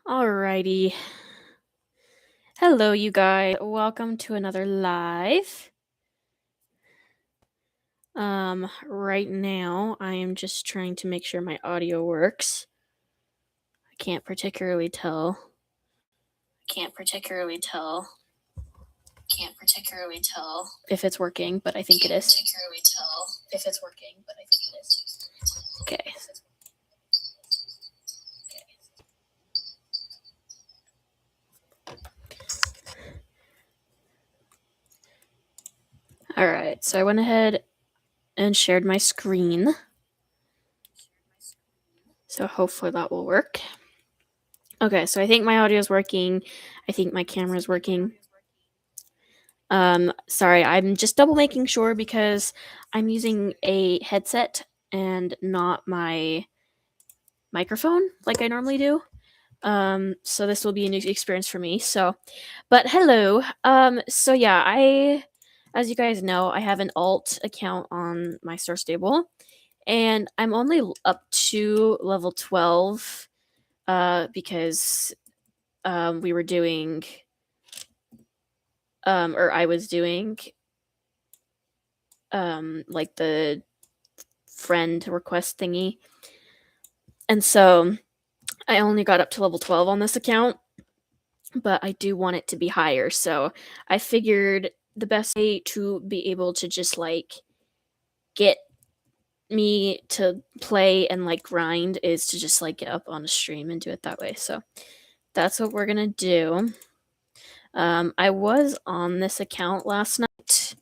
Alrighty. Hello, you guys. Welcome to another live. Right now, I am just trying to make sure my audio works. I can't particularly tell. If it's working, but I think it is. Okay. Alright, so I went ahead and shared my screen. So hopefully that will work. Okay, so I think my audio is working. I think my camera is working. Sorry, I'm just double making sure because I'm using a headset and not my microphone like I normally do. So this will be a new experience for me. But hello. So yeah, as you guys know, I have an alt account on my Star Stable, and I'm only up to level 12, because we were doing, or I was doing, like the friend request thingy, and so I only got up to level 12 on this account, but I do want it to be higher. So I figured the best way to be able to just like get me to play and like grind is to just like get up on a stream and do it that way. So that's what we're gonna do. I was on this account last night,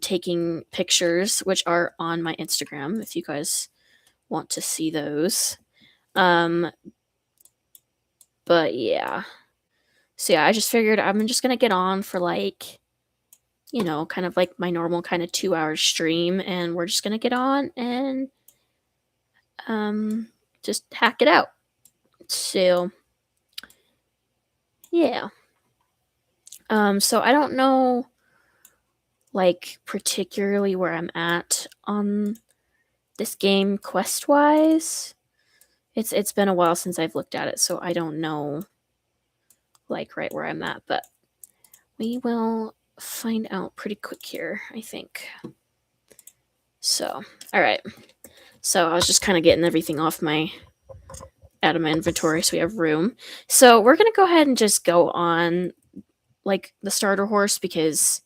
taking pictures, which are on my Instagram if you guys want to see those. But yeah. So yeah, I just figured I'm just gonna get on for like, kind of like my normal kind of 2 hour stream, and we're just gonna get on and just hack it out. So yeah. So I don't know like particularly where I'm at on this game quest wise. It's been a while since I've looked at it, so I don't know like right where I'm at, but we will find out pretty quick here, I think. So, all right. So I was just kind of getting everything out of my inventory so we have room. So we're gonna go ahead and just go on like the starter horse because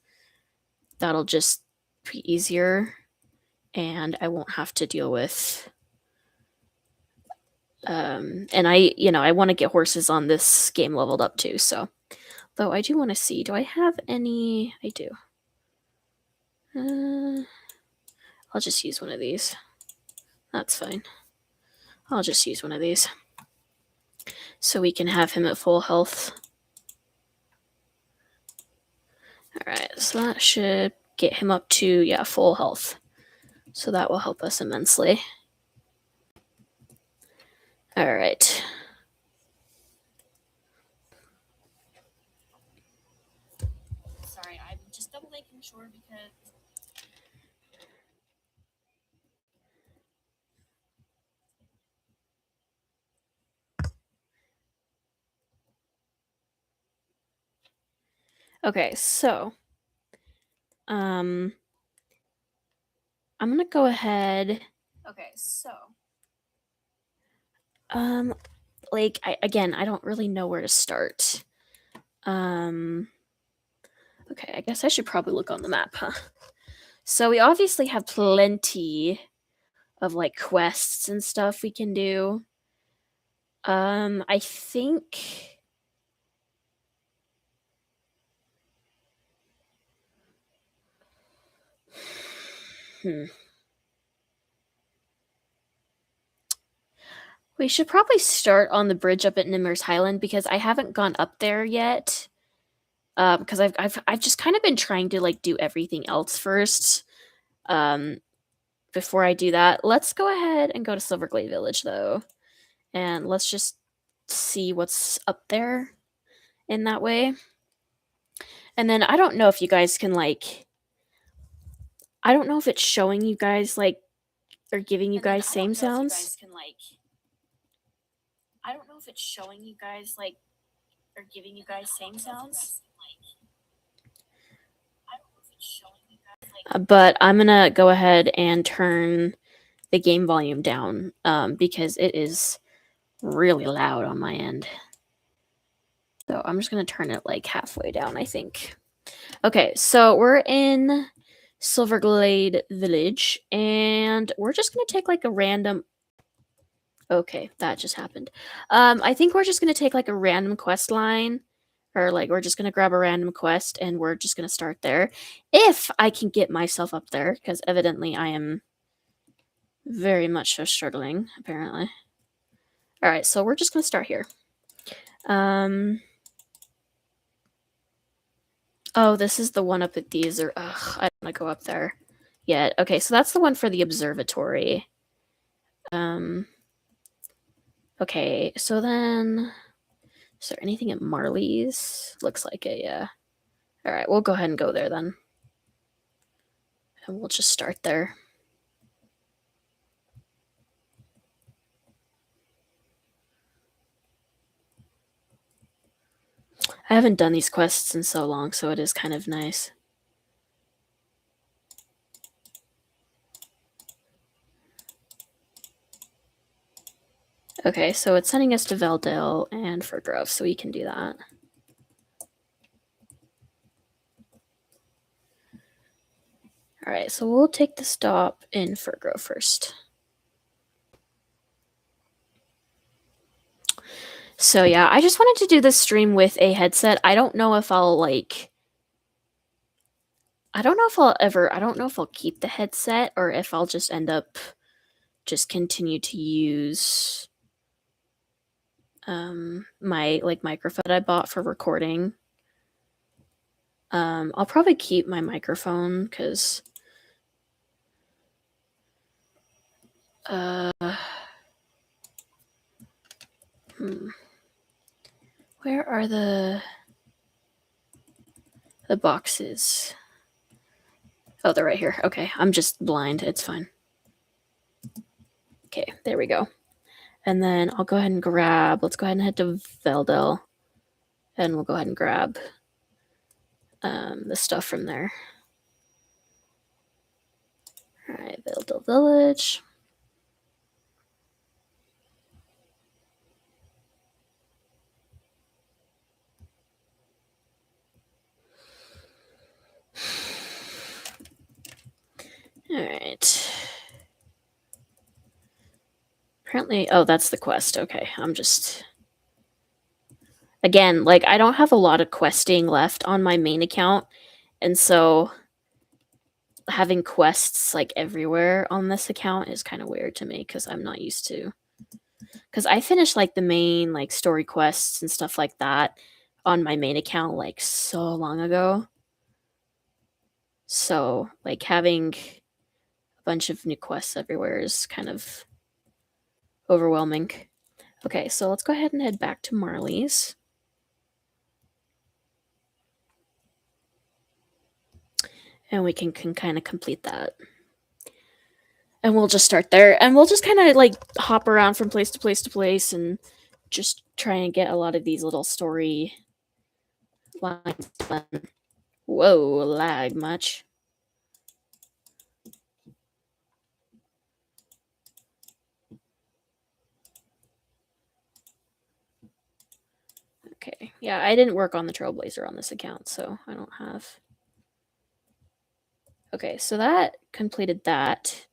that'll just be easier and I won't have to deal with and I want to get horses on this game leveled up too. So though I do want to see, do I have any? I do. I'll just use one of these. That's fine. I'll just use one of these so we can have him at full health. Alright, so that should get him up to, full health. So that will help us immensely. Alright. Sorry, I'm just double making sure because... Okay, so... I'm gonna go ahead... Okay, so... I don't really know where to start. Okay, I guess I should probably look on the map, huh? So we obviously have plenty of like quests and stuff we can do. I think we should probably start on the bridge up at Nimmer's Highland because I haven't gone up there yet. Because I've just kind of been trying to like do everything else first. Before I do that, let's go ahead and go to Silverglade Village though, and let's just see what's up there in that way. And then I don't know if you guys can like, I don't know if it's showing you guys like or giving you guys same sounds. I don't know if it's showing you guys like or giving you guys same sounds. But I'm gonna go ahead and turn the game volume down because it is really loud on my end. So I'm just gonna turn it like halfway down, I think. Okay, so we're in Silverglade Village, and we're just gonna take like a random. Okay, that just happened. I think we're just gonna take like a random quest line, or like we're just gonna grab a random quest, and we're just gonna start there. If I can get myself up there, because evidently I am very much so struggling. Apparently. All right, so we're just gonna start here. Oh, this is the one up at these. Or I don't want to go up there yet. Okay, so that's the one for the observatory. Okay, so then, is there anything at Marley's? Looks like it, yeah. All right, we'll go ahead and go there then. And we'll just start there. I haven't done these quests in so long, so it is kind of nice. Okay, so it's sending us to Veldale and Firgrove, so we can do that. All right, so we'll take the stop in Firgrove first. So yeah, I just wanted to do this stream with a headset. I don't know if I'll like I don't know if I'll keep the headset or if I'll just end up just continue to use my like microphone I bought for recording. I'll probably keep my microphone because where are the boxes? Oh, they're right here. Okay, I'm just blind. It's fine. Okay, there we go. And then I'll go ahead and grab, let's go ahead and head to Veldale. And we'll go ahead and grab the stuff from there. All right, Veldale Village. All right. Apparently, oh, that's the quest. Okay, I'm just... Again, like, I don't have a lot of questing left on my main account, and so having quests, like, everywhere on this account is kind of weird to me, because I'm not used to... Because I finished, like, the main, like, story quests and stuff like that on my main account, like, so long ago. So, like, having a bunch of new quests everywhere is kind of overwhelming. Okay, so let's go ahead and head back to Marley's. And we can kind of complete that. And we'll just start there. And we'll just kind of, like, hop around from place to place to place and just try and get a lot of these little story lines done. Whoa, lag much. Okay, yeah, I didn't work on the Trailblazer on this account, so I don't have... Okay, so that completed that.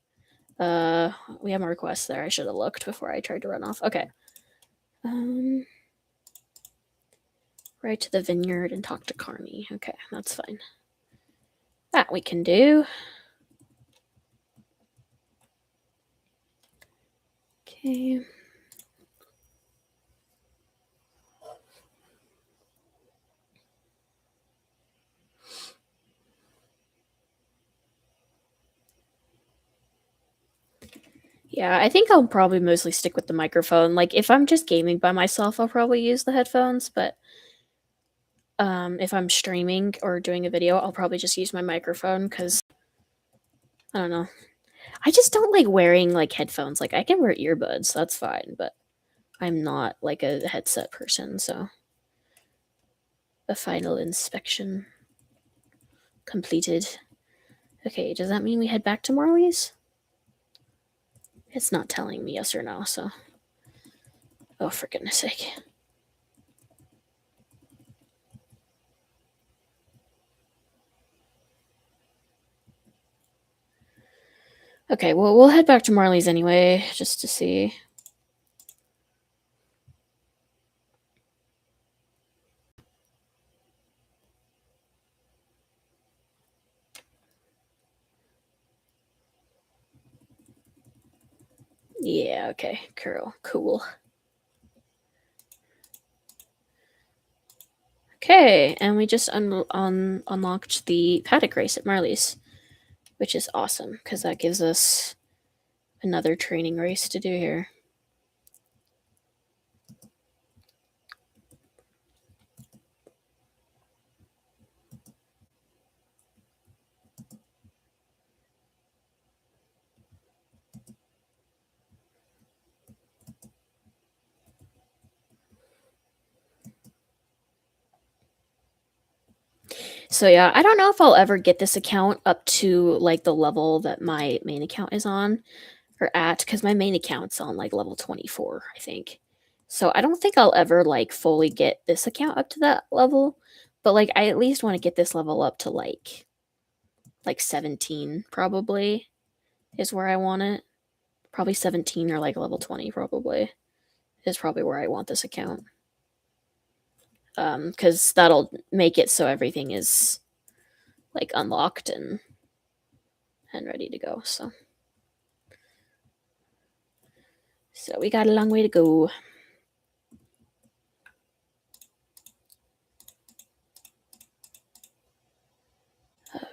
We have a request there. I should have looked before I tried to run off. Okay. Right to the vineyard and talk to Carney. Okay, that's fine. That we can do. Okay. Yeah, I think I'll probably mostly stick with the microphone. Like, if I'm just gaming by myself, I'll probably use the headphones, but if I'm streaming or doing a video, I'll probably just use my microphone, because, I don't know. I just don't like wearing, like, headphones. Like, I can wear earbuds, that's fine, but I'm not like a headset person, so a final inspection completed. Okay, does that mean we head back to Marley's? It's not telling me yes or no, so. Oh, for goodness sake. Okay, well, we'll head back to Marley's anyway, just to see. Yeah, okay, cool. Okay, and we just unlocked the paddock race at Marley's, which is awesome because that gives us another training race to do here. So yeah, I don't know if I'll ever get this account up to like the level that my main account is on or at, because my main account's on like level 24, I think. So I don't think I'll ever like fully get this account up to that level, but like I at least want to get this level up to like 17 probably is where I want it. Probably 17 or like level 20 probably is probably where I want this account. Because that'll make it so everything is like unlocked and ready to go. So we got a long way to go.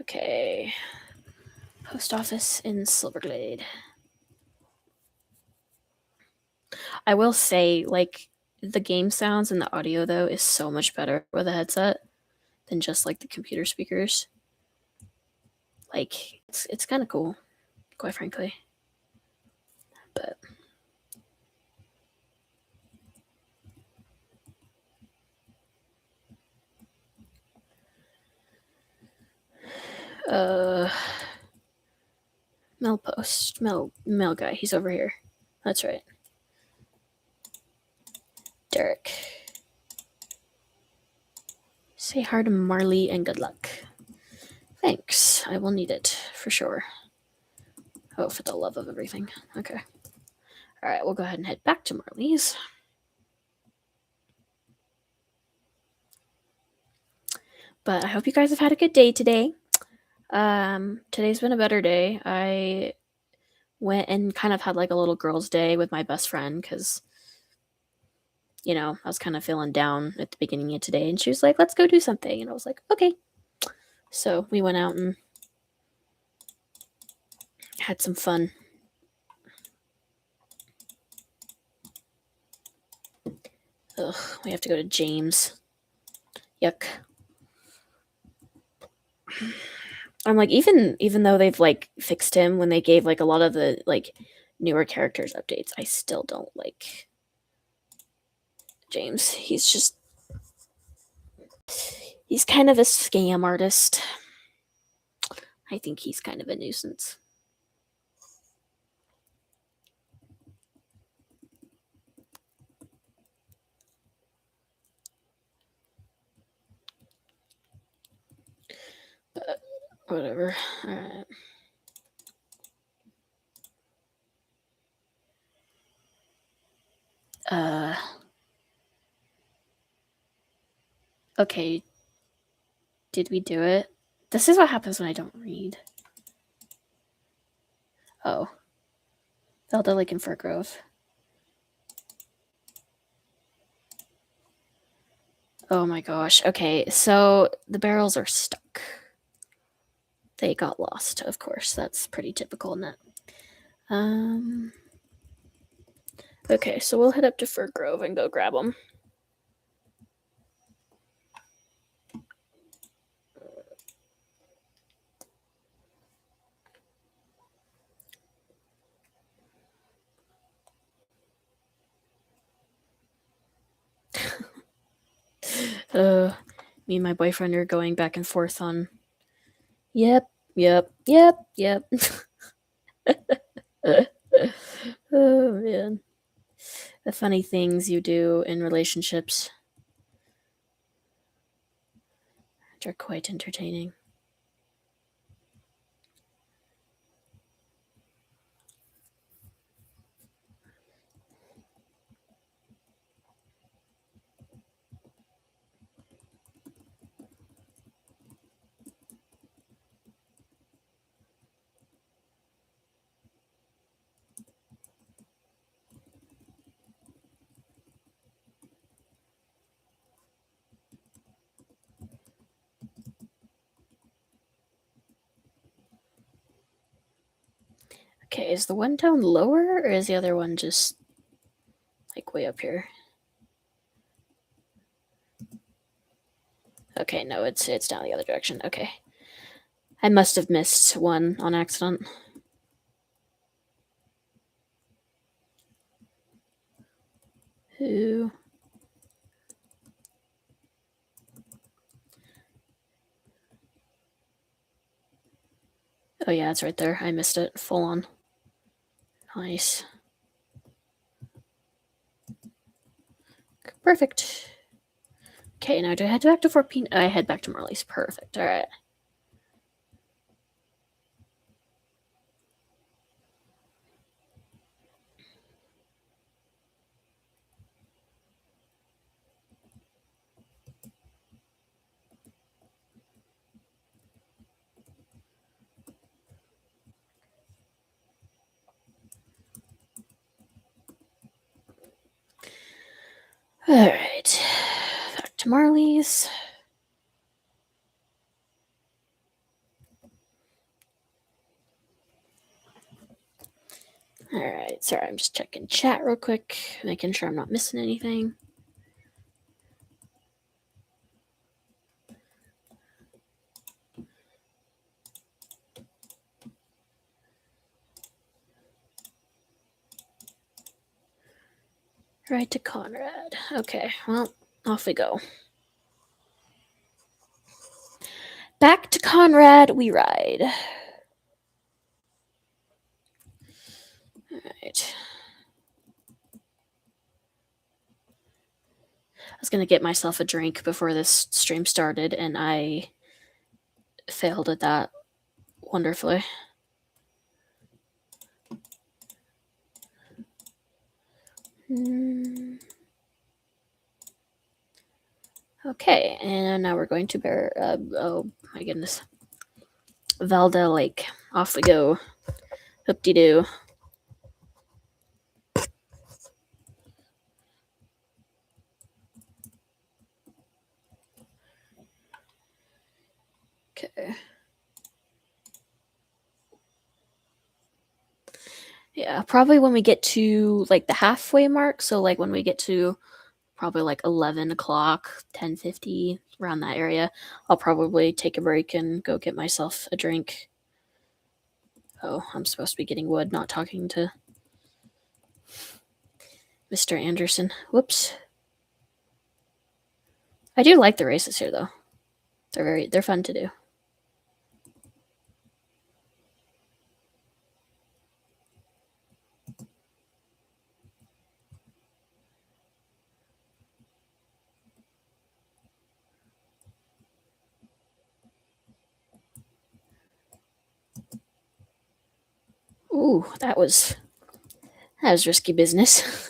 Okay. Post office in Silverglade. I will say, like, the game sounds and the audio though is so much better with a headset than just like the computer speakers. Like, it's kind of cool, quite frankly. But uh, mail guy, he's over here. That's right, Derek. Say hi to Marley and good luck. Thanks. I will need it for sure. Oh, for the love of everything. Okay. All right, we'll go ahead and head back to Marley's. But I hope you guys have had a good day today. Today's been a better day. I went and kind of had like a little girls' day with my best friend because, I was kind of feeling down at the beginning of today, and she was like, "Let's go do something," and I was like, "Okay." So we went out and had some fun. Ugh, we have to go to James. Yuck. I'm like, even though they've like fixed him when they gave like a lot of the like newer characters updates, I still don't like James. He's kind of a scam artist. I think he's kind of a nuisance. But whatever. Alright. Uh okay. Did we do it? This is what happens when I don't read. Oh. Zelda Lake and Fir Grove. Oh my gosh. Okay, so the barrels are stuck. They got lost, of course. That's pretty typical in that. Okay, so we'll head up to Fir Grove and go grab them. Me and my boyfriend are going back and forth on. Yep, yep, yep, yep. Oh man, the funny things you do in relationships, which are quite entertaining. Okay, is the one down lower or is the other one just like way up here? Okay, no, it's down the other direction. Okay. I must have missed one on accident. Who? Oh yeah, it's right there. I missed it. Full on. Nice. Perfect. Okay, now do I head back to Fort Peen? I head back to Marley's. Perfect. All right. All right. Back to Marley's. All right. Sorry, I'm just checking chat real quick, making sure I'm not missing anything. Right to Conrad. Okay, well, off we go. Back to Conrad we ride. All right. I was gonna get myself a drink before this stream started, and I failed at that wonderfully. Okay, and now we're going to Bear. Oh my goodness, Valda Lake. Off we go. Hoop de doo. Okay. Yeah, probably when we get to like the halfway mark. So like when we get to probably like 11 o'clock, 10:50, around that area, I'll probably take a break and go get myself a drink. Oh, I'm supposed to be getting wood, not talking to Mr. Anderson. Whoops. I do like the races here though. They're fun to do. Ooh, that was risky business.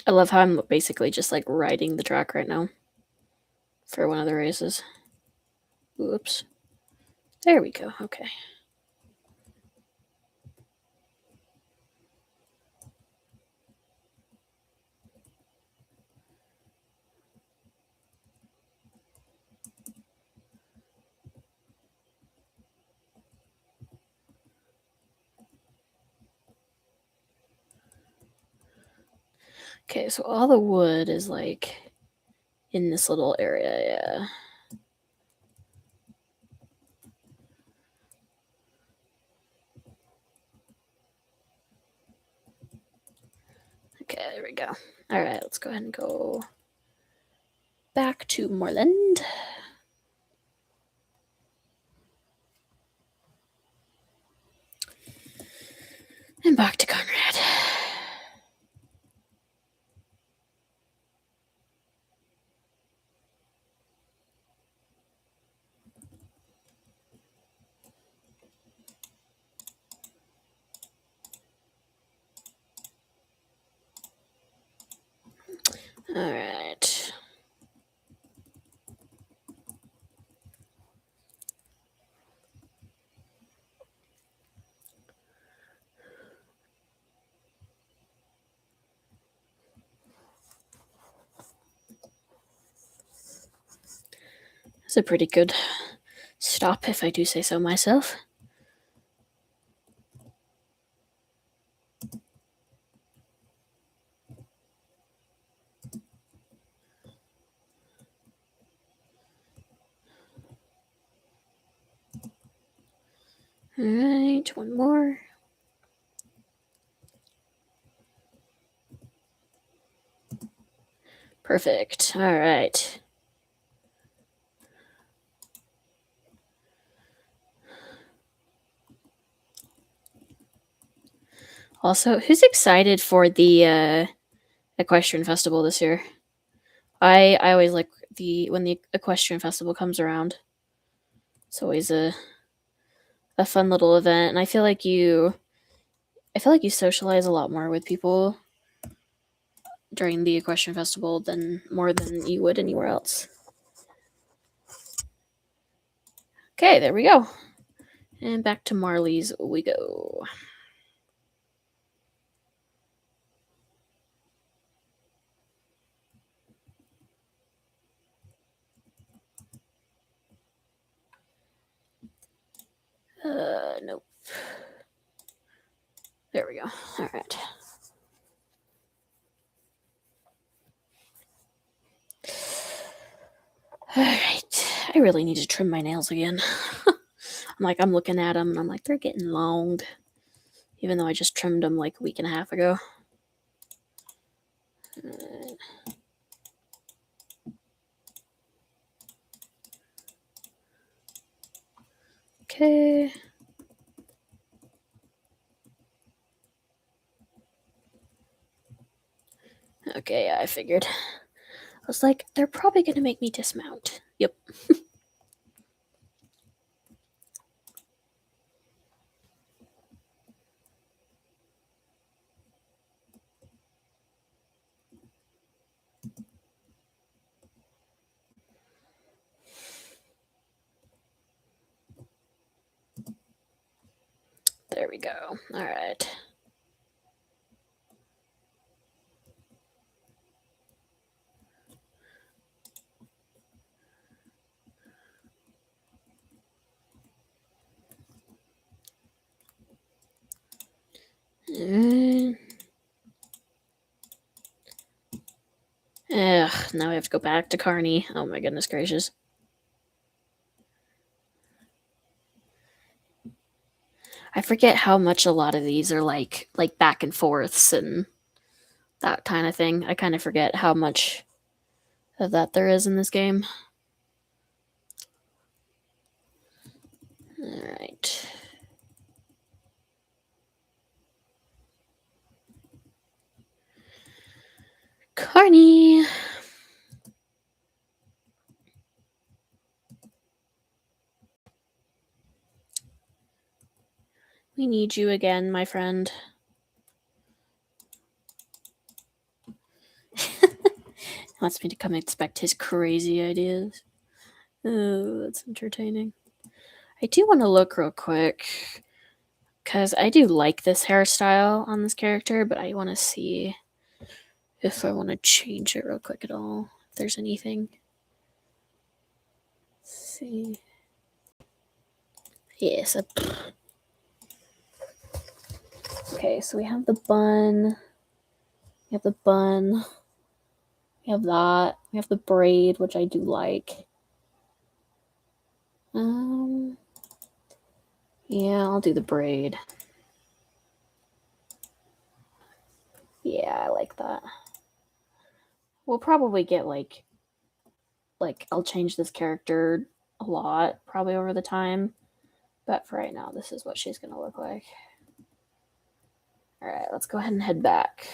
I love how I'm basically just like riding the track right now for one of the races. Whoops. There we go. Okay. Okay, so all the wood is like in this little area, yeah. there we go. All right, let's go ahead and go back to Moreland. And back to Conrad. All right. It's a pretty good stop, if I do say so myself. All right, one more. Perfect. All right. Also, who's excited for the Equestrian Festival this year? I always like when the Equestrian Festival comes around. It's always a fun little event, and I feel like you socialize a lot more with people during the Equestrian Festival than you would anywhere else. Okay, there we go. And back to Marley's we go. Nope. There we go. All right. All right. I really need to trim my nails again. I'm looking at them and I'm like, they're getting long. Even though I just trimmed them like a week and a half ago. Okay. Okay, yeah, I figured. I was like, they're probably going to make me dismount. Yep. There we go. All right. Ugh, now I have to go back to Carney. Oh my goodness gracious. I forget how much a lot of these are like back and forths and that kind of thing. I kind of forget how much of that there is in this game. All right. Carney. We need you again, my friend. Wants me to come inspect his crazy ideas. Oh, that's entertaining. I do want to look real quick because I do like this hairstyle on this character, but I want to see if I want to change it real quick at all. If there's anything. Let's see. Yes. Okay, so we have the bun. We have the bun. We have that. We have the braid, which I do like. Yeah, I'll do the braid. Yeah, I like that. We'll probably get like I'll change this character a lot probably over the time, but for right now this is what she's gonna look like. All right, let's go ahead and head back.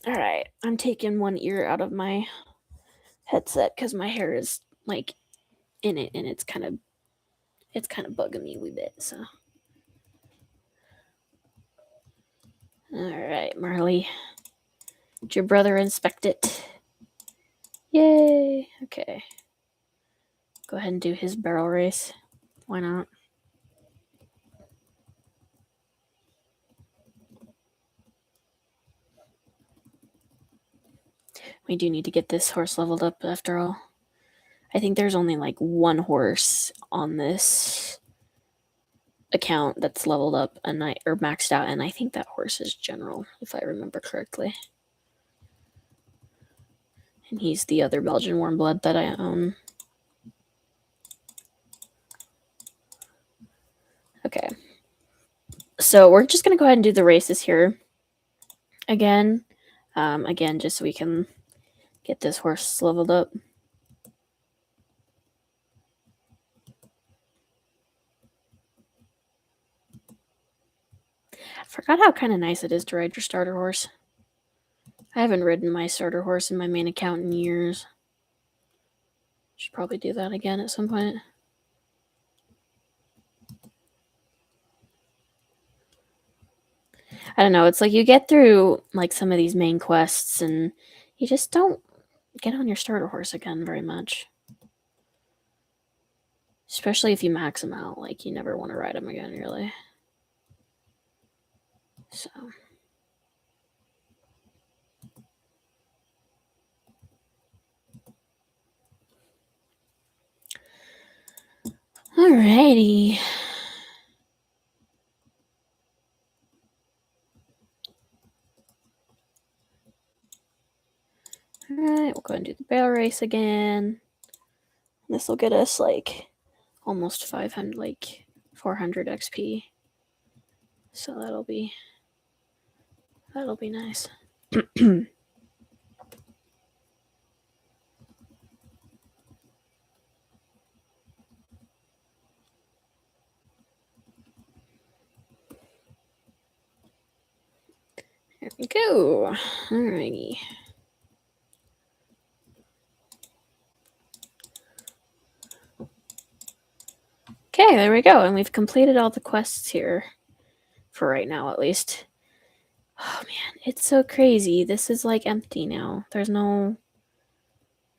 All right, I'm taking one ear out of my headset because my hair is like in it, and it's kind of bugging me a wee bit. So, all right, Marley, did your brother inspect it? Yay! Okay, go ahead and do his barrel race. Why not? We do need to get this horse leveled up after all. I think there's only like one horse on this account that's leveled up and or maxed out, and I think that horse is General, if I remember correctly. And he's the other Belgian Warmblood that I own. Okay. So we're just gonna go ahead and do the races here again. Again, just so we can get this horse leveled up. I forgot how kind of nice it is to ride your starter horse. I haven't ridden my starter horse in my main account in years. Should probably do that again at some point. I don't know. It's like you get through like some of these main quests and you just don't get on your starter horse again very much. Especially if you max them out. Like you never want to ride them again, really. So. Alrighty. Alright, we'll go ahead and do the barrel race again. This will get us like almost 500, like 400 XP. So that'll be nice. There we go. Alrighty. Okay, there we go. And we've completed all the quests here. For right now, at least. Oh man, it's so crazy. This is like empty now. There's no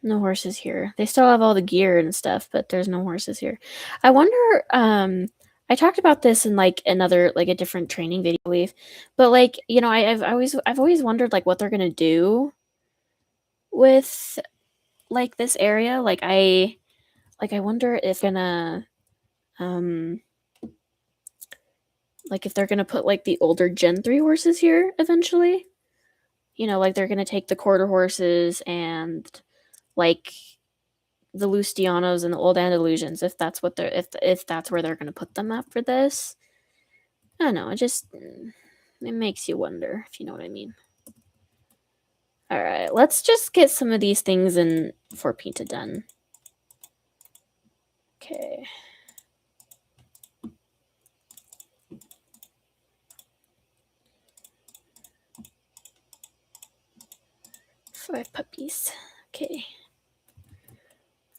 horses here. They still have all the gear and stuff, but there's no horses here. I wonder, I talked about this in like another, like a different training video, I believe. But like, you know, I've always wondered like what they're gonna do with like this area. Like I wonder if um like if they're gonna put like the older Gen 3 horses here eventually. You know, like they're gonna take the quarter horses and like the Lustianos and the old Andalusians, if that's what they're if that's where they're gonna put them after this. I don't know, it makes you wonder, if you know what I mean. Alright, let's just get some of these things in for Pinta done. Okay. Five puppies. Okay.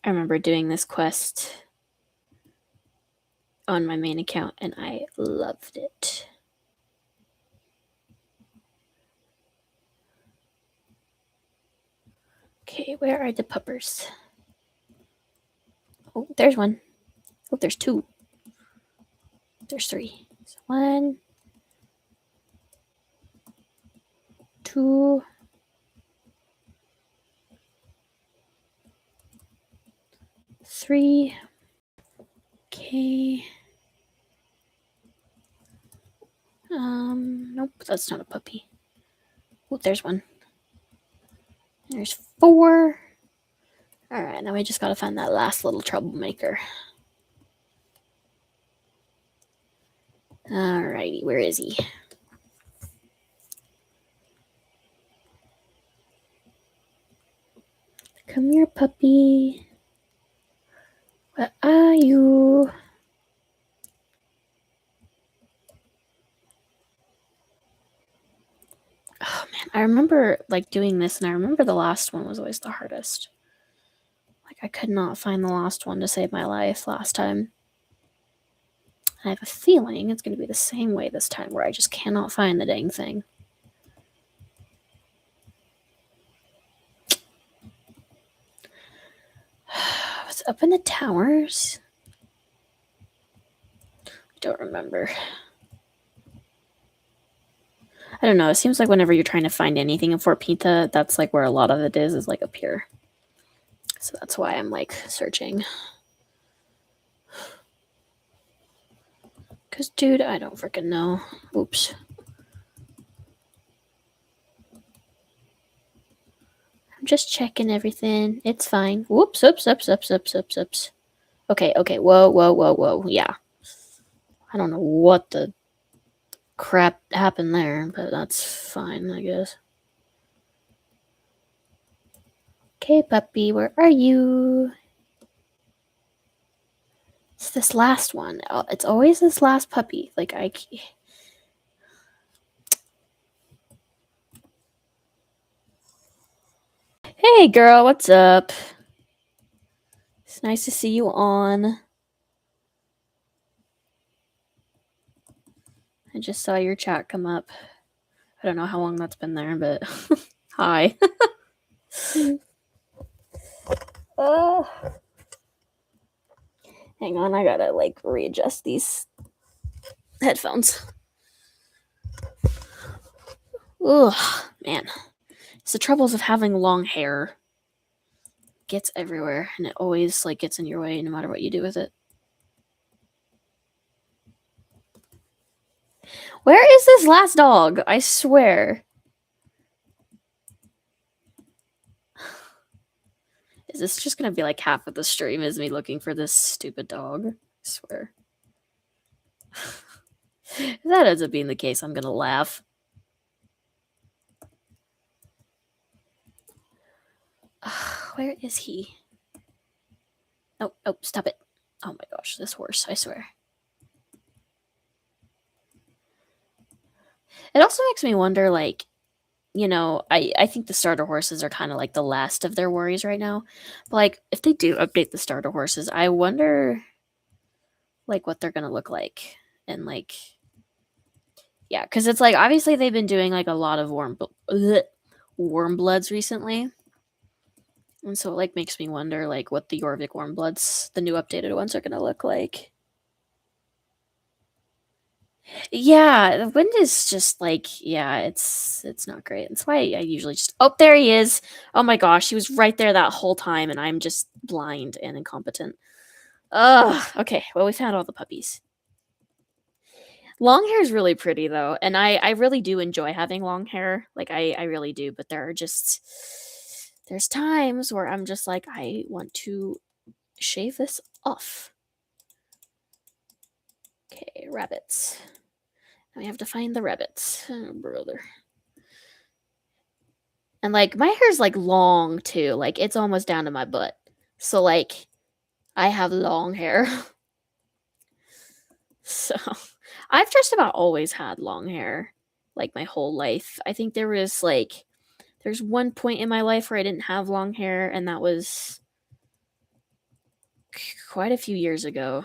I remember doing this quest on my main account and I loved it. Okay, where are the puppers? Oh, there's one. Oh, there's two. There's three. So 1, 2, 3. Okay. Nope, that's not a puppy. Oh, there's one. There's 4. Alright, now we just gotta find that last little troublemaker. Alrighty, where is he? Come here, puppy. Where are you? Oh man, I remember like doing this, and I remember the last one was always the hardest. Like I could not find the last one to save my life last time. I have a feeling it's going to be the same way this time, where I just cannot find the dang thing. Was it up in the towers? I don't remember. I don't know. It seems like whenever you're trying to find anything in Fort Pinta, that's like where a lot of it is like up here. So that's why I'm like searching. Because, dude, I don't freaking know. Oops. I'm just checking everything. It's fine. Whoops, oops, oops, oops, oops, oops, oops. Okay, okay. Whoa, whoa, whoa, whoa. Yeah. I don't know what the crap happened there, but that's fine, I guess. Okay, puppy, where are you? It's this last one. It's always this last puppy. Like, Hey, girl, what's up? It's nice to see you on. I just saw your chat come up. I don't know how long that's been there, but hi. Hang on, I gotta like readjust these headphones. Ugh, man. It's the troubles of having long hair. It gets everywhere, and it always like gets in your way no matter what you do with it. Where is this last dog? I swear. Is this just gonna be like half of the stream is me looking for this stupid dog? I swear. If that ends up being the case, I'm gonna laugh. Where is he? Oh, oh, stop it. Oh my gosh, this horse, I swear. It also makes me wonder, like, you know, I think the starter horses are kind of like the last of their worries right now. But like, if they do update the starter horses, I wonder, like, what they're gonna look like, and like, yeah, because it's like obviously they've been doing like a lot of warm bloods recently, and so it like makes me wonder like what the Jorvik warm bloods, the new updated ones, are gonna look like. Yeah, the wind is just like, yeah, it's not great. That's why I usually just, oh, there he is. Oh my gosh, he was right there that whole time, and I'm just blind and incompetent. Ugh. Okay, well, we found all the puppies. Long hair is really pretty though, and I really do enjoy having long hair. Like I really do, but there's times where I'm just like, I want to shave this off. Okay, rabbits. Now we have to find the rabbits. Oh, brother. And like my hair's like long too. Like it's almost down to my butt. So like I have long hair. So I've just about always had long hair like my whole life. I think there's one point in my life where I didn't have long hair, and that was quite a few years ago.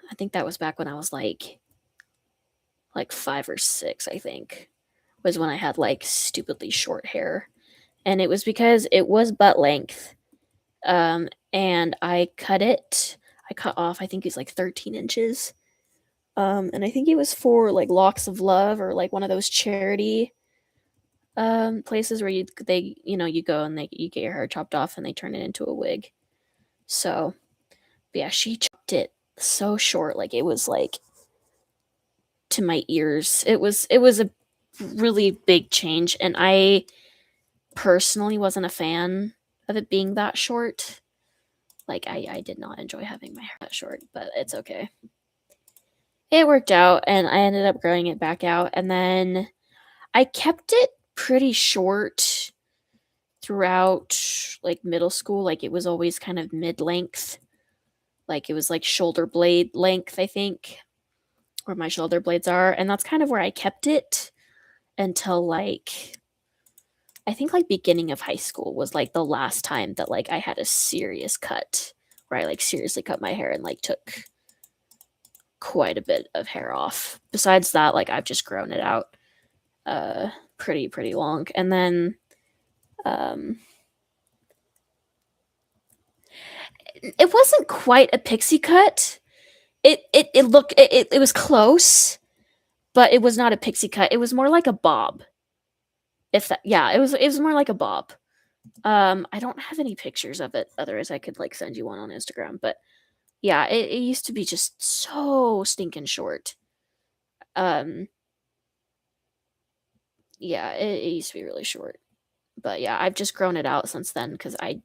I think that was back when I was like 5 or 6, I think. Was when I had like stupidly short hair. And it was because it was butt length. And I cut off, I think it's like 13 inches. And I think it was for like Locks of Love, or like one of those charity places where you go and you get your hair chopped off and they turn it into a wig. So, but yeah, she chopped it so short, like it was like to my ears. It was a really big change, and I personally wasn't a fan of it being that short. Like I did not enjoy having my hair that short, but it's okay. It worked out, and I ended up growing it back out, and then I kept it pretty short throughout like middle school. Like it was always kind of mid length. Like it was like shoulder blade length, I think, where my shoulder blades are, and that's kind of where I kept it until like I think like beginning of high school was like the last time that like I had a serious cut where I like seriously cut my hair and like took quite a bit of hair off. Besides that, like I've just grown it out pretty long. And then um it wasn't quite a pixie cut. It looked it was close, but it was not a pixie cut. It was more like a bob. If that, yeah, it was more like a bob. I don't have any pictures of it. Otherwise, I could like send you one on Instagram. But yeah, it used to be just so stinking short. Um, yeah, it used to be really short. But yeah, I've just grown it out since then because I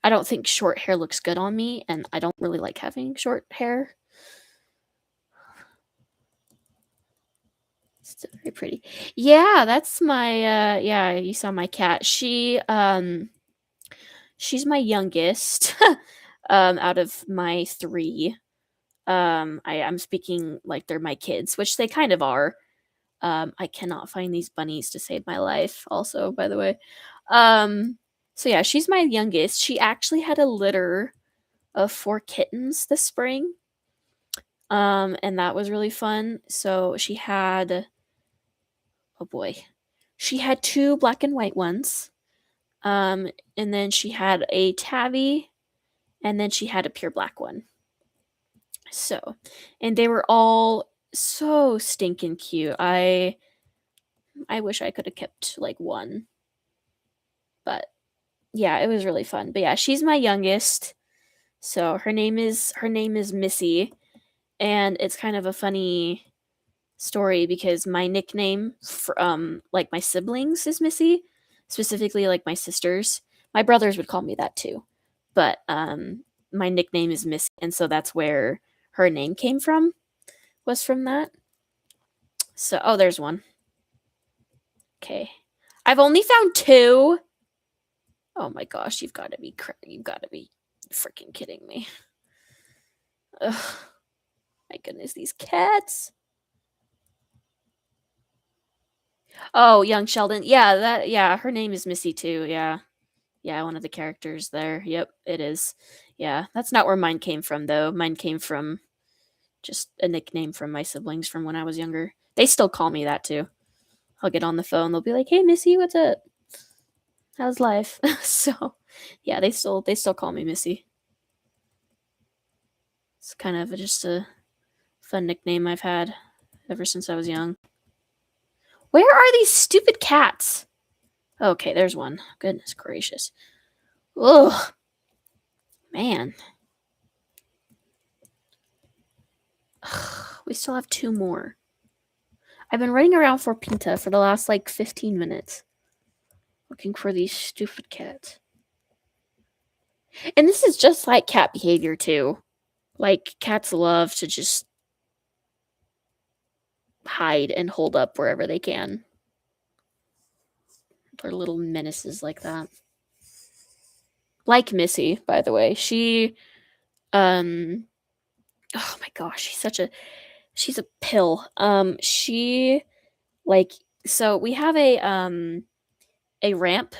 don't think short hair looks good on me, and I don't really like having short hair. It's very pretty. Yeah, that's my yeah, you saw my cat. She's my youngest out of my three. I'm speaking like they're my kids, which they kind of are. I cannot find these bunnies to save my life, also, by the way. Um, so yeah, she's my youngest. She actually had a litter of 4 kittens this spring. And that was really fun. So she had, oh boy, she had two black and white ones. And then she had a tabby, and then she had a pure black one. So, and they were all so stinking cute. I wish I could have kept like one, but yeah, it was really fun. But yeah, she's my youngest. So her name is Missy, and it's kind of a funny story because my nickname from like my siblings is Missy, specifically like my sisters. My brothers would call me that too. But my nickname is Missy, and so that's where her name came from, was from that. So oh, there's one. Okay. I've only found two. Oh my gosh, you've got to be freaking kidding me. Ugh, my goodness, these cats. Oh, young Sheldon. Yeah, her name is Missy too. Yeah. Yeah, one of the characters there. Yep, it is. Yeah, that's not where mine came from though. Mine came from just a nickname from my siblings from when I was younger. They still call me that too. I'll get on the phone, they'll be like, "Hey Missy, what's up? How's life?" So, yeah, they still call me Missy. It's kind of just a fun nickname I've had ever since I was young. Where are these stupid cats? Okay, there's one. Goodness gracious. Ugh, man. Ugh, we still have two more. I've been running around for Pinta for the last like 15 minutes looking for these stupid cats. And this is just like cat behavior too. Like cats love to just hide and hold up wherever they can. They're little menaces like that. Like Missy, by the way. She oh my gosh, she's a pill. She like so we have a ramp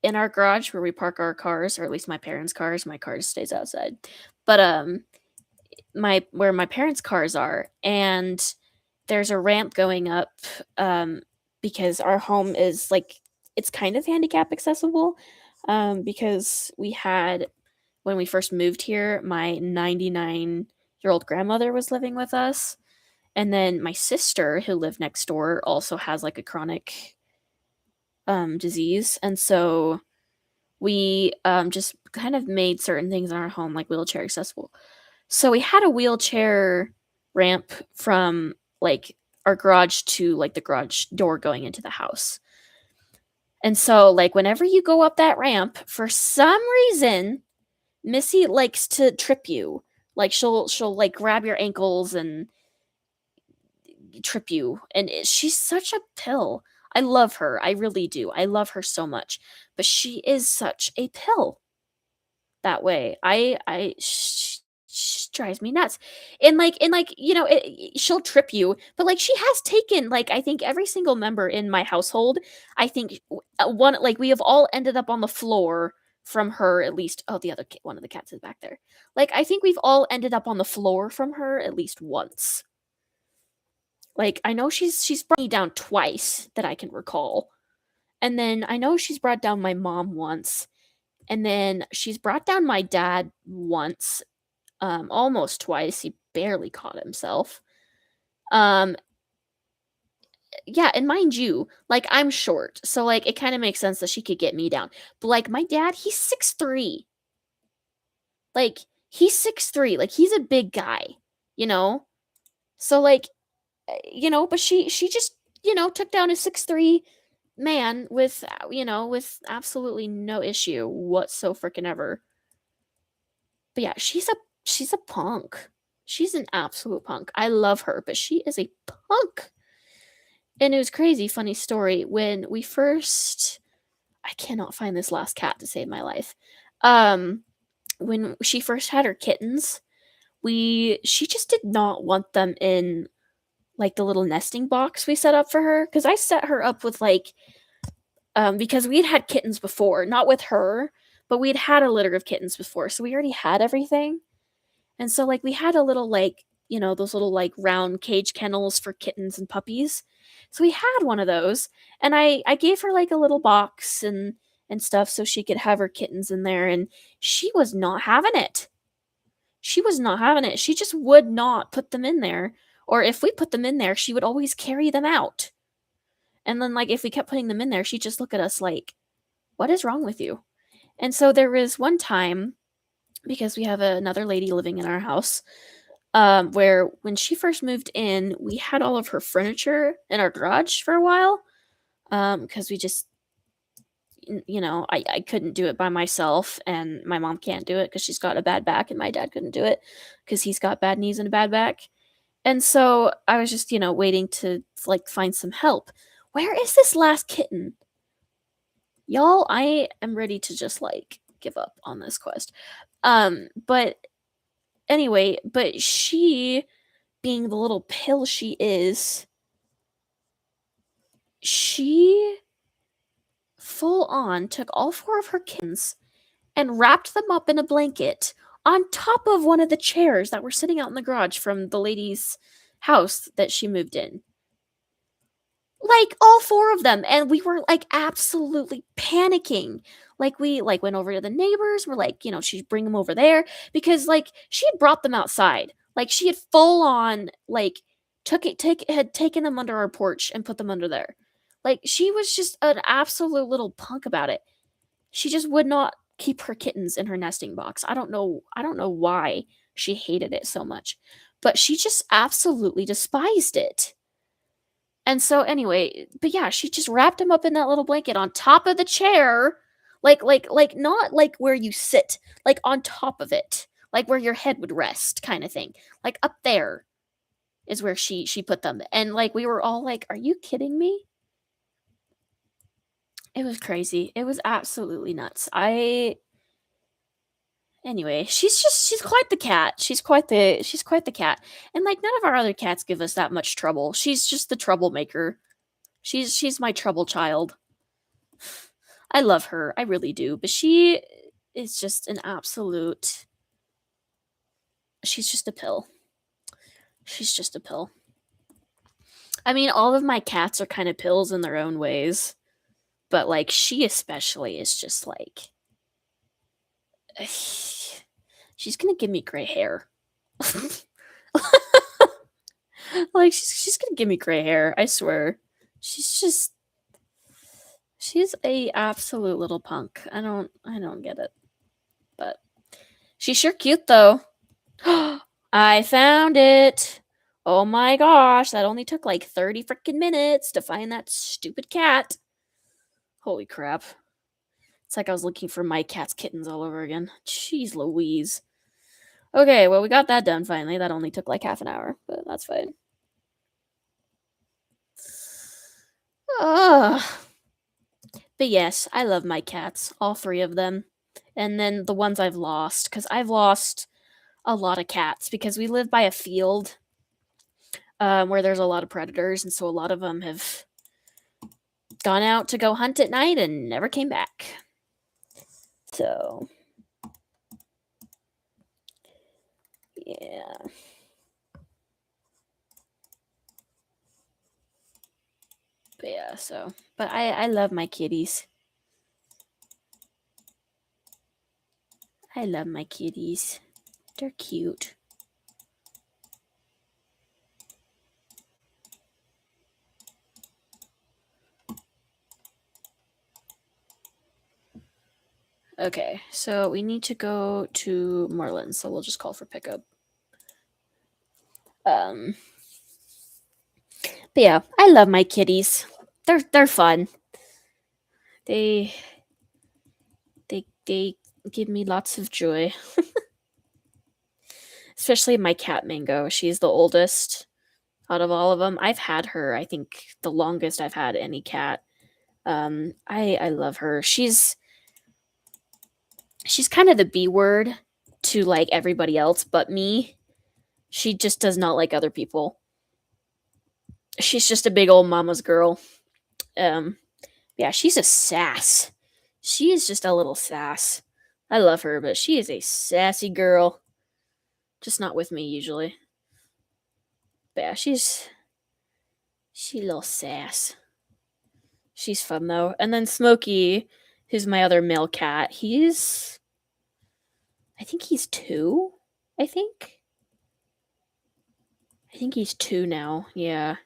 in our garage where we park our cars, or at least my parents' cars. My car just stays outside. But my where my parents' cars are, and there's a ramp going up because our home is like it's kind of handicap accessible because we had when we first moved here, my 99-year-old grandmother was living with us. And then my sister, who lived next door, also has like a chronic disease. And so we just kind of made certain things in our home like wheelchair accessible. So we had a wheelchair ramp from like our garage to like the garage door going into the house. And so like whenever you go up that ramp, for some reason, Missy likes to trip you. Like she'll like grab your ankles and trip you. And she's such a pill. I love her. I really do. I love her so much. But she is such a pill that way. She drives me nuts. And like, she'll trip you, but like she has taken like I think every single member in my household, I think one like we have all ended up on the floor from her at least. Oh, the other one of the cats is back there. Like I think we've all ended up on the floor from her at least once. Like I know she's brought me down twice that I can recall. And then I know she's brought down my mom once. And then she's brought down my dad once, almost twice. He barely caught himself. Um, yeah, and mind you, like I'm short, so like it kind of makes sense that she could get me down. But like my dad, he's 6'3". Like he's 6'3". Like he's a big guy, you know. So like, but she just took down a 6'3" man with with absolutely no issue whatso freaking ever. But yeah, she's a punk. She's an absolute punk. I love her, but she is a punk. And it was crazy, funny story. When we first I cannot find this last cat to save my life. Um when she first had her kittens, she just did not want them in like the little nesting box we set up for her cuz I set her up with like because we'd had kittens before, not with her, but we'd had a litter of kittens before. So we already had everything. And so like we had a little like, those little like round cage kennels for kittens and puppies. So we had one of those and I gave her like a little box and stuff so she could have her kittens in there and she was not having it. She was not having it. She just would not put them in there. Or if we put them in there, she would always carry them out. And then like if we kept putting them in there, she'd just look at us like, "What is wrong with you?" And so there was one time because we have another lady living in our house where when she first moved in, we had all of her furniture in our garage for a while because we just, I couldn't do it by myself, and my mom can't do it because she's got a bad back, and my dad couldn't do it because he's got bad knees and a bad back. And so I was just, waiting to like find some help. Where is this last kitten? Y'all, I am ready to just like give up on this quest. But anyway, but she, being the little pill she is, she full on took all four of her kittens and wrapped them up in a blanket on top of one of the chairs that were sitting out in the garage from the lady's house that she moved in. Like all four of them, and we were like absolutely panicking. Like we like went over to the neighbors, we're like, she'd bring them over there because like she had brought them outside. Like she had full on like had taken them under our porch and put them under there. Like she was just an absolute little punk about it. She just would not keep her kittens in her nesting box. I don't know why she hated it so much, but she just absolutely despised it. And so anyway, but yeah, she just wrapped him up in that little blanket on top of the chair, like not like where you sit, like on top of it, like where your head would rest kind of thing. Like up there is where she put them. And like we were all like, "Are you kidding me?" It was crazy. It was absolutely nuts. Anyway, she's quite the cat. She's quite the cat. And like none of our other cats give us that much trouble. She's just the troublemaker. She's my trouble child. I love her. I really do. But she is just an absolute she's just a pill. She's just a pill. I mean, all of my cats are kind of pills in their own ways, but like she especially is just like she's going to give me gray hair. Like she's going to give me gray hair, I swear. She's a absolute little punk. I don't get it. But she's sure cute though. I found it. Oh my gosh, that only took like 30 freaking minutes to find that stupid cat. Holy crap. It's like I was looking for my cat's kittens all over again. Jeez Louise. Okay, well, we got that done finally. That only took like half an hour, but that's fine. Ugh. But yes, I love my cats, all three of them. And then the ones I've lost, because I've lost a lot of cats because we live by a field where there's a lot of predators, and so a lot of them have gone out to go hunt at night and never came back. So, yeah. But yeah, so. But I love my kitties. I love my kitties. They're cute. Okay, so we need to go to Merlin, so we'll just call for pickup. But yeah, I love my kitties. They're fun. They they give me lots of joy. Especially my cat Mango. She's the oldest out of all of them. I've had her, I think, the longest I've had any cat. I love her. She's kind of the B word to like everybody else but me. She just does not like other people. She's just a big old mama's girl. Um, yeah, she's a sass. She is just a little sass. I love her, but she is a sassy girl. Just not with me usually. But yeah, she little sass. She's fun though. And then Smokey, who's my other male cat, I think he's 2. I think. I think he's 2 now. Yeah.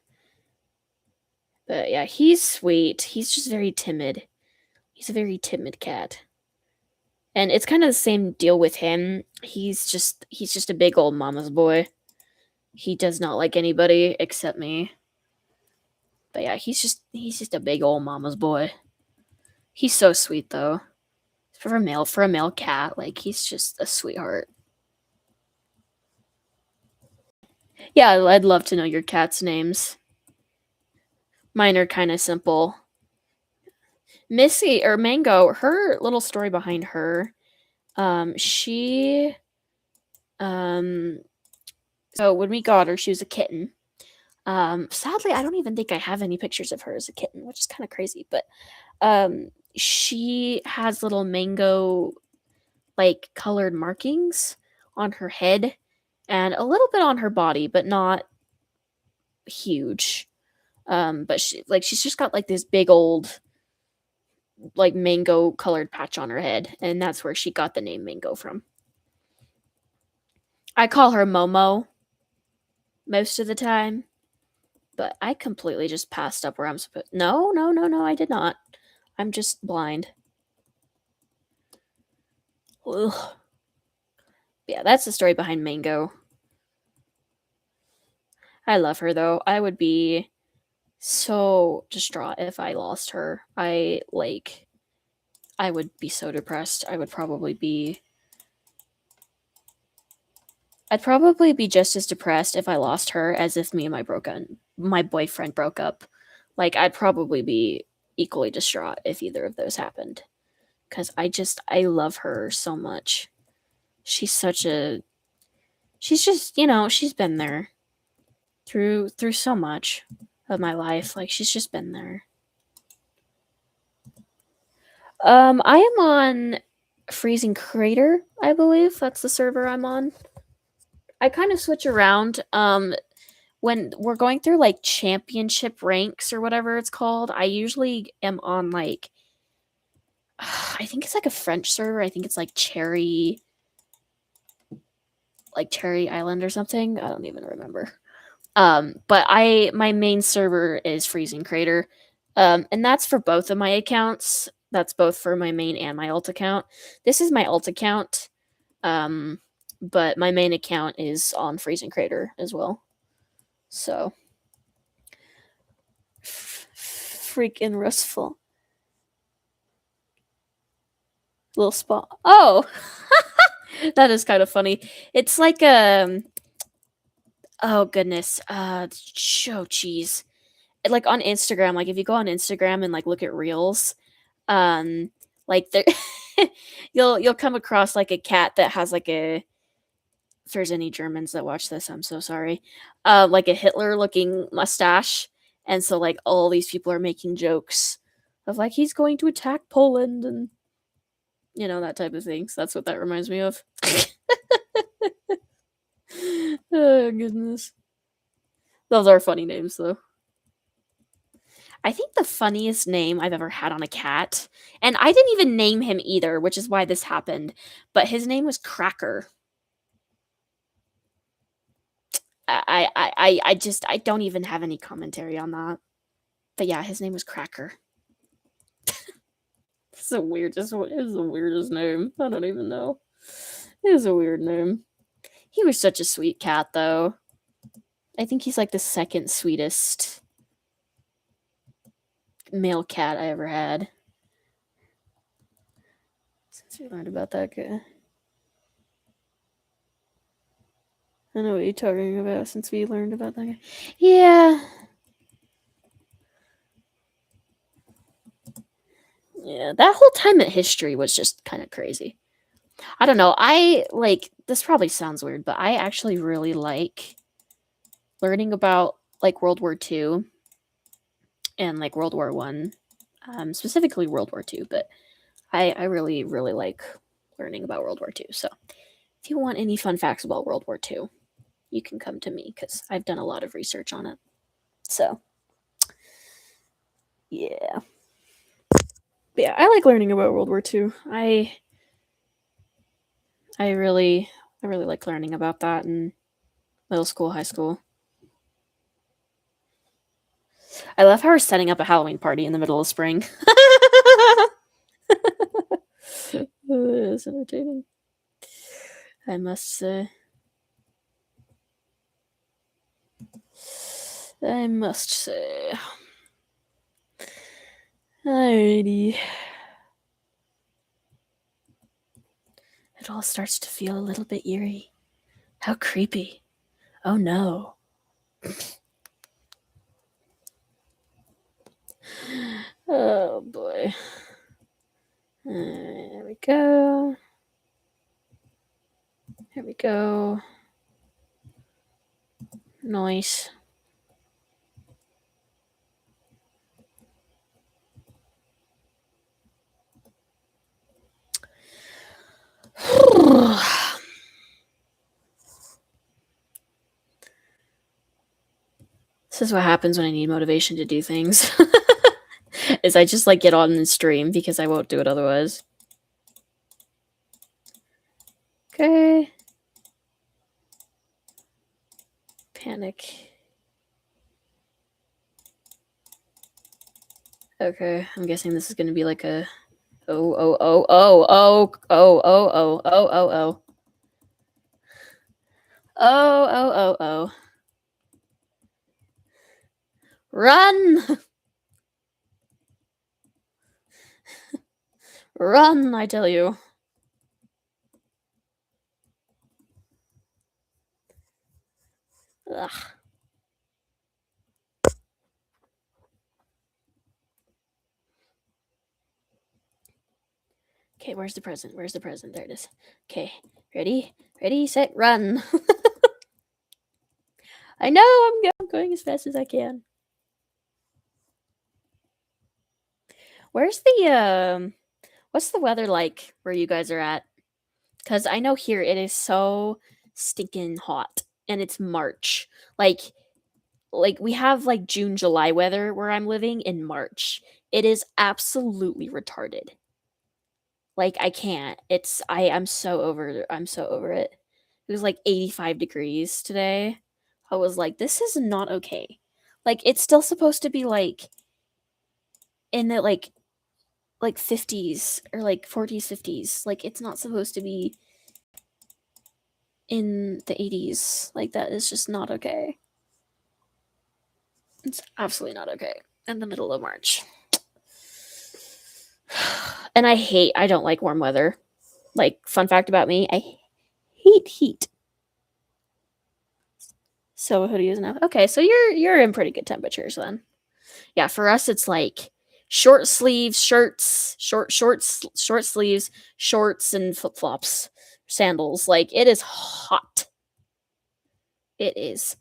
But yeah, he's sweet. He's just very timid. He's a very timid cat. And it's kind of the same deal with him. He's just a big old mama's boy. He does not like anybody except me. But yeah, he's just a big old mama's boy. He's so sweet though. For a male cat, like he's just a sweetheart. Yeah, I'd love to know your cat's names. Mine are kind of simple. Missy or Mango, her little story behind her. She um so when we got her, she was a kitten. Sadly, I don't even think I have any pictures of her as a kitten, which is kind of crazy, but she has little mango like colored markings on her head and a little bit on her body, but not huge. But she's just got like this big old like mango colored patch on her head, and that's where she got the name Mango from. I call her Momo most of the time, but I completely just passed up where I'm supposed. No, no, no, no, I did not. I'm just blind. Ugh. Yeah, that's the story behind Mango. I love her though. I would be so distraught if I lost her. I would be so depressed. I'd probably be just as depressed if I lost her as if me and my boyfriend broke up. Like I'd probably be equally distraught if either of those happened cuz I love her so much. She's such a she's just, she's been there through so much of my life. Like she's just been there. I am on Freezing Crater, I believe. That's the server I'm on. I kind of switch around. When we're going through like championship ranks or whatever it's called, I usually am on like I think it's like a French server. I think it's like Cherry Island or something. I don't even remember. But my main server is Freezing Crater. And that's for both of my accounts. That's both for my main and my alt account. This is my alt account. But my main account is on Freezing Crater as well. So, freaking restful. Little spot. Oh, that is kind of funny. It's like oh goodness, show cheese. Like on Instagram, like if you go on Instagram and like look at reels, um, like there, you'll come across like a cat that has like a. If there's any Germans that watch this, I'm so sorry. Like a Hitler looking mustache, and so like all these people are making jokes of like he's going to attack Poland and that type of thing. So that's what that reminds me of. Oh goodness. Those are funny names though. I think the funniest name I've ever had on a cat, and I didn't even name him either, which is why this happened, but his name was Cracker. I don't even have any commentary on that. But yeah, his name was Cracker. It's the weirdest. It is the weirdest name. I don't even know. It is a weird name. He was such a sweet cat, though. I think he's like the second sweetest male cat I ever had. Since we learned about that guy. I know what you're talking about since we learned about that guy. Yeah. Yeah, that whole time in history was just kind of crazy. I don't know. I like this probably sounds weird, but I actually really like learning about like World War II and like World War One, specifically World War Two. But I really really like learning about World War Two. So if you want any fun facts about World War Two, you can come to me because I've done a lot of research on it. So yeah, but yeah, I like learning about World War Two. I really like learning about that in middle school, high school. I love how we're setting up a Halloween party in the middle of spring. It's entertaining. I must say. I must say. Alrighty. It all starts to feel a little bit eerie. How creepy. Oh no. Oh boy. There we go. There we go. Nice. This is what happens when I need motivation to do things. Is I just like get on and stream because I won't do it otherwise. Okay. Panic. Okay, I'm guessing this is gonna be like a oh oh oh oh oh oh oh oh oh oh oh oh oh oh oh. Run! Run, I tell you. Ugh. Okay, where's the present? Where's the present? There it is. Okay, ready? Ready, set, run. I know I'm going as fast as I can. Where's the what's the weather like where you guys are at? Cuz I know here it is so stinking hot and it's March. Like we have like June, July weather where I'm living in March. It is absolutely retarded. Like I can't. I'm so over it. It was like 85 degrees today. I was like this is not okay. Like it's still supposed to be like in the like 50s or like 40s 50s. Like it's not supposed to be in the 80s. Like that is just not okay. It's absolutely not okay in the middle of March. And I don't like warm weather. Like, fun fact about me, I hate heat. So a hoodie is enough. Okay, so you're in pretty good temperatures then. Yeah, for us it's like short sleeves, shirts, short sleeves, shorts and flip-flops, sandals. Like it is hot. It is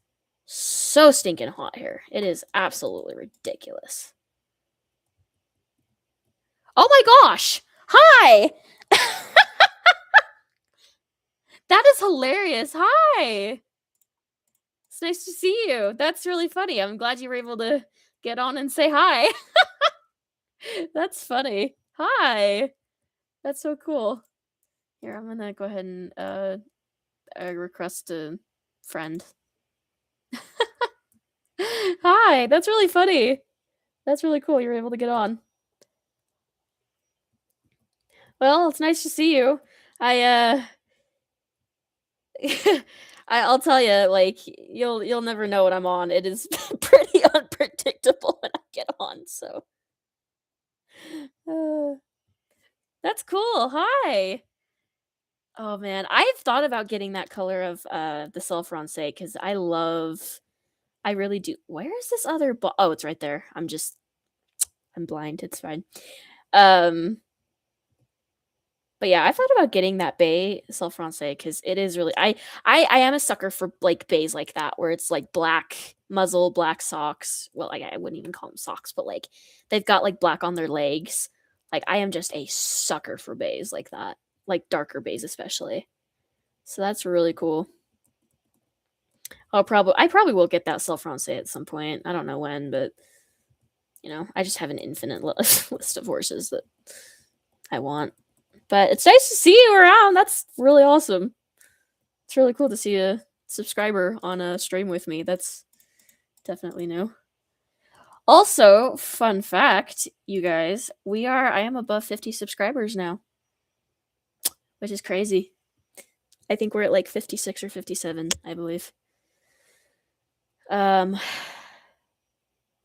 so stinking hot here. It is absolutely ridiculous. Oh my gosh. Hi. That is hilarious. Hi. It's nice to see you. That's really funny. I'm glad you were able to get on and say hi. That's funny. Hi. That's so cool. Here, I'm gonna go ahead and request a friend. Hi. That's really funny. That's really cool. You were able to get on. Well, it's nice to see you. I I'll tell you, like you'll never know what I'm on. It is pretty unpredictable when I get on. So uh, that's cool. Hi. Oh man, I've thought about getting that color of the Self Ronce because I really do. Where is this other oh, it's right there. I'm blind. It's fine. Um But yeah, I thought about getting that bay Self Francais because it is really I am a sucker for like bays like that where it's like black muzzle, black socks. Well, like I wouldn't even call them socks, but like they've got like black on their legs. Like I am just a sucker for bays like that, like darker bays especially. So that's really cool. I probably will get that Self Francais at some point. I don't know when, but I just have an infinite list of horses that I want. But it's nice to see you around. That's really awesome. It's really cool to see a subscriber on a stream with me. That's definitely new. Also, fun fact, you guys, I am above 50 subscribers now, which is crazy. I think we're at like 56 or 57, I believe. Um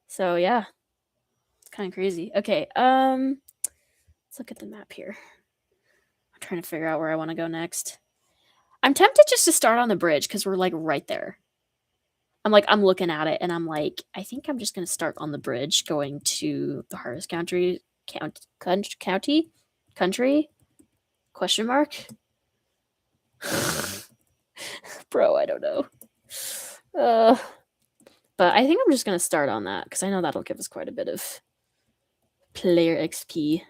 so yeah, it's kind of crazy. Okay, let's look at the map here. I'm trying to figure out where I want to go next. I'm tempted just to start on the bridge cuz we're like right there. I'm looking at it and I'm like, I think I'm just gonna start on the bridge going to the hardest country question mark. Bro, I don't know. But I think I'm just gonna start on that because I know that'll give us quite a bit of player XP.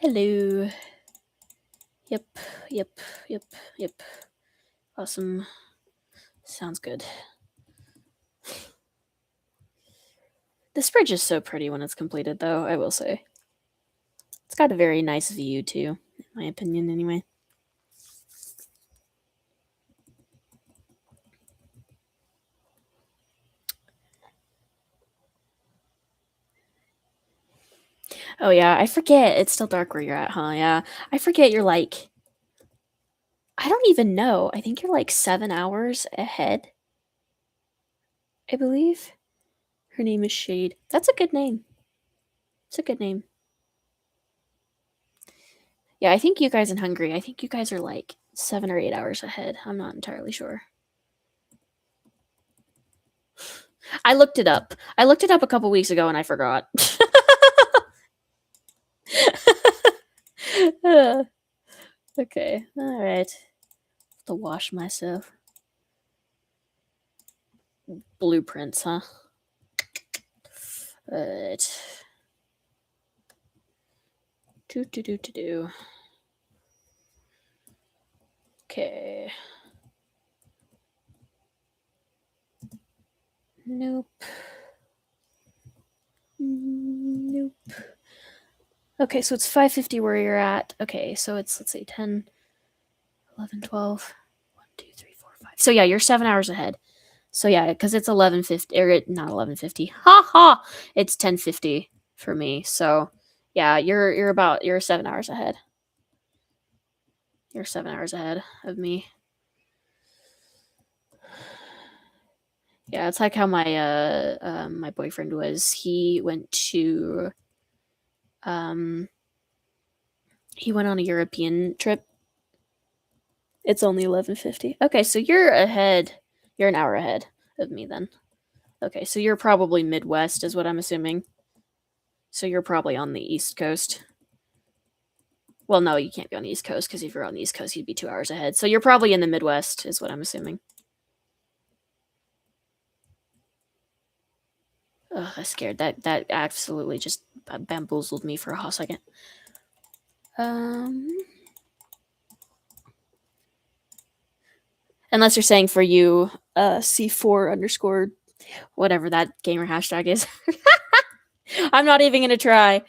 Hello. Yep, yep, yep, yep. Awesome. Sounds good. This bridge is so pretty when it's completed, though, I will say. It's got a very nice view, too, in my opinion, anyway. Oh, yeah, I forget. It's still dark where you're at, huh? Yeah. I forget you're like. I don't even know. I think you're like 7 hours ahead, I believe. Her name is Shade. That's a good name. It's a good name. Yeah, I think you guys in Hungary, I think you guys are like 7 or 8 hours ahead. I'm not entirely sure. I looked it up. I looked it up a couple weeks ago and I forgot. Okay, all right. To wash myself. Blueprints, huh? Right. Do. Okay. Nope. Nope. Okay, so it's 5:50 where you're at. Okay, so it's, let's say, 10, 11, 12, 1, 2, 3, 4, 5. So yeah, you're 7 hours ahead. So yeah, because it's 11:50, or not 11:50. Ha ha! It's 10:50 for me. So yeah, you're 7 hours ahead. You're 7 hours ahead of me. Yeah, it's like how my boyfriend was. Um he went on a European trip. It's only 11:50. Okay, so you're ahead. You're an hour ahead of me then. Okay, so you're probably Midwest is what I'm assuming. So you're probably on the East Coast. Well, no, you can't be on the East Coast because if you're on the East Coast, you'd be 2 hours ahead. So you're probably in the Midwest, is what I'm assuming. Ugh, I'm scared. That absolutely just bamboozled me for a hot second. Um, unless you're saying for you, C4 underscore whatever that gamer hashtag is. I'm not even gonna try.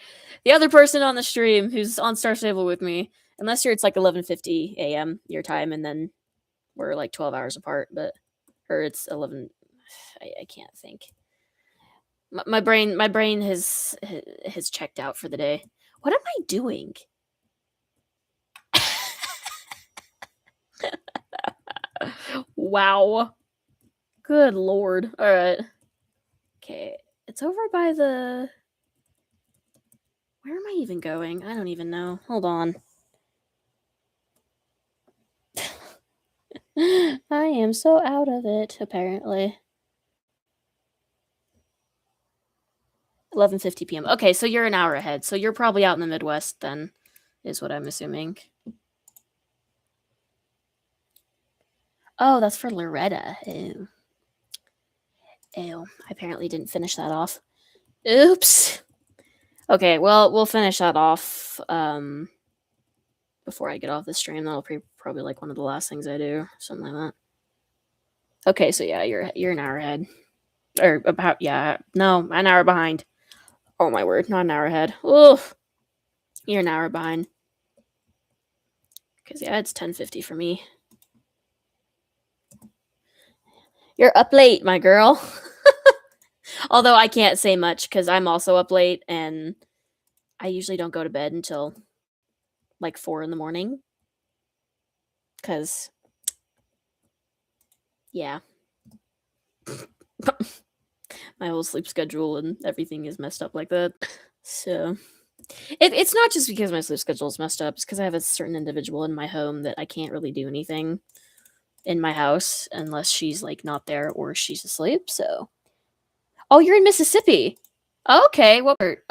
The other person on the stream who's on Star Stable with me, unless it's like 11:50 a.m. your time, and then we're like 12 hours apart, but or it's 11. I can't think. My brain has checked out for the day. What am I doing? Wow. Good lord. All right. Okay. It's over by the. Where am I even going? I don't even know. Hold on. I am so out of it, apparently. 11:50 p.m. Okay, so you're an hour ahead. So you're probably out in the Midwest then, is what I'm assuming. Oh, that's for Loretta. Ew. Ew. I apparently didn't finish that off. Oops. Okay, well, we'll finish that off before I get off the stream. That'll probably like one of the last things I do, something like that. Okay, so yeah, you're an hour ahead, or about no, an hour behind. Oh my word, not an hour ahead. Oof, you're an hour behind. Because yeah, it's 10:50 for me. You're up late, my girl. Although I can't say much because I'm also up late and I usually don't go to bed until like 4 in the morning. Because, yeah, my whole sleep schedule and everything is messed up like that. So, it's not just because my sleep schedule is messed up, it's because I have a certain individual in my home that I can't really do anything in my house unless she's like not there or she's asleep. So, oh, you're in Mississippi. Okay, what part?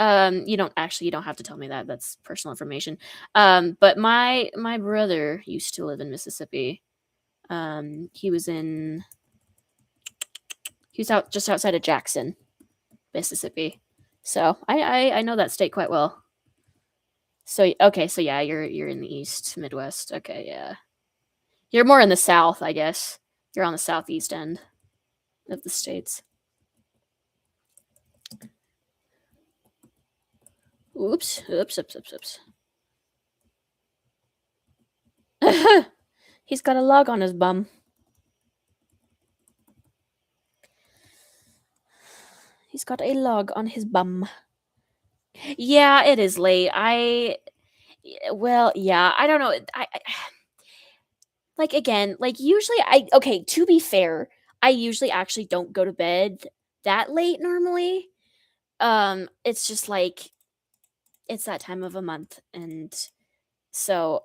You don't have to tell me that. That's personal information. But my brother used to live in Mississippi. He was out just outside of Jackson, Mississippi. So I know that state quite well. So okay, so yeah, you're in the East Midwest. Okay, yeah. You're more in the South, I guess. You're on the southeast end of the states. Oops, oops, oops, oops, oops. He's got a log on his bum. He's got a log on his bum. Yeah, it is late. Well, yeah, I don't know. Like again, like usually okay, to be fair, I usually actually don't go to bed that late normally. It's just like it's that time of a month and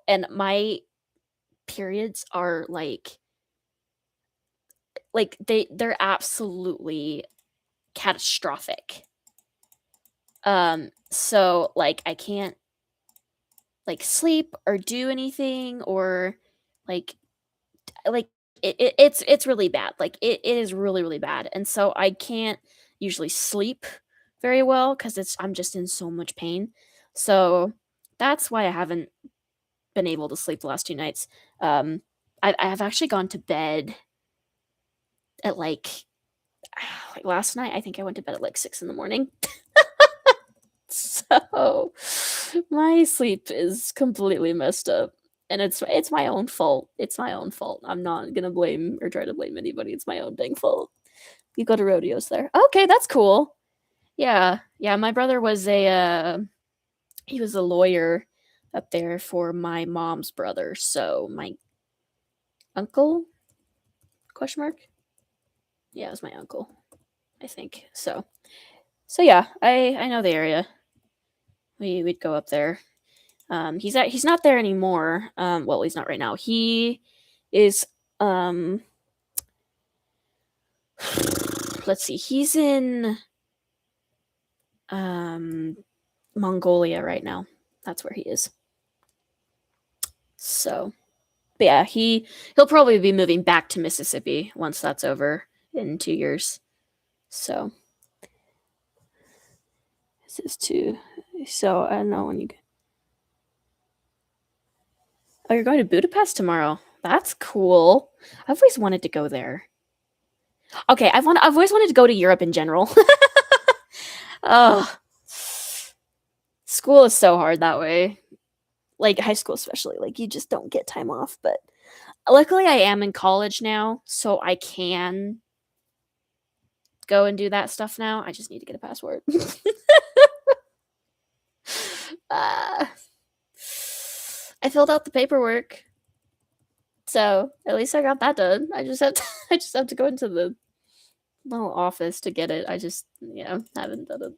and my periods are like they're absolutely catastrophic. So like I can't like sleep or do anything or like like it's really bad. Like it is really really bad. And so I can't usually sleep very well cuz it's I'm just in so much pain. So that's why I haven't been able to sleep the last 2 nights. Um I've actually gone to bed at like last night I think I went to bed at like 6 in the morning. So my sleep is completely messed up. And it's my own fault. It's my own fault. I'm not gonna blame or try to blame anybody. It's my own dang fault. You go to rodeos there. Okay, that's cool. Yeah. Yeah, my brother was he was a lawyer up there for my mom's brother. So my uncle? Question mark? Yeah, it was my uncle, I think. So yeah, I know the area. We'd go up there. He's not there anymore. Well, he's not right now. He is um let's see. He's in um Mongolia right now. That's where he is. So, but yeah, he'll probably be moving back to Mississippi once that's over in 2 years. So, this is two. So, I don't know when you. Oh, you're going to Budapest tomorrow. That's cool. I've always wanted to go there. Okay, I've always wanted to go to Europe in general. Oh, school is so hard that way. Like high school especially. Like you just don't get time off, but luckily I am in college now, so I can go and do that stuff now. I just need to get a passport. uh, I filled out the paperwork. So, at least I got that done. I just have to go into the little office to get it. I just, haven't done it.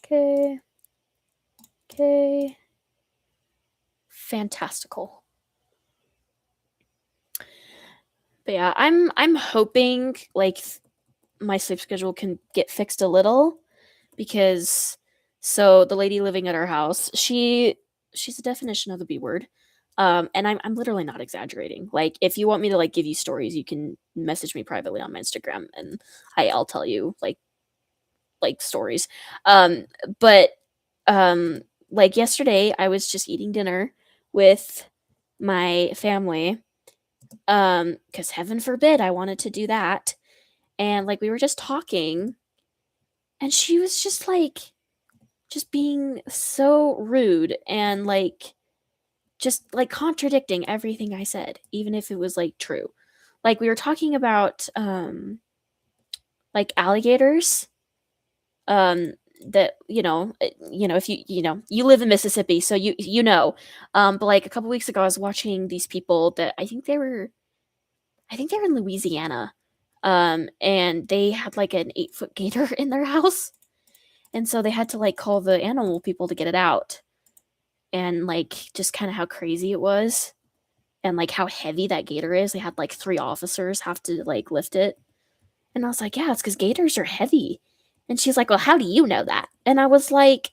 Okay. Okay. Fantastical. But yeah, I'm hoping like my sleep schedule can get fixed a little because so the lady living at our house, she's a definition of the B word. And I'm literally not exaggerating. Like if you want me to like give you stories, you can message me privately on my Instagram and I'll tell you like stories. Um but um like yesterday I was just eating dinner with my family cuz heaven forbid I wanted to do that. And like we were just talking and she was just like just being so rude and like just like contradicting everything I said, even if it was like true. Like we were talking about like alligators. Um that if you live in Mississippi, so you know. But like a couple weeks ago I was watching these people that I think they were in Louisiana. And they had like an 8-foot gator in their house. And so they had to like call the animal people to get it out. And like just kind of how crazy it was and like how heavy that gator is. They had like 3 officers have to like lift it. And I was like, yeah, it's because gators are heavy. And she's like, well, how do you know that? And I was like,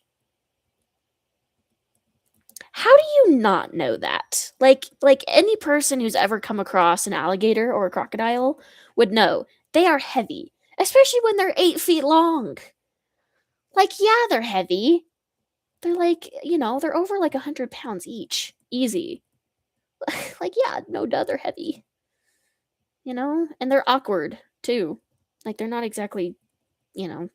how do you not know that? Like any person who's ever come across an alligator or a crocodile would know they are heavy, especially when they're 8 feet long. Like, yeah, they're heavy. They're like, they're over like 100 pounds each. Easy. Like, yeah, no duh, they're heavy. And they're awkward too. Like they're not exactly, you know,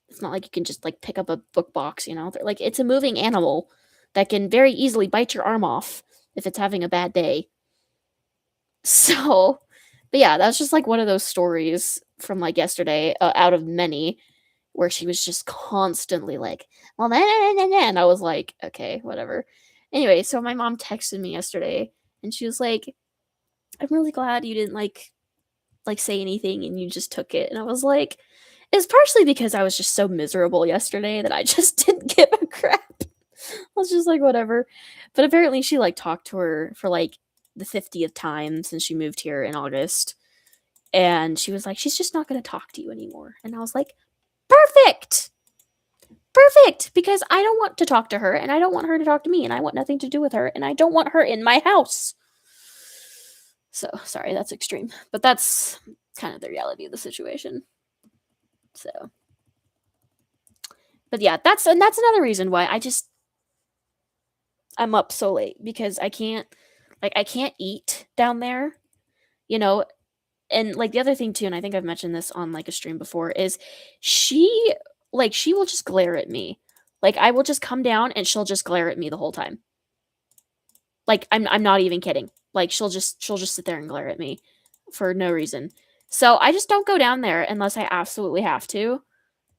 it's not like you can just like pick up a book box. They're like it's a moving animal that can very easily bite your arm off if it's having a bad day. So, but yeah, that's just like one of those stories from like yesterday out of many where she was just constantly like, well, and I was like, okay, whatever. Anyway, so my mom texted me yesterday and she was like, I'm really glad you didn't like say anything and you just took it. And I was like, it's partially because I was just so miserable yesterday that I just didn't give a crap. I was just like, whatever. But apparently she like talked to her for like the 50th time since she moved here in August. And she was like, she's just not going to talk to you anymore. And I was like, perfect. Perfect. Because I don't want to talk to her and I don't want her to talk to me and I want nothing to do with her and I don't want her in my house. So, sorry, that's extreme. But that's kind of the reality of the situation. So, but yeah, that's another reason why I'm up so late because I can't eat down there, you know. And like the other thing too, and I think I've mentioned this on like a stream before, is she she will just glare at me. Like I will just come down and she'll just glare at me the whole time. Like I'm not even kidding. Like she'll just sit there and glare at me for no reason. So I just don't go down there unless I absolutely have to.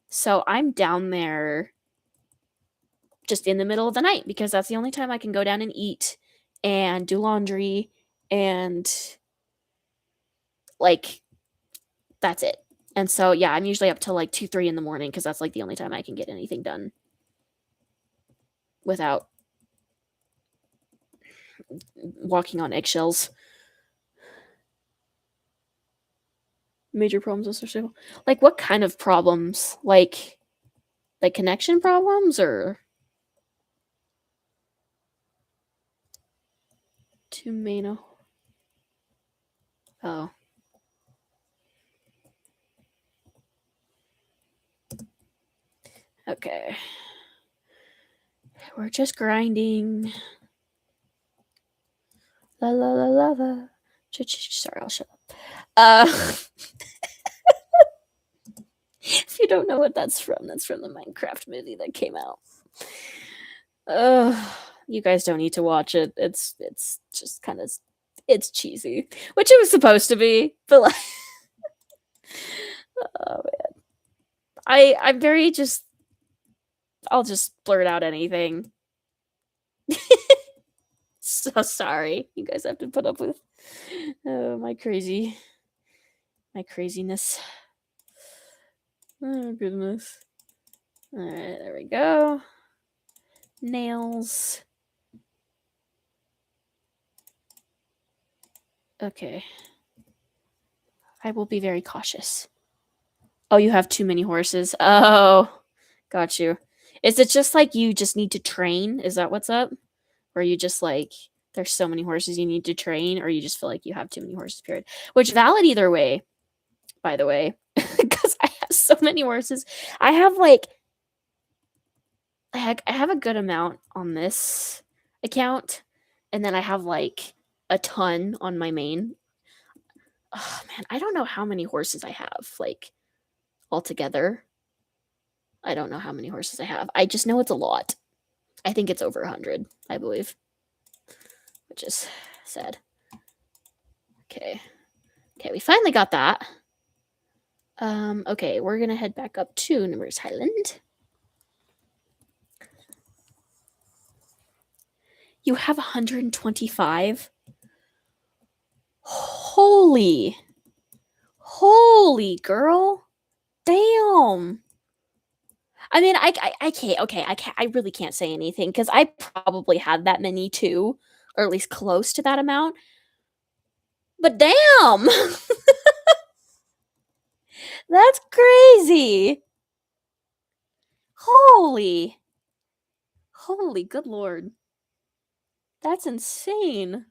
So I'm down there just in the middle of the night because that's the only time I can go down and eat and do laundry and like that's it. And so yeah, I'm usually up till like 2, 3 in the morning because that's like the only time I can get anything done without walking on eggshells. Major problems with social. Like what kind of problems? Like connection problems or tomato? Oh. Okay. We're just grinding. La la la la la. Sorry, I'll shut up. If you don't know what that's from the Minecraft movie that came out. You guys don't need to watch it. It's just kind of it's cheesy, which it was supposed to be, but like, oh man, I'm very just. I'll just blurt out anything. So sorry, you guys have to put up with my craziness. Oh goodness. All right, there we go. Nails. Okay. I will be very cautious. Oh, you have too many horses. Oh, got you. Is it just like you just need to train? Is that what's up? Or you just like there's so many horses you need to train, or you just feel like you have too many horses, period? Which valid either way, by the way. Because I have so many horses. I have like I have a good amount on this account, and then I have like a ton on my main. Oh man, I don't know how many horses I have, like altogether. I don't know how many horses I have. I just know it's a lot. I think it's over 100, I believe. Which is sad. Okay. Okay, we finally got that. Okay, we're gonna head back up to Nimmer's Highland. You have 125? Holy girl. Damn. I mean, I can't. Okay, I can't. I really can't say anything because I probably had that many too, or at least close to that amount. But damn, that's crazy. Holy, good lord, that's insane.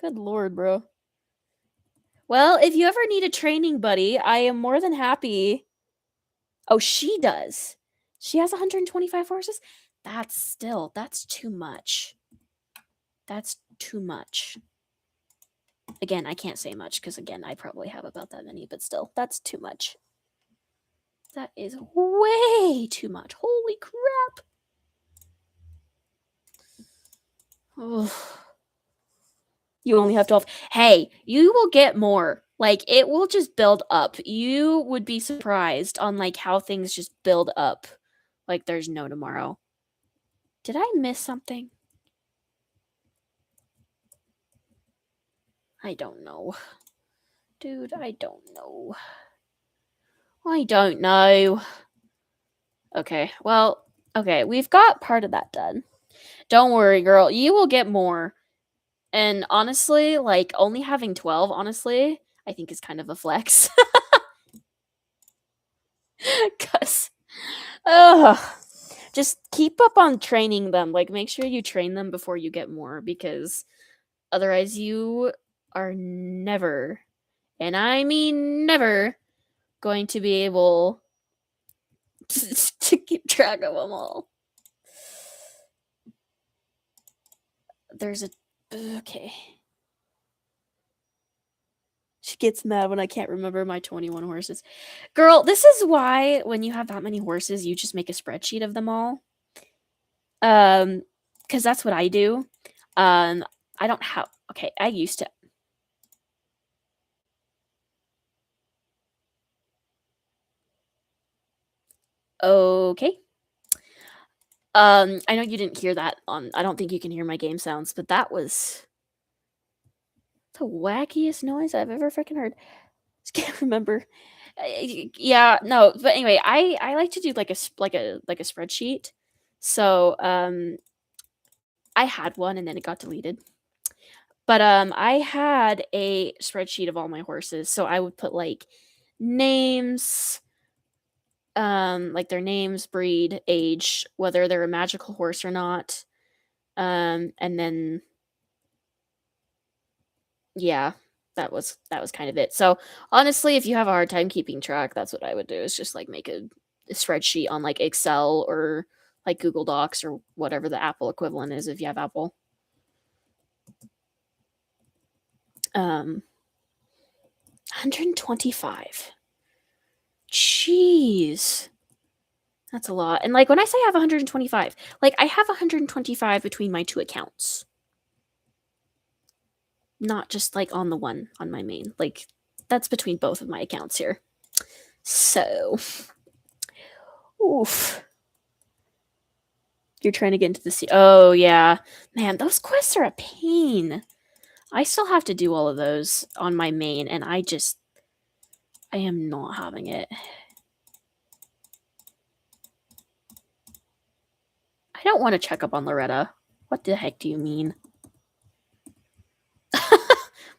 Good lord, bro. Well, if you ever need a training buddy, I am more than happy. Oh, she does. She has 125 horses. That's too much. That's too much. Again, I can't say much because again, I probably have about that many, but still, that's too much. That is way too much. Holy crap. Oh. You only have 12. Hey, you will get more. Like it will just build up. You would be surprised on like how things just build up. Like there's no tomorrow. Did I miss something? I don't know. Dude, I don't know. I don't know. Okay, well, okay, we've got part of that done. Don't worry, girl. You will get more. And honestly, like only having 12, honestly, I think is kind of a flex. Cuz just keep up on training them. Like make sure you train them before you get more because otherwise you are never, and I mean never, going to be able to keep track of them all. There's a okay. She gets mad when I can't remember my 21 horses. Girl, this is why when you have that many horses, you just make a spreadsheet of them all. Because that's what I do. I don't have. Okay, I used to. Okay. I know you didn't hear that on. I don't think you can hear my game sounds, but that was the wackiest noise I've ever freaking heard. Just can't remember. Yeah, no, but anyway, I like to do like a spreadsheet. So, I had one and then it got deleted. But I had a spreadsheet of all my horses. So I would put like names, like their names, breed, age, whether they're a magical horse or not. And then yeah, that was kind of it. So honestly, if you have a hard time keeping track, that's what I would do is just like make a spreadsheet on like Excel or like Google Docs or whatever the Apple equivalent is if you have Apple. 125. Jeez. That's a lot. And like when I say I have 125, like I have 125 between my two accounts. Not just like on the one on my main. Like that's between both of my accounts here. So, oof. You're trying to get into the sea. Oh yeah. Man, those quests are a pain. I still have to do all of those on my main and I am not having it. I don't want to check up on Loretta. What the heck do you mean?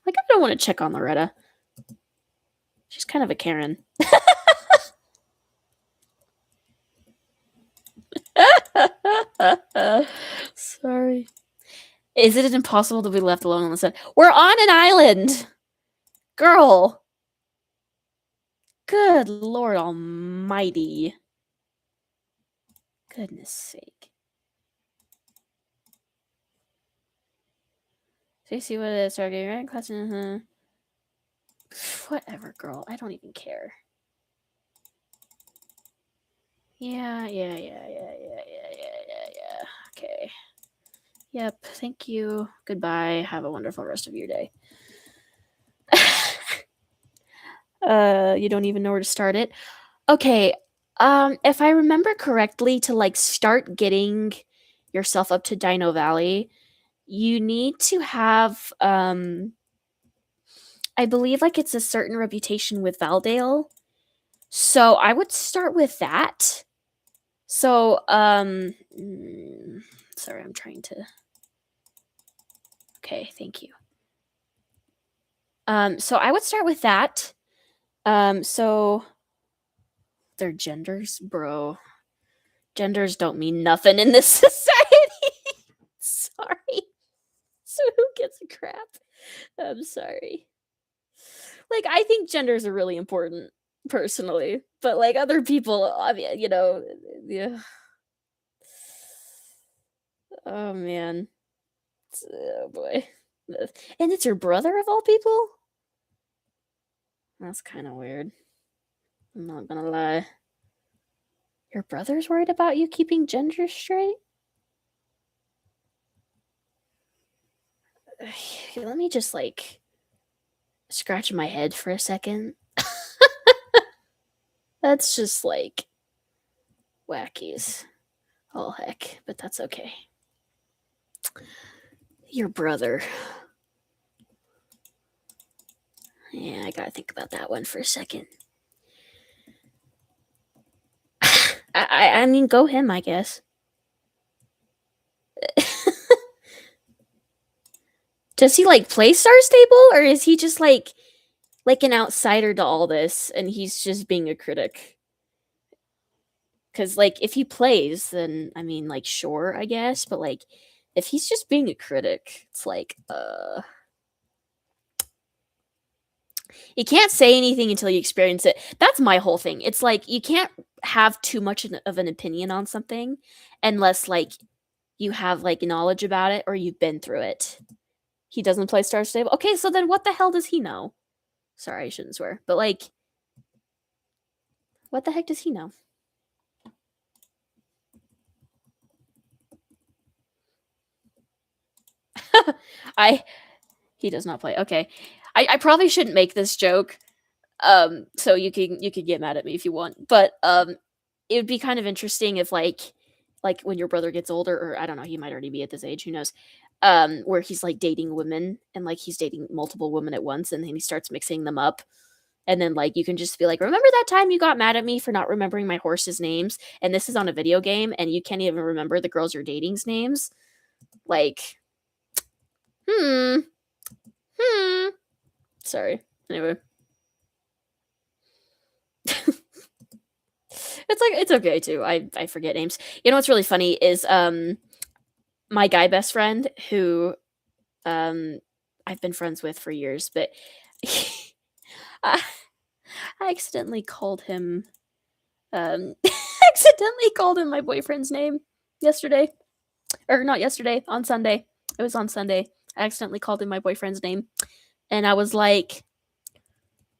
Like, I don't want to check on Loretta. She's kind of a Karen. Sorry. Is it impossible to be left alone on the set? We're on an island! Girl! Good Lord Almighty. Goodness sake. So you see what it is, target, right? Question, Whatever, girl. I don't even care. Yeah. Okay. Yep. Thank you. Goodbye. Have a wonderful rest of your day. You don't even know where to start it. Okay. If I remember correctly, to like start getting yourself up to Dino Valley, you need to have I believe like it's a certain reputation with Valdale. So I would start with that. So sorry, I'm trying to. Okay, thank you. So I would start with that. So their genders, bro. Genders don't mean nothing in this society. Sorry. So who gives a crap? I'm sorry. Like, I think genders are really important, personally. But, like, other people, you know, yeah. Oh, man. Oh, boy. And it's your brother, of all people? That's kind of weird. I'm not gonna lie. Your brother's worried about you keeping gender straight? Let me just, like, scratch my head for a second. That's just, like, wackies. Oh, heck. But that's okay. Your brother. Yeah, I gotta think about that one for a second. I mean, go him, I guess. Does he like play Star Stable, or is he just like an outsider to all this, and he's just being a critic? Because like if he plays, then I mean, like sure, I guess, but like if he's just being a critic, it's like you can't say anything until you experience it. That's my whole thing. It's like you can't have too much of an opinion on something unless like you have like knowledge about it or you've been through it. He doesn't play Star Stable. Okay, so then what the hell does he know? Sorry, I shouldn't swear. But like what the heck does he know? He does not play. Okay. I probably shouldn't make this joke. So you can get mad at me if you want. But it would be kind of interesting if like when your brother gets older, or I don't know, he might already be at this age, who knows. Where he's like dating women and like he's dating multiple women at once and then he starts mixing them up and then like you can just be like, remember that time you got mad at me for not remembering my horse's names, and this is on a video game and you can't even remember the girls you're dating's names. Like, hmm hmm sorry. Anyway. It's like it's okay too. I forget names. You know what's really funny is my guy best friend who um I've been friends with for years, but I, I accidentally called him accidentally called him my boyfriend's name yesterday. Or not yesterday, on Sunday. It was on Sunday. I accidentally called him my boyfriend's name and I was like,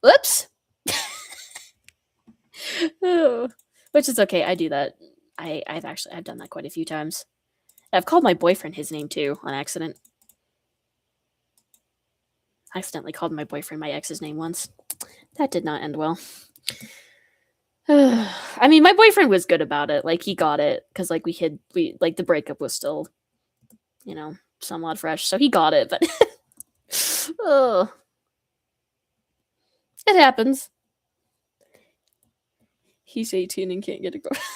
"Whoops." Oh, which is okay. I do that. I've done that quite a few times. I've called my boyfriend his name too on accident. I accidentally called my boyfriend my ex's name once. That did not end well. I mean, my boyfriend was good about it. Like he got it because like we like the breakup was still, somewhat fresh, so he got it. But oh, it happens. He's 18 and can't get a girlfriend.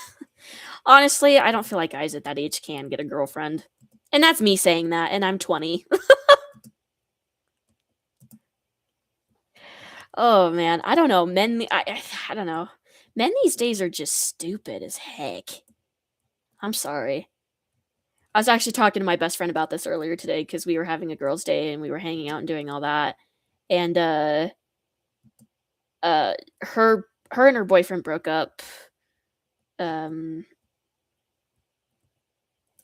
Honestly, I don't feel like guys at that age can get a girlfriend, and that's me saying that, and I'm 20. Oh man, I don't know. I don't know. Men these days are just stupid as heck. I'm sorry. I was actually talking to my best friend about this earlier today because we were having a girls' day and we were hanging out and doing all that. And uh her and her boyfriend broke up um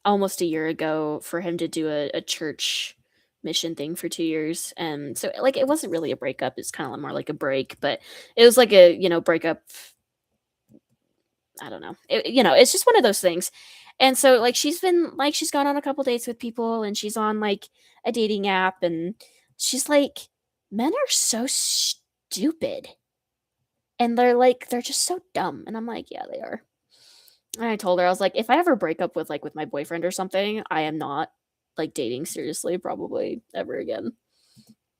almost a year ago for him to do a church mission thing for 2 years. And so like it wasn't really a breakup, it's kind of more like a break, but it was like a breakup. I don't know. It's just one of those things. And so like she's gone on a couple dates with people and she's on like a dating app and she's like, men are so stupid. And they're just so dumb. And I'm like, yeah, they are. And I told her, I was like, if I ever break up with my boyfriend or something, I am not like dating seriously probably ever again.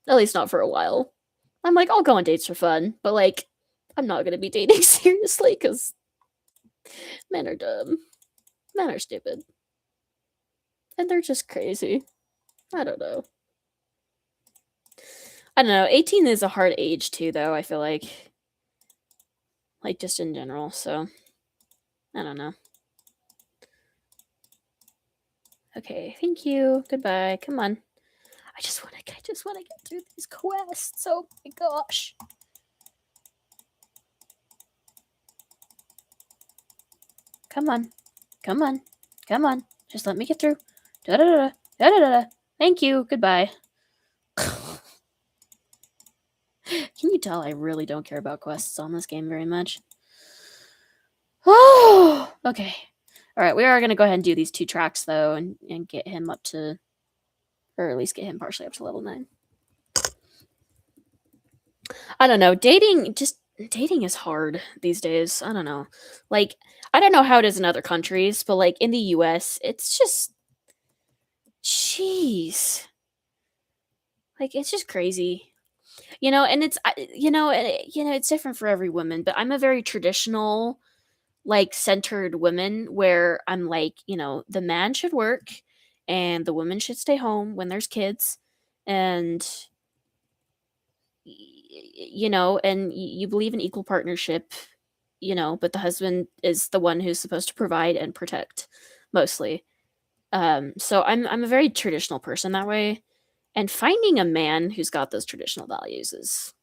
At least not for a while. I'm like, I'll go on dates for fun, but like I'm not gonna be dating seriously because men are dumb. Men are stupid. And they're just crazy. I don't know. I don't know. 18 is a hard age too, though, I feel like. Like, just in general, so. I don't know. Okay, thank you. Goodbye. Come on. I just wanna get through these quests. Oh my gosh. Come on. Come on. Come on. Just let me get through. Da da da da da da da. Thank you. Goodbye. Can you tell I really don't care about quests on this game very much? Oh, okay. All right, we are going to go ahead and do these 2 tracks, though, and get him up to, or at least get him partially up to level 9. I don't know. Dating is hard these days. I don't know. Like, I don't know how it is in other countries, but like in the US, it's just, jeez. Like, it's just crazy. And it's different for every woman, but I'm a very traditional, like centered woman where I'm like, the man should work and the woman should stay home when there's kids. And and you believe in equal partnership, but the husband is the one who's supposed to provide and protect mostly. So I'm a very traditional person that way. And finding a man who's got those traditional values it's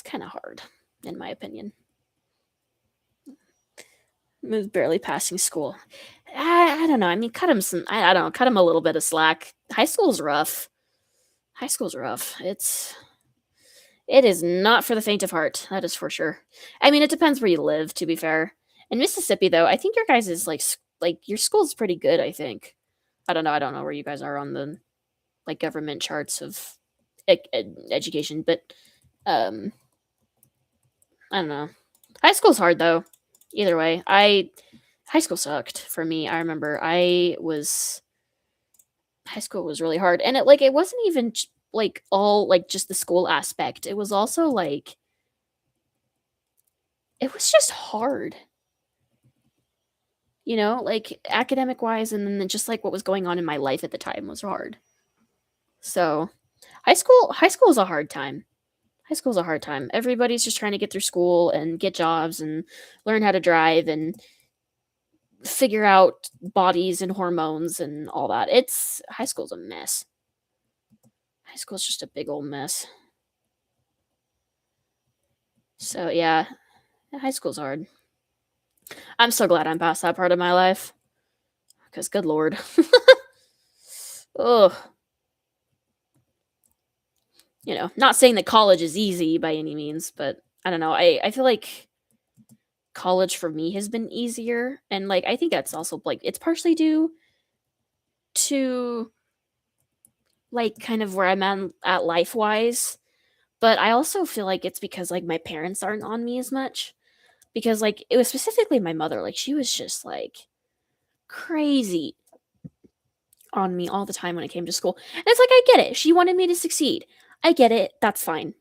kind of hard, in my opinion. Was barely passing school. I don't know. I mean, cut him some. I don't know. Cut him a little bit of slack. High school's rough. High school's rough. It is not for the faint of heart. That is for sure. I mean, it depends where you live. To be fair, in Mississippi, though, I think your guys is like your school's pretty good. I think. I don't know. I don't know where you guys are on the like government charts of education, but I don't know. High school's hard though. Either way, high school sucked for me. I remember high school was really hard, and it wasn't even like all like just the school aspect. It was also like it was just hard, like academic wise, and then just like what was going on in my life at the time was hard. So high school is a hard time. High school's a hard time. Everybody's just trying to get through school and get jobs and learn how to drive and figure out bodies and hormones and all that. It's high school's a mess. High school's just a big old mess. So yeah, high school's hard. I'm so glad I'm past that part of my life. Because good lord. Ugh. Not saying that college is easy by any means, but I don't know. I feel like college for me has been easier. And like I think that's also like it's partially due to like kind of where I'm at life wise. But I also feel like it's because like my parents aren't on me as much. Because like it was specifically my mother, like she was just like crazy on me all the time when it came to school. And it's like I get it. She wanted me to succeed. I get it. That's fine.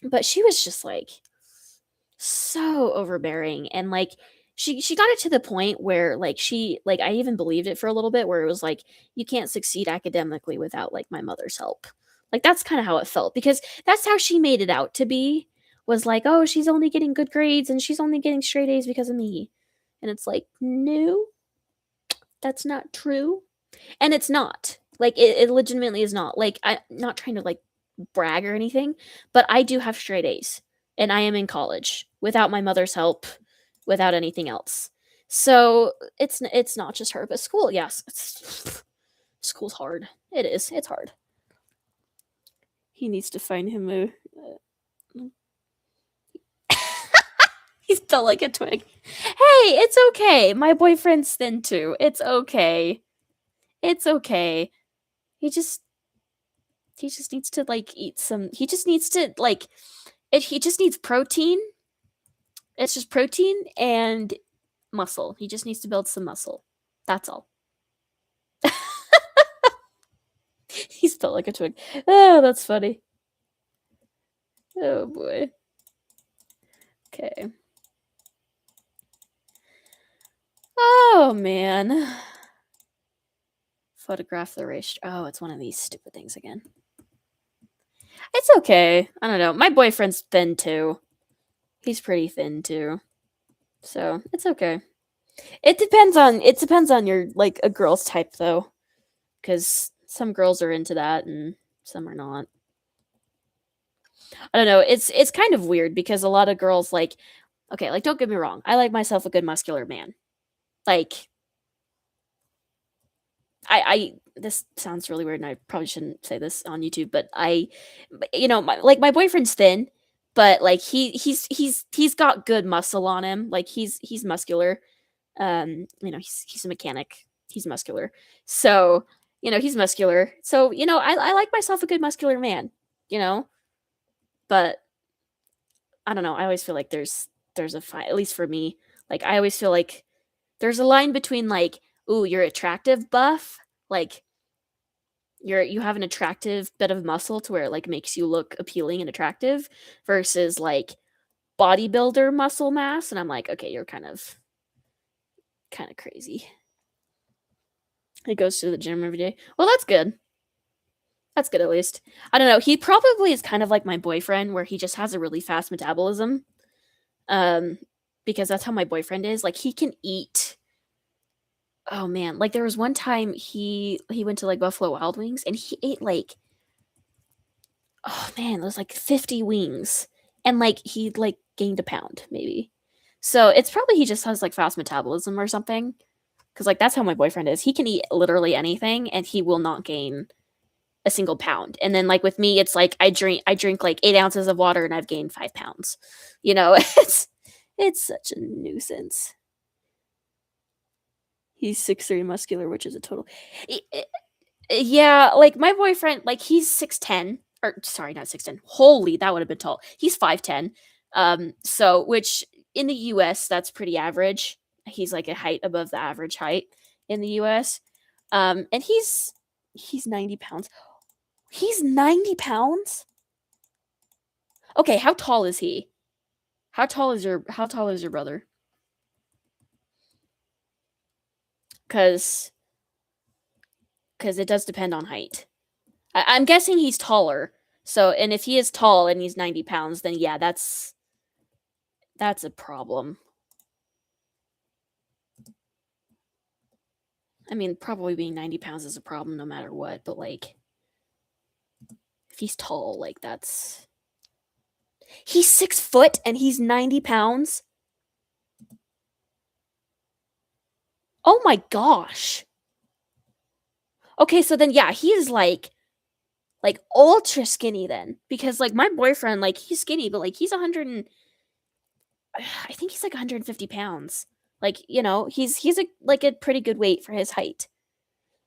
But she was just like so overbearing and like she got it to the point where like she like I even believed it for a little bit where it was like you can't succeed academically without like my mother's help. Like that's kind of how it felt because that's how she made it out to be was like, "Oh, she's only getting good grades and she's only getting straight A's because of me." And it's like, "No, that's not true." And it's not. Like it legitimately is not. Like I'm not trying to like brag or anything, but I do have straight A's and I am in college without my mother's help, without anything else. So it's not just her, but school, yes. School's hard. It is. It's hard. He needs to find him a He's built like a twig. Hey, it's okay. My boyfriend's thin too. It's okay. It's okay. He just he just needs to like eat some he just needs to like he just needs protein. It's just protein and muscle. He just needs to build some muscle. That's all. He's built like a twig. Oh, that's funny. Oh boy. Okay. Oh man. Photograph the race. Oh, it's one of these stupid things again. It's okay. I don't know. My boyfriend's thin too. He's pretty thin too. So, it's okay. It depends on your like a girl's type though, cuz some girls are into that and some are not. I don't know. It's kind of weird because a lot of girls like okay, like don't get me wrong. I like myself a good muscular man. Like I this sounds really weird and I probably shouldn't say this on YouTube, but my boyfriend's thin, but like he's got good muscle on him. Like he's muscular. He's a mechanic. He's muscular. So, he's muscular. So, I like myself a good muscular man, you know? But I don't know. I always feel like there's a fine, at least for me. Like I always feel like there's a line between like, ooh, you're attractive buff, like you have an attractive bit of muscle to where it like makes you look appealing and attractive versus like bodybuilder muscle mass and I'm like, okay, you're kind of crazy. He goes to the gym every day. Well, that's good. That's good at least. I don't know. He probably is kind of like my boyfriend where he just has a really fast metabolism. Um because that's how my boyfriend is. Like he can eat. Oh man, like there was one time he went to like Buffalo Wild Wings and he ate like oh man, it was like 50 wings and like he like gained a pound maybe. So it's probably he just has like fast metabolism or something. Cuz like that's how my boyfriend is. He can eat literally anything and he will not gain a single pound. And then like with me, it's like I drink like 8 ounces of water and I've gained 5 pounds. It's such a nuisance. He's 6'3" muscular, which is a total. Yeah, like my boyfriend, like he's 6'10", or sorry, not 6'10". Holy, that would have been tall. He's 5'10". So which in the U.S. that's pretty average. He's like a height above the average height in the U.S. And he's 90 pounds. He's 90 pounds? Okay, how tall is he? How tall is your brother? Cuz it does depend on height. I'm guessing he's taller. So, and if he is tall and he's 90 pounds, then yeah, that's a problem. I mean, probably being 90 pounds is a problem no matter what, but like, if he's tall, like, that's. He's 6 foot and he's 90 pounds? Oh my gosh. Okay, so then yeah, he is like ultra skinny then. Because like my boyfriend, like he's skinny, but like he's 100 and I think he's like 150 pounds. Like, you know, he's a like a pretty good weight for his height.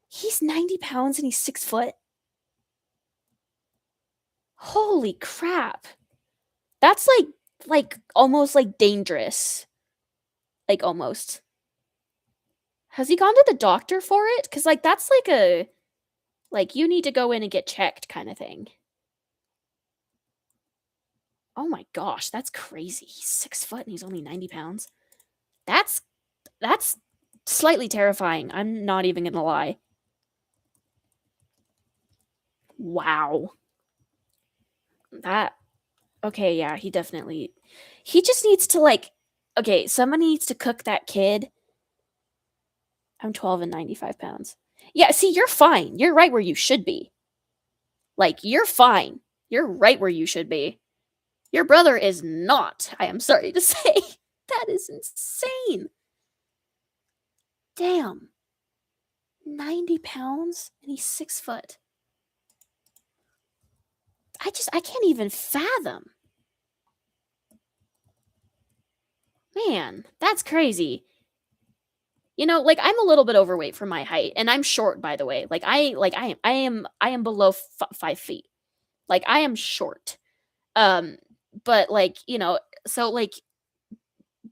He's 90 pounds and he's 6 foot. Holy crap. That's like almost like dangerous. Like almost. Has he gone to the doctor for it? Cuz like that's like a like you need to go in and get checked kind of thing. Oh my gosh, that's crazy. He's 6 foot and he's only 90 pounds. That's slightly terrifying. I'm not even gonna lie. Wow. That okay, yeah, he definitely he just needs to like okay, somebody needs to cook that kid. I'm 12 and 95 pounds. Yeah, see, you're fine. You're right where you should be. Like, you're fine. You're right where you should be. Your brother is not, I am sorry to say. That is insane. Damn. 90 pounds and he's 6 foot. I can't even fathom. Man, that's crazy. You know, like I'm a little bit overweight for my height, and I'm short, by the way. I am below 5 feet. Like I am short. Um, but like you know, so like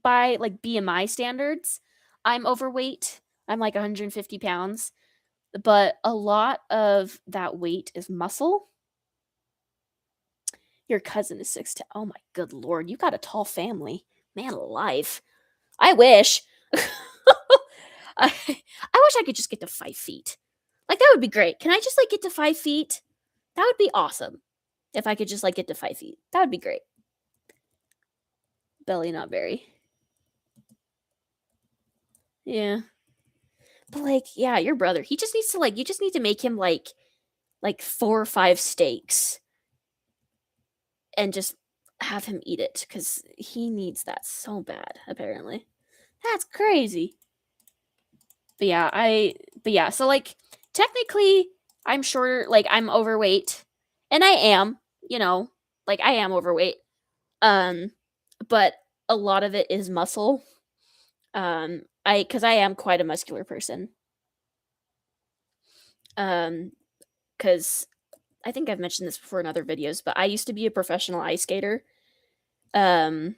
by like BMI standards, I'm overweight. I'm like 150 pounds, but a lot of that weight is muscle. Your cousin is 6'10". Oh my good lord, you got a tall family, man alive. I wish. I wish I could just get to 5 feet. Like that would be great. Can I just like get to 5 feet? That would be awesome. If I could just like get to 5 feet, that would be great. Belly not very. Yeah, but like, yeah, your brother. He just needs to like. You just need to make him like 4 or 5 steaks, and just have him eat it because he needs that so bad. Apparently, that's crazy. But yeah, so like technically I'm sure like I'm overweight and I am, you know, like I am overweight. Um but a lot of it is muscle. I cuz I am quite a muscular person. Um cuz I think I've mentioned this before in other videos, but I used to be a professional ice skater. Um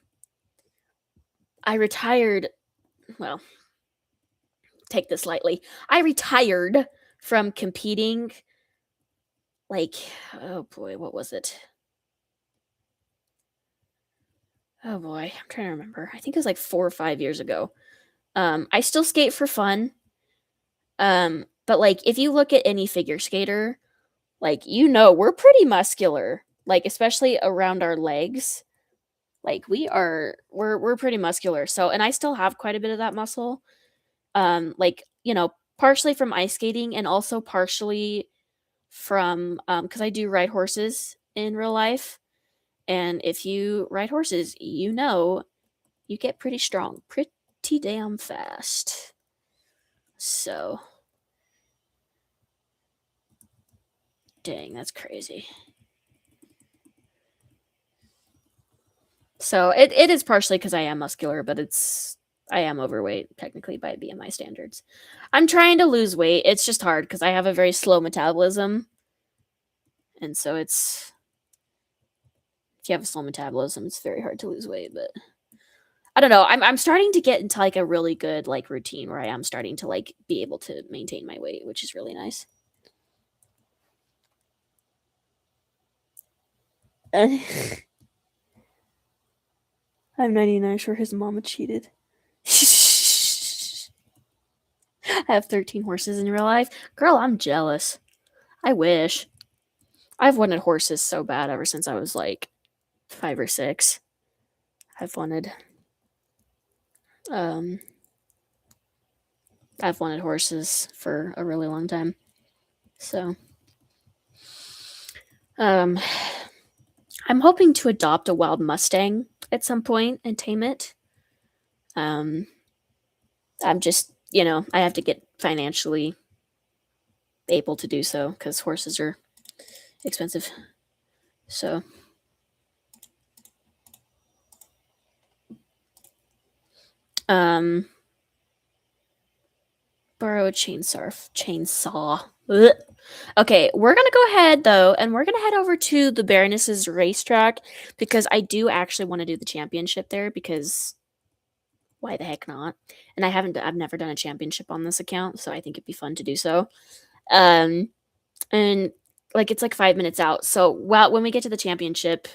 I retired, well, take this lightly. I retired from competing like oh boy, what was it? Oh boy, I'm trying to remember. I think it was like 4 or 5 years ago. I still skate for fun. But like if you look at any figure skater, like you know, we're pretty muscular. Like especially around our legs. Like we're pretty muscular. So and I still have quite a bit of that muscle. Like, you know, partially from ice skating and also partially from cuz I do ride horses in real life. And if you ride horses, you know you get pretty strong pretty damn fast. So, dang, that's crazy. So, it is partially because I am muscular, but I am overweight technically by BMI standards. I'm trying to lose weight. It's just hard because I have a very slow metabolism. And so it's if you have a slow metabolism, it's very hard to lose weight, but I don't know. I'm starting to get into like a really good like routine where I am starting to like be able to maintain my weight, which is really nice. I'm 99 sure his mama cheated. I have 13 horses in real life. Girl, I'm jealous. I wish. I've wanted horses so bad ever since I was like 5 or 6. I've wanted um I've wanted horses for a really long time. So, um I'm hoping to adopt a wild Mustang at some point and tame it. Um I'm just, I have to get financially able to do so cuz horses are expensive. So, um borrow a chainsaw. Ugh. Okay, we're gonna go ahead though, and we're gonna head over to the Baroness's racetrack because I do actually want to do the championship there because why the heck not? And I've never done a championship on this account, so I think it'd be fun to do so. Um, and like it's like 5 minutes out, so when we get to the championship,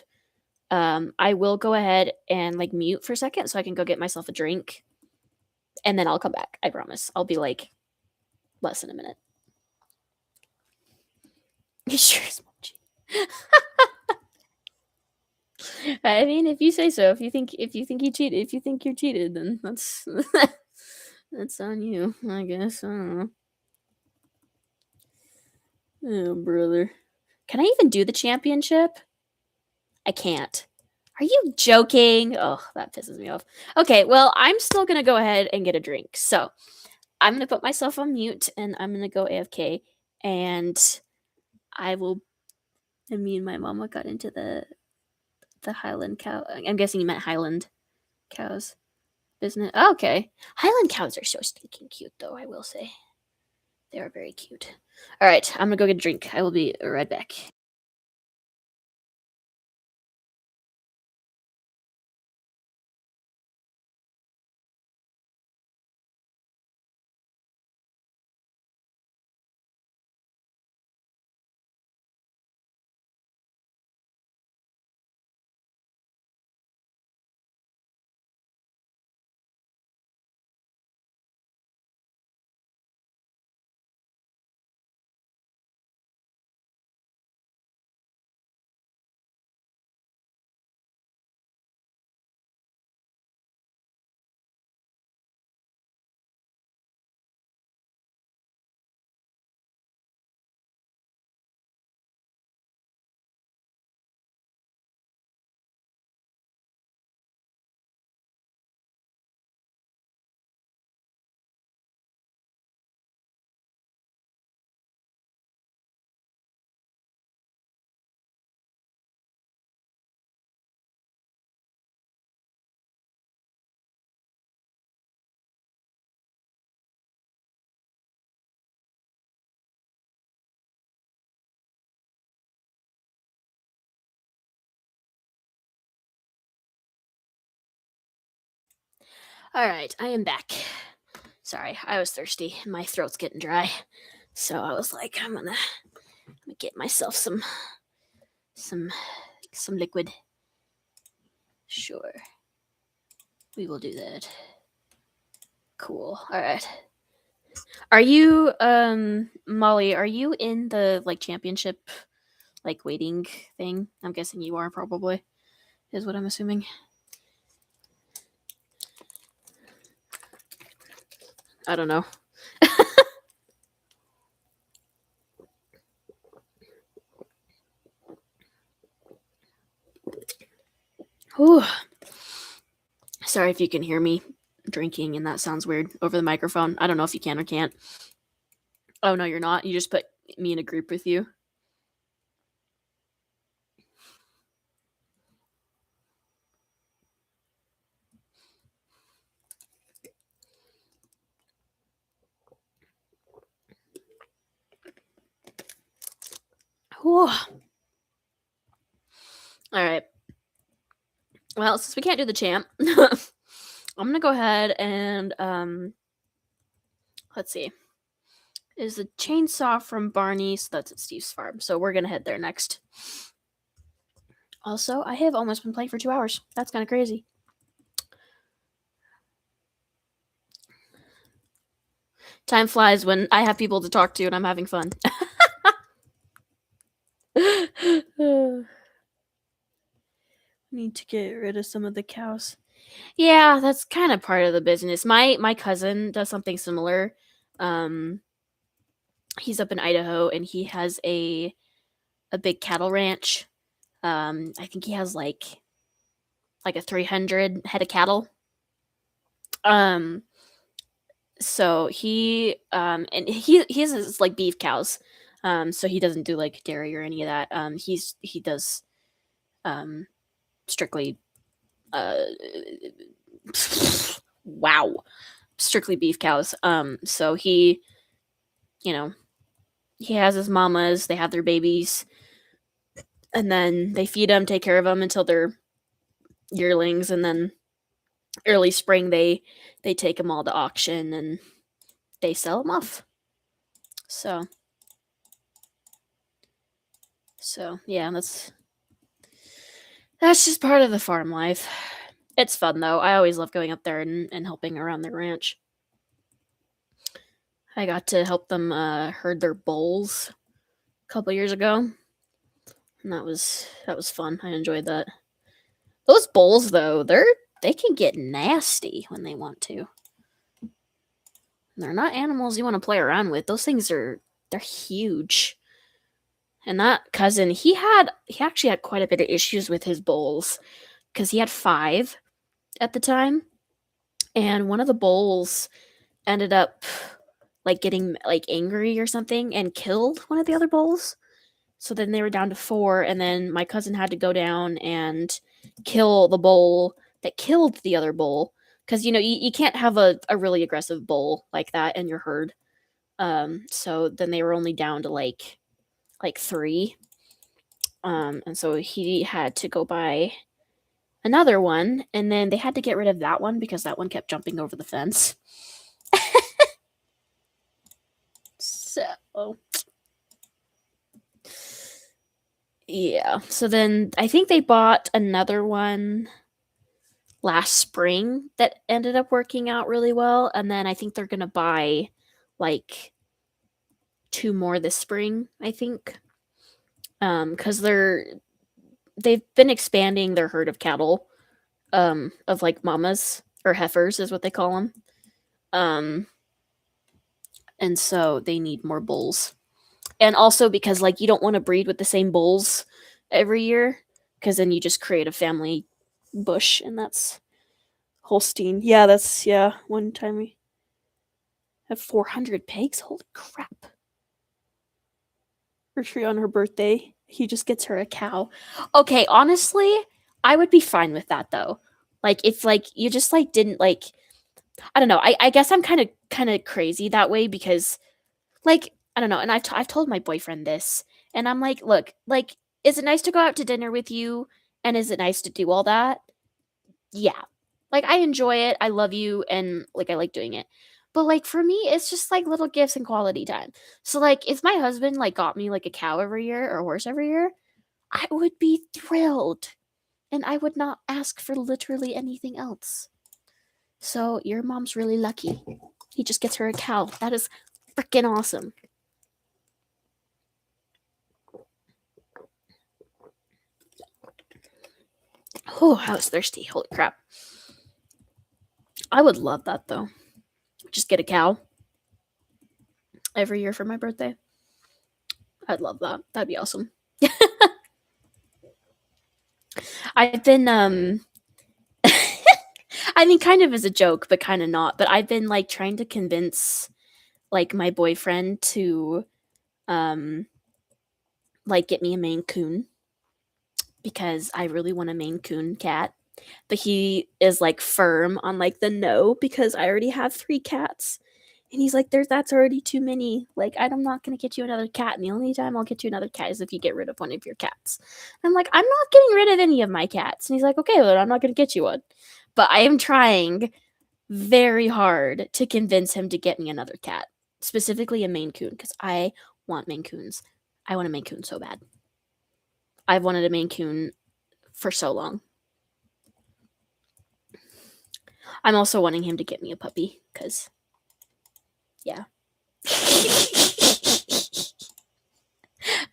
I will go ahead and like mute for a second so I can go get myself a drink, and then I'll come back. I promise. I'll be like less than a minute. Sure is much. I mean, if you say so, if you think you cheated, if you think you're cheated, then that's that's on you, I guess. I don't know. Oh, brother. Can I even do the championship? I can't. Are you joking? Oh, that pisses me off. Okay, well, I'm still gonna go ahead and get a drink. So I'm gonna put myself on mute and I'm gonna go AFK, and I will. And me and my mama got into the Highland cow. I'm guessing you meant Highland cows business. Oh, okay. Highland cows are so stinking cute, though, I will say. They are very cute. All right, I'm gonna go get a drink. I will be right back. All right, I am back. Sorry, I was thirsty. My throat's getting dry, so I was like, I'm gonna get myself some some liquid. Sure, we will do that. Cool. All right. Are you, Molly? Are you in the like championship, like waiting thing? I'm guessing you are. Probably is what I'm assuming. I don't know. Whew. Sorry if you can hear me drinking and that sounds weird over the microphone. I don't know if you can or can't. Oh no, you're not. You just put me in a group with you. Whew. All right. Well, since we can't do the champ, I'm gonna go ahead and let's see. Is the chainsaw from Barney? So that's at Steve's farm. So we're gonna head there next. Also, I have almost been playing for 2 hours. That's kind of crazy. Time flies when I have people to talk to and I'm having fun. Need to get rid of some of the cows. Yeah, that's kind of part of the business. My cousin does something similar. Um, he's up in Idaho and he has a big cattle ranch. I think he has like a 300 head of cattle. Um, so he has his, like beef cows. So he doesn't do like dairy or any of that. He does um strictly uh wow, strictly beef cows. So you know, he has his mamas, they have their babies, and then they feed them, take care of them until they're yearlings, and then early spring they take them all to auction and they sell them off. So yeah, that's just part of the farm life. It's fun though. I always love going up there and helping around their ranch. I got to help them herd their bulls a couple years ago, and that was fun. I enjoyed that. Those bulls though, they can get nasty when they want to. They're not animals you want to play around with. Those things they're huge. And that cousin, he actually had quite a bit of issues with his bulls because he had 5 at the time, and one of the bulls ended up like getting like angry or something and killed one of the other bulls. So then they were down to 4, and then my cousin had to go down and kill the bull that killed the other bull because you can't have a really aggressive bull like that in your herd. So then they were only down to like 3. And so he had to go buy another one, and then they had to get rid of that one because that one kept jumping over the fence. So yeah. So then I think they bought another one last spring that ended up working out really well, and then I think they're gonna buy like 2 more this spring, I think. Because they've been expanding their herd of cattle, of like mamas or heifers is what they call them. Um, and so they need more bulls. And also because like you don't want to breed with the same bulls every year because then you just create a family bush, and that's Holstein. Yeah, that's yeah. One time we have 400 pigs. Holy crap! Her on her birthday, he just gets her a cow. Okay, honestly, I would be fine with that though. Like if like you just like didn't like I don't know. I guess I'm kind of crazy that way because like I don't know. And I've told my boyfriend this, and I'm like, look, like, is it nice to go out to dinner with you? And is it nice to do all that? Yeah. Like I enjoy it. I love you, and like I like doing it. But like for me, it's just like little gifts and quality time. So like if my husband like got me like a cow every year or a horse every year, I would be thrilled. And I would not ask for literally anything else. So your mom's really lucky. He just gets her a cow. That is freaking awesome. Oh, I was thirsty. Holy crap. I would love that though. Just get a cow every year for my birthday. I'd love that. That'd be awesome. I've been I mean kind of as a joke, but kind of not. But I've been like trying to convince like my boyfriend to um like get me a Maine Coon because I really want a Maine Coon cat. But he is like firm on like the no because I already have 3 cats. And he's like, that's already too many. Like, I'm not gonna get you another cat. And the only time I'll get you another cat is if you get rid of one of your cats. And I'm like, I'm not getting rid of any of my cats. And he's like, okay, well, I'm not gonna get you one. But I am trying very hard to convince him to get me another cat, specifically a Maine Coon, because I want Maine Coons. I want a Maine Coon so bad. I've wanted a Maine Coon for so long. I'm also wanting him to get me a puppy because, yeah.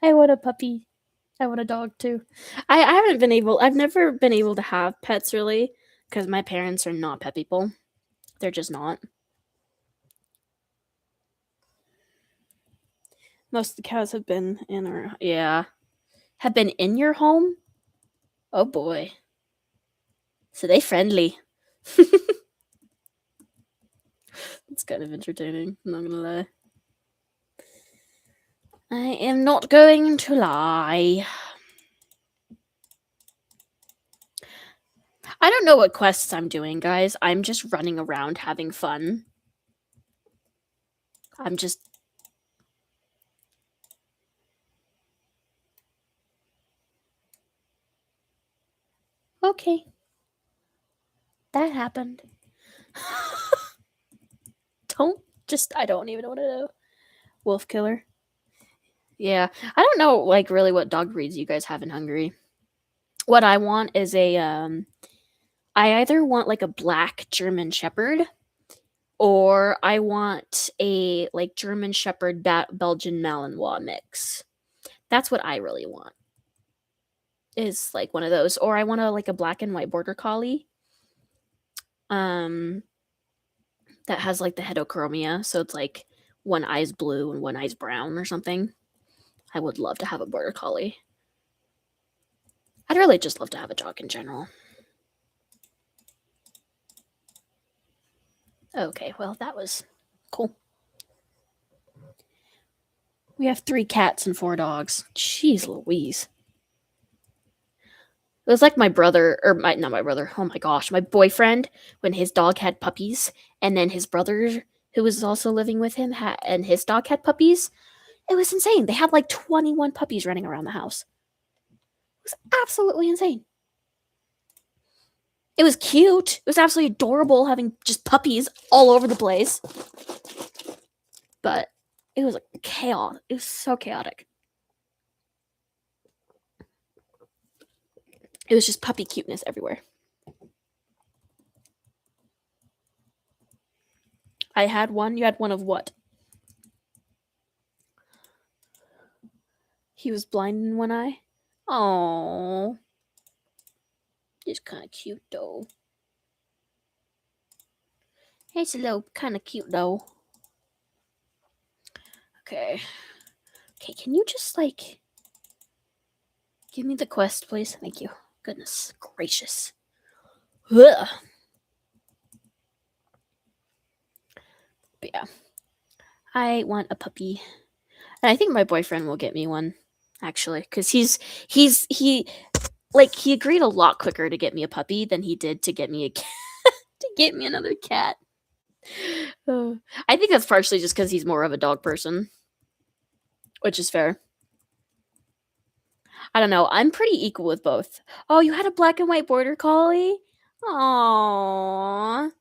I want a puppy. I want a dog too. I've never been able to have pets really because my parents are not pet people. They're just not. Most of the cows have been in our, yeah, have been in your home. Oh boy. So they friendly. It's kind of entertaining, I'm not gonna lie. I am not going to lie. I don't know what quests I'm doing, guys. I'm just running around having fun. I'm just. Okay. That happened. I don't even want to know. Wolf killer. Yeah. I don't know, like, really what dog breeds you guys have in Hungary. What I want is I either want, like, a black German Shepherd, or I want a, like, German Shepherd Belgian Malinois mix. That's what I really want. Is, like, one of those. Or I want like, a black and white Border Collie. That has, like, the heterochromia, so it's, like, one eye's blue and one eye's brown or something. I would love to have a Border Collie. I'd really just love to have a dog in general. Okay, well, that was cool. We have 3 cats and 4 dogs. Jeez Louise. It was like my brother, or not my brother, oh my gosh, my boyfriend, when his dog had puppies, and then his brother, who was also living with him, and his dog had puppies. It was insane. They had like 21 puppies running around the house. It was absolutely insane. It was cute. It was absolutely adorable having just puppies all over the place. But it was like chaos. It was so chaotic. It was just puppy cuteness everywhere. I had one. You had one of what? He was blind in one eye? Oh. It's kind of cute, though. It's a little kind of cute, though. Okay. Okay, can you just, like, give me the quest, please? Thank you. Goodness gracious. Ugh. But yeah. I want a puppy. And I think my boyfriend will get me one, actually. Because he agreed a lot quicker to get me a puppy than he did to get me a cat. To get me another cat. I think that's partially just because he's more of a dog person. Which is fair. I don't know. I'm pretty equal with both. Oh, you had a black and white Border Collie? Aww.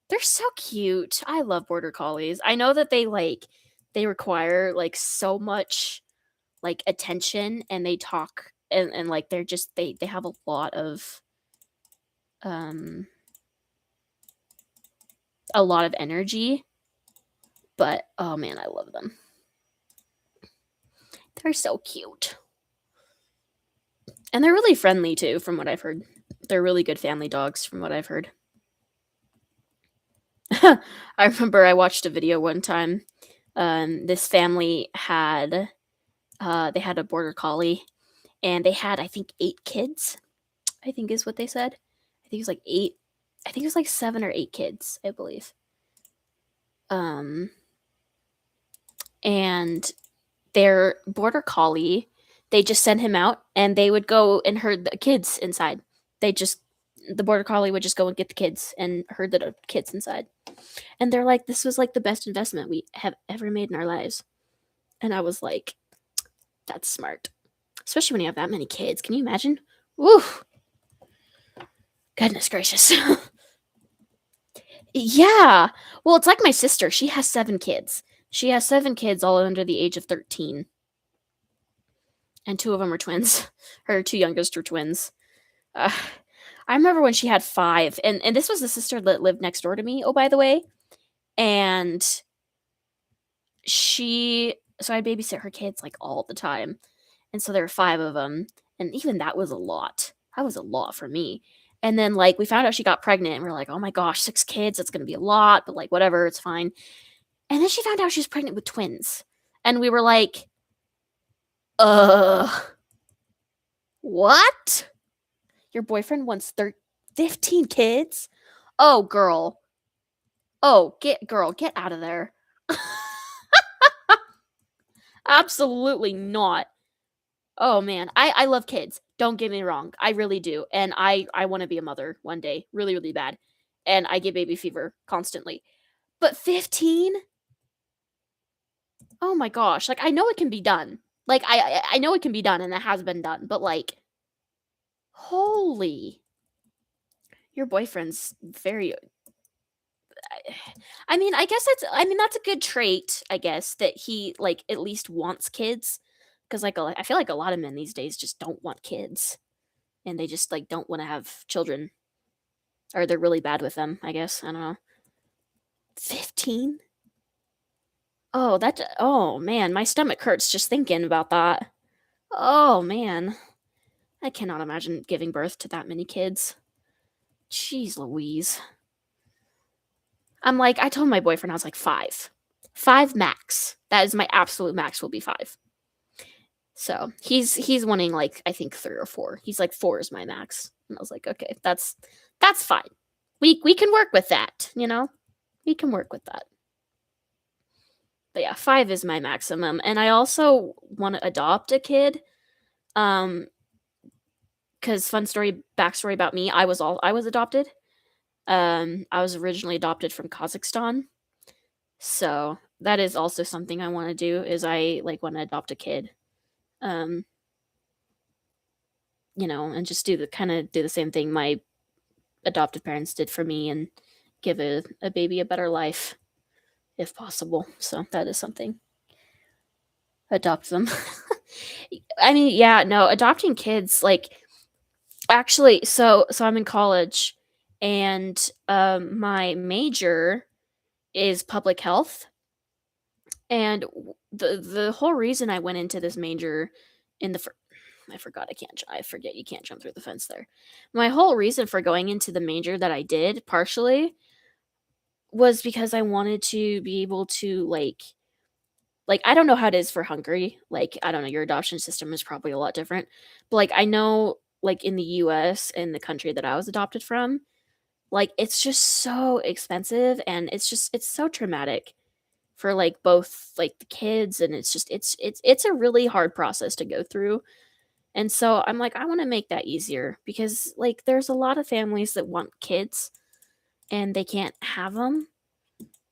They're so cute. I love Border Collies. I know that they require, like, so much, like, attention, and they talk, and like, they're just, they have a lot of, energy. But, oh man, I love them. They're so cute. And they're really friendly too, from what I've heard. They're really good family dogs, from what I've heard. I remember I watched a video one time. This family had they had a Border Collie, and they had, I think, 8 kids. I think is what they said. I think it was like 8. I think it was like 7 or 8 kids, I believe. And their Border Collie, they just sent him out, and they would go and herd the kids inside. The Border Collie would just go and get the kids and herd the kids inside. And they're like, this was like the best investment we have ever made in our lives. And I was like, that's smart. Especially when you have that many kids. Can you imagine? Woo! Goodness gracious. Yeah. Well, it's like my sister. She has 7 kids. She has 7 kids, all under the age of 13. And 2 of them are twins. Her 2 youngest are twins. Uh, I remember when she had 5, and this was the sister that lived next door to me, oh, by the way, and I babysit her kids, like, all the time, and so there were 5 of them, and even that was a lot. That was a lot for me, and then, like, we found out she got pregnant, and we're like, "Oh my gosh, 6 kids, that's gonna be a lot, but, like, whatever, it's fine." And then she found out she was pregnant with twins, and we were like, "Ugh, what? Your boyfriend wants 15 kids? Oh, girl. Oh, get out of there." Absolutely not. Oh man, I love kids. Don't get me wrong. I really do. And I want to be a mother one day, really really bad. And I get baby fever constantly. But 15? Oh my gosh. Like I know it can be done. Like I know it can be done and it has been done, but like holy. Your boyfriend's very I mean, I mean that's a good trait, I guess, that he like at least wants kids cuz like I feel like a lot of men these days just don't want kids and they just like don't want to have children or they're really bad with them, I guess. I don't know. 15? Oh man, my stomach hurts just thinking about that. Oh man. I cannot imagine giving birth to that many kids. Jeez Louise. I'm like, I told my boyfriend I was like 5. 5 max. That is my absolute max will be 5. So he's wanting like I think 3 or 4. He's like 4 is my max. And I was like, okay, that's fine. We can work with that, you know? We can work with that. But yeah, 5 is my maximum. And I also want to adopt a kid. Um, because fun story, backstory about me, I was adopted. I was originally adopted from Kazakhstan. So that is also something I want to do is I like want to adopt a kid. Um, and just do the kind of do the same thing my adopted parents did for me and give a baby a better life if possible. So that is something. Adopt them. I mean, yeah, no, adopting kids like actually so I'm in college and my major is public health and the whole reason I went into this major in the I forgot I forget you can't jump through the fence there. My whole reason for going into the major that I did partially was because I wanted to be able to like I don't know how it is for Hungary. Like I don't know, your adoption system is probably a lot different. But like I know like in the US and the country that I was adopted from, like it's just so expensive and it's so traumatic for like both like the kids and it's just it's a really hard process to go through. And so I'm like I want to make that easier because like there's a lot of families that want kids and they can't have them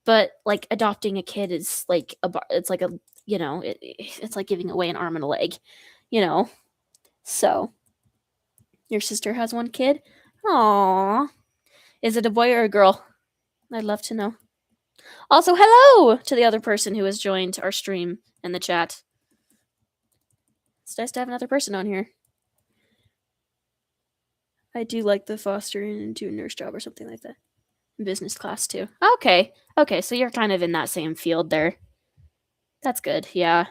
but like adopting a kid is like it's like a it's like giving away an arm and a leg, you know. So your sister has one kid. Aww. Is it a boy or a girl? I'd love to know. Also, hello to the other person who has joined our stream in the chat. It's nice to have another person on here. I do like the fostering and do a nurse job or something like that. Business class too. Okay, so you're kind of in that same field there. That's good. Yeah.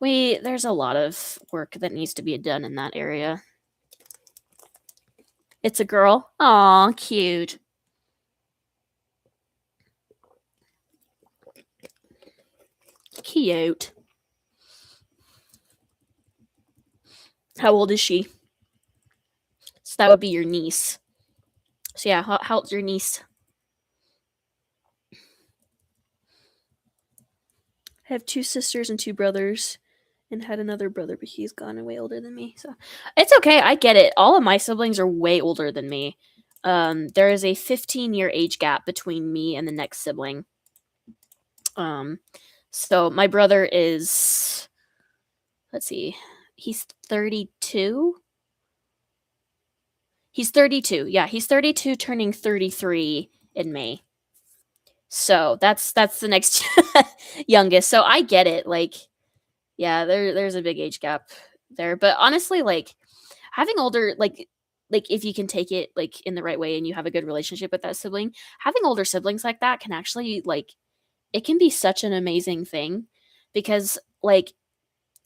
There's a lot of work that needs to be done in that area. It's a girl. Aw, cute. Cute. How old is she? So that would be your niece. So yeah, how old's your niece? I have 2 sisters and 2 brothers and had another brother, but he's gone and way older than me. So it's okay. I get it. All of my siblings are way older than me. There is a 15-year age gap between me and the next sibling. So my brother is, let's see, he's 32. He's 32. Yeah, he's 32, turning 33 in May. So that's the next youngest. So I get it. Like, yeah, there's a big age gap there. But honestly, like having older, like like if you can take it like in the right way and you have a good relationship with that sibling, having older siblings like that can actually like it can be such an amazing thing because like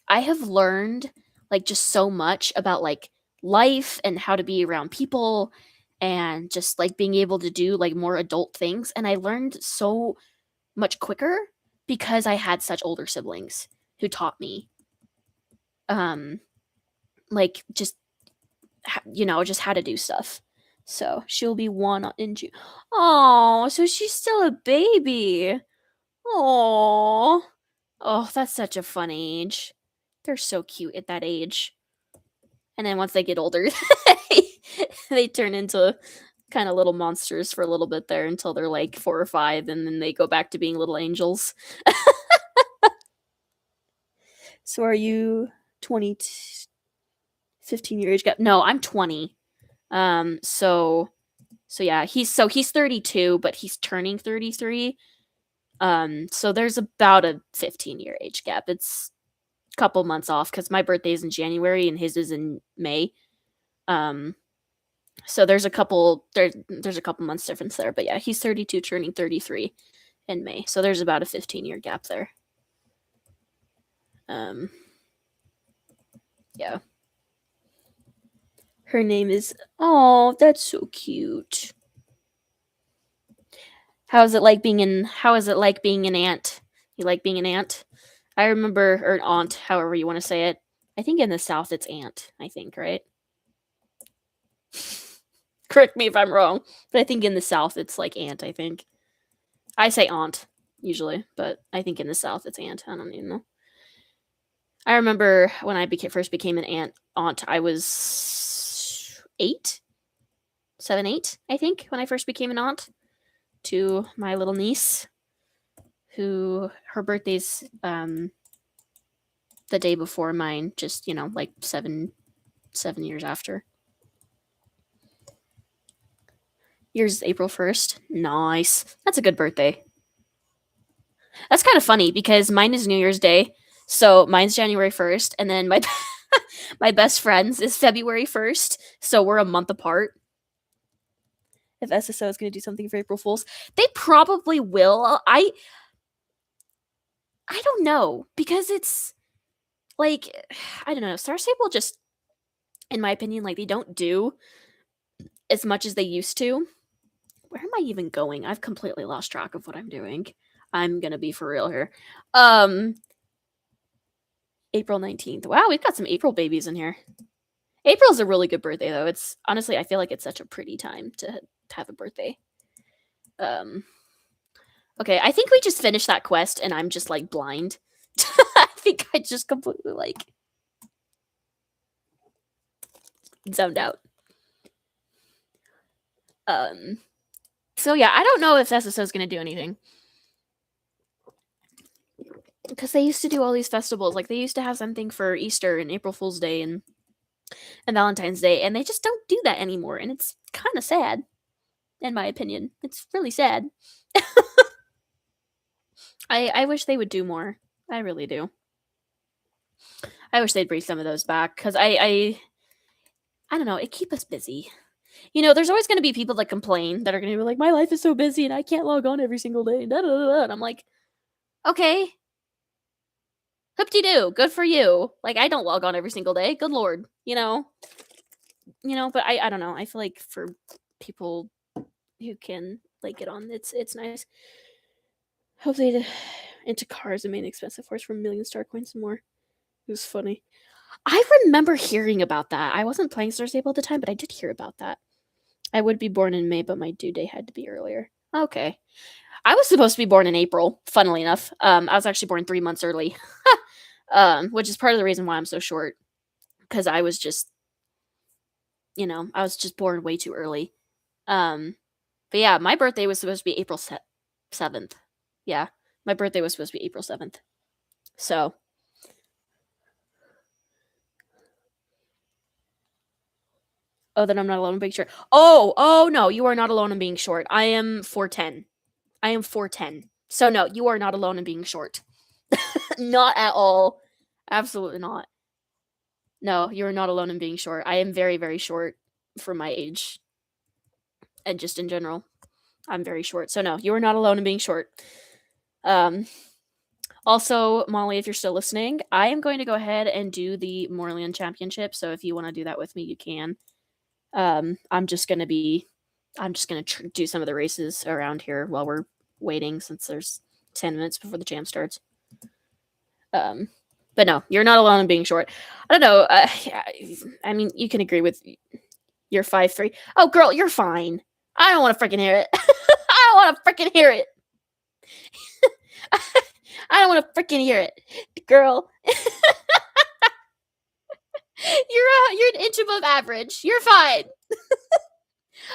I have learned like just so much about like life and how to be around people and just like being able to do like more adult things, and I learned so much quicker because I had such older siblings who taught me um like just just how to do stuff. So she'll be 1 in June. Oh, so she's still a baby. Oh, oh, that's such a fun age. They're so cute at that age. And then once they get older, they turn into kind of little monsters for a little bit there until they're like 4 or 5, and then they go back to being little angels. So are you 20, 15-year age gap? No, I'm 20. So yeah, he's 32, but he's turning 33. So there's about a 15-year age gap. It's a couple months off because my birthday's in January and his is in May. So there's a couple months difference there. But yeah, he's 32, turning 33 in May. So there's about a 15-year gap there. Yeah. Her name is oh, that's so cute. How is it like being an aunt? You like being an aunt? I remember or an aunt, however you want to say it. I think in the South it's aunt, I think, right? Correct me if I'm wrong, but I think in the South it's like aunt, I think. I say aunt usually, but I think in the South it's aunt. I don't even know. I remember when I first became an aunt, I was 8, 7, 8, I think, when I first became an aunt to my little niece, who her birthday's the day before mine, just like 7 years after. Yours is April 1st. Nice. That's a good birthday. That's kind of funny because mine is New Year's Day. So mine's January 1st, and then my my best friend's is February 1st. So we're a month apart. If SSO is going to do something for April Fools, they probably will. I don't know because it's like I don't know. Star Stable just, in my opinion, like they don't do as much as they used to. Where am I even going? I've completely lost track of what I'm doing. I'm gonna be for real here. April 19th. Wow, we've got some April babies in here. April's a really good birthday though. It's honestly, I feel like it's such a pretty time to have a birthday. Okay, I think we just finished that quest and I'm just like blind. I think I just completely like zoned out. So yeah, I don't know if SSO is gonna do anything. Because they used to do all these festivals. Like they used to have something for Easter and April Fool's Day and Valentine's Day, and they just don't do that anymore. And it's kind of sad, in my opinion. It's really sad. I wish they would do more. I really do. I wish they'd bring some of those back because I don't know. It keep us busy. There's always going to be people that complain that are going to be like, my life is so busy and I can't log on every single day. Da, da, da, da. And I'm like, okay, hoop-de-doo, good for you. Like, I don't log on every single day. Good lord, but I don't know. I feel like for people who can like get on, it's nice. Hopefully, into cars, the main expensive force for million star coins and more. It was funny. I remember hearing about that. I wasn't playing Star Stable at the time, but I did hear about that. I would be born in May, but my due date had to be earlier. Okay. I was supposed to be born in April, funnily enough. I was actually born 3 months early, which is part of the reason why I'm so short. Because I was just, I was just born way too early. But yeah, my birthday was supposed to be April 7th. Yeah, my birthday was supposed to be April 7th. So. Oh, then I'm not alone in being short. Oh no, you are not alone in being short. I am 4'10". I am 4'10". So no, you are not alone in being short. Not at all. Absolutely not. No, you are not alone in being short. I am very, very short. for my age and just in general. I'm very short. So no, you are not alone in being short. Um Also, Molly, if you're still listening, I am going to go ahead and do the Moreland Championship. So if you want to do that with me, you can. I'm just gonna be, I'm just gonna do some of the races around here while we're waiting, since there's 10 minutes before the jam starts. Um, but no, you're not alone in being short. I don't know. I mean, you can agree with you're 5'3". Oh, girl, you're fine. I don't want to freaking hear it. I don't want to freaking hear it. I don't want to freaking hear it, girl. You're an inch above average. You're fine.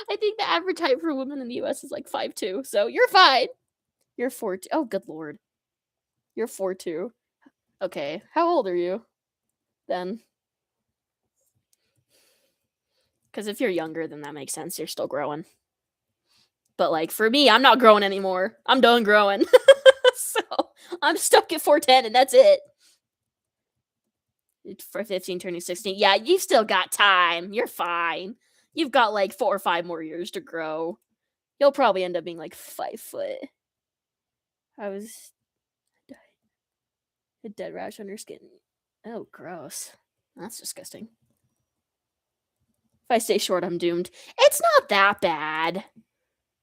I think the average height for women in the U.S. is like 5'2", so you're fine. You're 4'2". Oh, good lord. You're 4'2". Okay, how old are you then? Because if you're younger, then that makes sense. You're still growing. But like for me, I'm not growing anymore. I'm done growing. So I'm stuck at 4'10", and that's it. For 15 turning 16. Yeah, you've still got time. You're fine. You've got like 4 or 5 more years to grow. You'll probably end up being like 5 foot. I was a dead rash on your skin. Oh, gross. That's disgusting. If I stay short, I'm doomed. It's not that bad.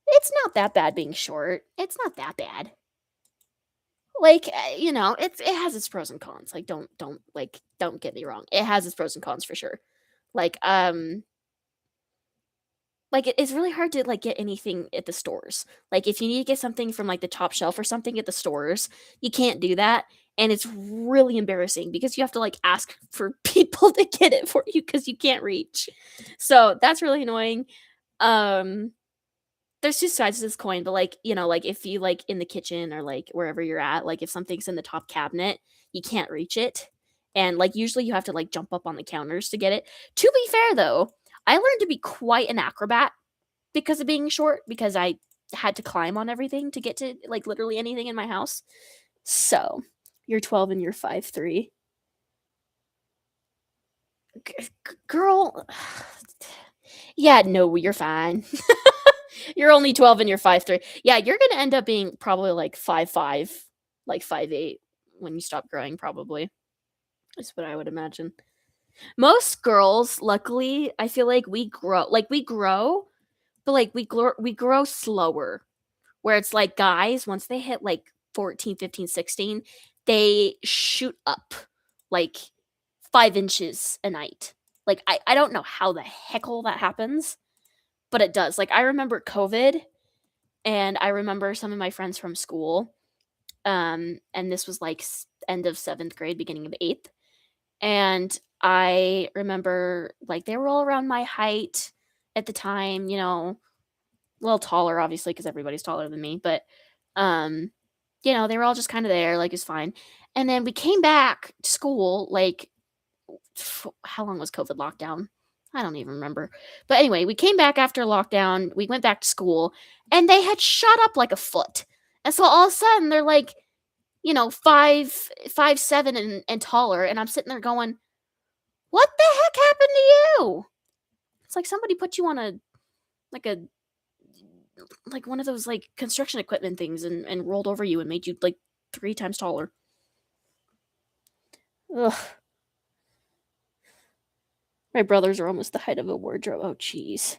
It's not that bad being short. It's not that bad. Like, you know, it has its pros and cons. Like, don't get me wrong. It has its pros and cons for sure. Like, it's really hard to like get anything at the stores. Like if you need to get something from like the top shelf or something at the stores, you can't do that, and it's really embarrassing because you have to like ask for people to get it for you because you can't reach. So that's really annoying. Um there's two sides to this coin, but like, you know, like if you like in the kitchen or like wherever you're at, like if something's in the top cabinet, you can't reach it. And like usually you have to like jump up on the counters to get it. To be fair though, I learned to be quite an acrobat because of being short, because I had to climb on everything to get to like literally anything in my house. So, you're 12 and you're 5'3". Girl, yeah, no, you're fine. You're only 12 and you're 5'3". Yeah, you're gonna end up being probably like 5'5", like 5'8" when you stop growing, probably. Is what I would imagine. Most girls, luckily, I feel like we grow, but like we grow slower. Where it's like guys, once they hit like 14, 15, 16, they shoot up like 5 inches a night. Like I don't know how the heck all that happens, but it does. Like I remember COVID, and I remember some of my friends from school. And this was like end of 7th grade, beginning of 8th. And I remember like they were all around my height at the time, you know, a little taller, obviously, because everybody's taller than me. But, um, you know, they were all just kind of there, like it's fine. And then we came back to school, like, how long was COVID lockdown? I don't even remember. But anyway, we came back after lockdown. We went back to school, and they had shot up like a foot. And so all of a sudden, they're like, you know, 5'7" and taller. And I'm sitting there going, what the heck happened to you? It's like somebody put you on like a like one of those like construction equipment things and rolled over you and made you like 3 times taller. Ugh. My brothers are almost the height of a wardrobe. Oh, jeez.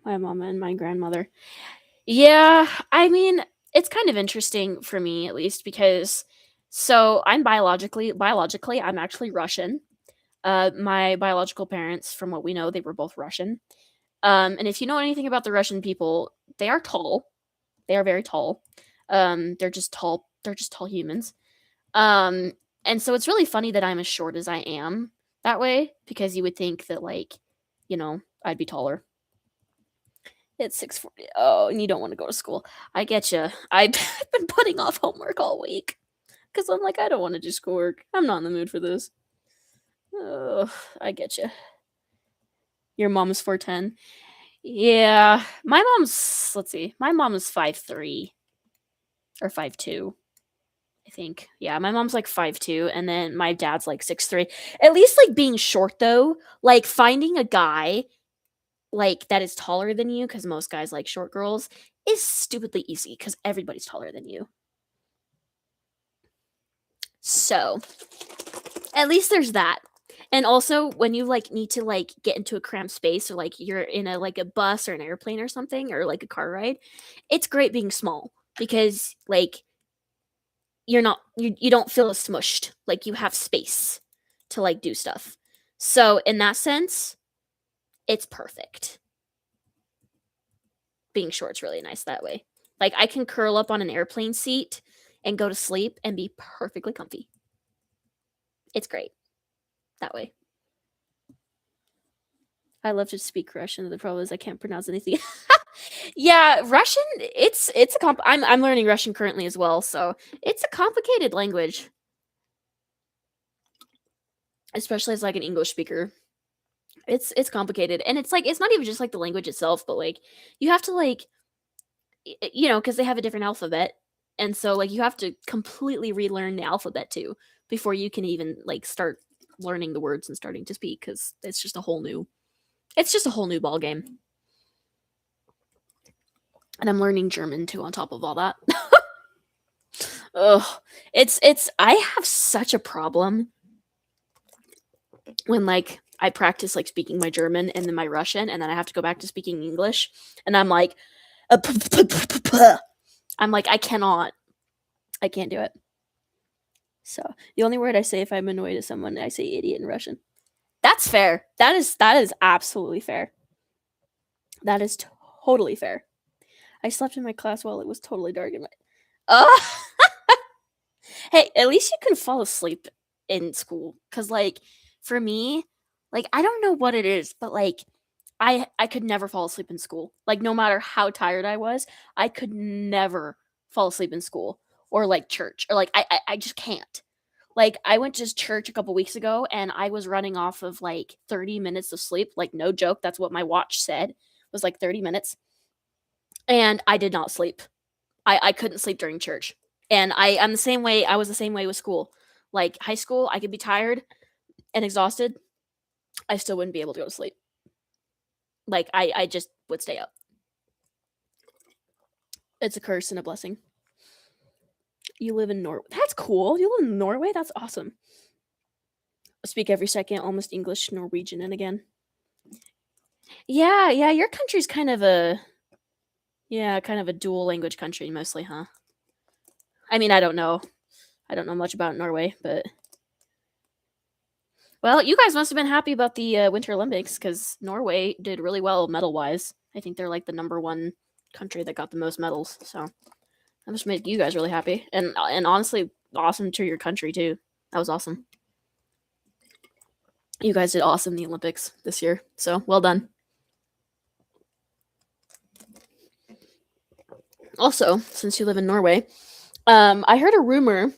My mama and my grandmother. Yeah, I mean, it's kind of interesting for me at least because so I'm biologically I'm actually Russian. My biological parents, from what we know, they were both Russian. And if you know anything about the Russian people, they are tall. They are very tall. They're just tall. They're just tall humans. Um, and so it's really funny that I'm as short as I am that way because you would think that like, you know, I'd be taller. It's 6:40. Oh, and you don't want to go to school. I get you. I've been putting off homework all week because I'm like, I don't want to do schoolwork. I'm not in the mood for this. Oh, I get you. Your mom's 4'10". Yeah, my mom's. Let's see. My mom is 5'3" or 5'2". I think. Yeah, my mom's like 5'2", and then my dad's like 6'3". At least like being short though, like finding a guy like that is taller than you, because most guys like short girls, is stupidly easy because everybody's taller than you. So at least there's that. And also when you like need to like get into a cramped space, or like you're in a like a bus or an airplane or something, or like a car ride, it's great being small because like you don't feel smushed. Like you have space to like do stuff. So in that sense, it's perfect. Being short's really nice that way. Like I can curl up on an airplane seat and go to sleep and be perfectly comfy. It's great that way. I love to speak Russian. The problem is I can't pronounce anything. Yeah, Russian. It's a I'm learning Russian currently as well, so it's a complicated language, especially as like an English speaker. It's complicated, and it's like it's not even just like the language itself, but like you have to like because they have a different alphabet, and so like you have to completely relearn the alphabet too before you can even like start learning the words and starting to speak, because it's just a whole new ball game. And I'm learning German too on top of all that. Ugh, it's I have such a problem when like I practice like speaking my German and then my Russian, and then I have to go back to speaking English, and I'm like, I'm like I can't do it. So the only word I say if I'm annoyed at someone, I say idiot in Russian. That's fair. That is absolutely fair. That is totally fair. I slept in my class while it was totally dark in my. Oh, hey, at least you can fall asleep in school, cuz like for me, like I don't know what it is, but like I could never fall asleep in school. Like no matter how tired I was, I could never fall asleep in school or like church, or like I just can't. Like I went to church a couple weeks ago and I was running off of like 30 minutes of sleep. Like no joke, that's what my watch said. Was like 30 minutes. And I did not sleep. I couldn't sleep during church. And I'm the same way. I was the same way with school. Like high school, I could be tired and exhausted. I still wouldn't be able to go to sleep. Like I just would stay up. It's a curse and a blessing. You live in Norway. That's cool. You live in Norway? That's awesome. I speak every second, almost English, Norwegian, and again. Yeah, yeah, your country's kind of a dual language country mostly, huh? I mean, I don't know. I don't know much about Norway, but well, you guys must have been happy about the Winter Olympics, because Norway did really well medal wise. I think they're like the number one country that got the most medals. So that must make you guys really happy, and honestly, awesome to your country too. That was awesome. You guys did awesome in the Olympics this year. So well done. Also, since you live in Norway, I heard a rumor.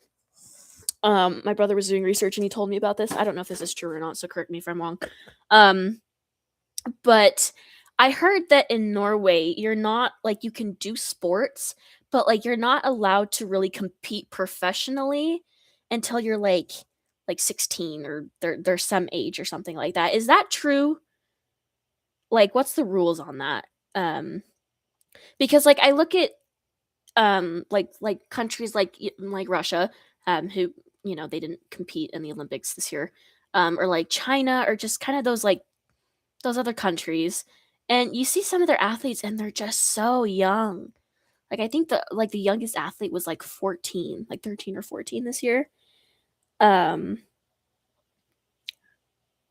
My brother was doing research and he told me about this. I don't know if this is true or not, so correct me if I'm wrong. Um, but I heard that in Norway, you're not like you can do sports, but like you're not allowed to really compete professionally until you're like 16, or there's some age or something like that. Is that true? Like what's the rules on that? Because like I look at like countries like Russia, who they didn't compete in the Olympics this year, or like China, or just kind of those like those other countries, and you see some of their athletes and they're just so young. Like I think the youngest athlete was like 14, like 13 or 14 this year. Um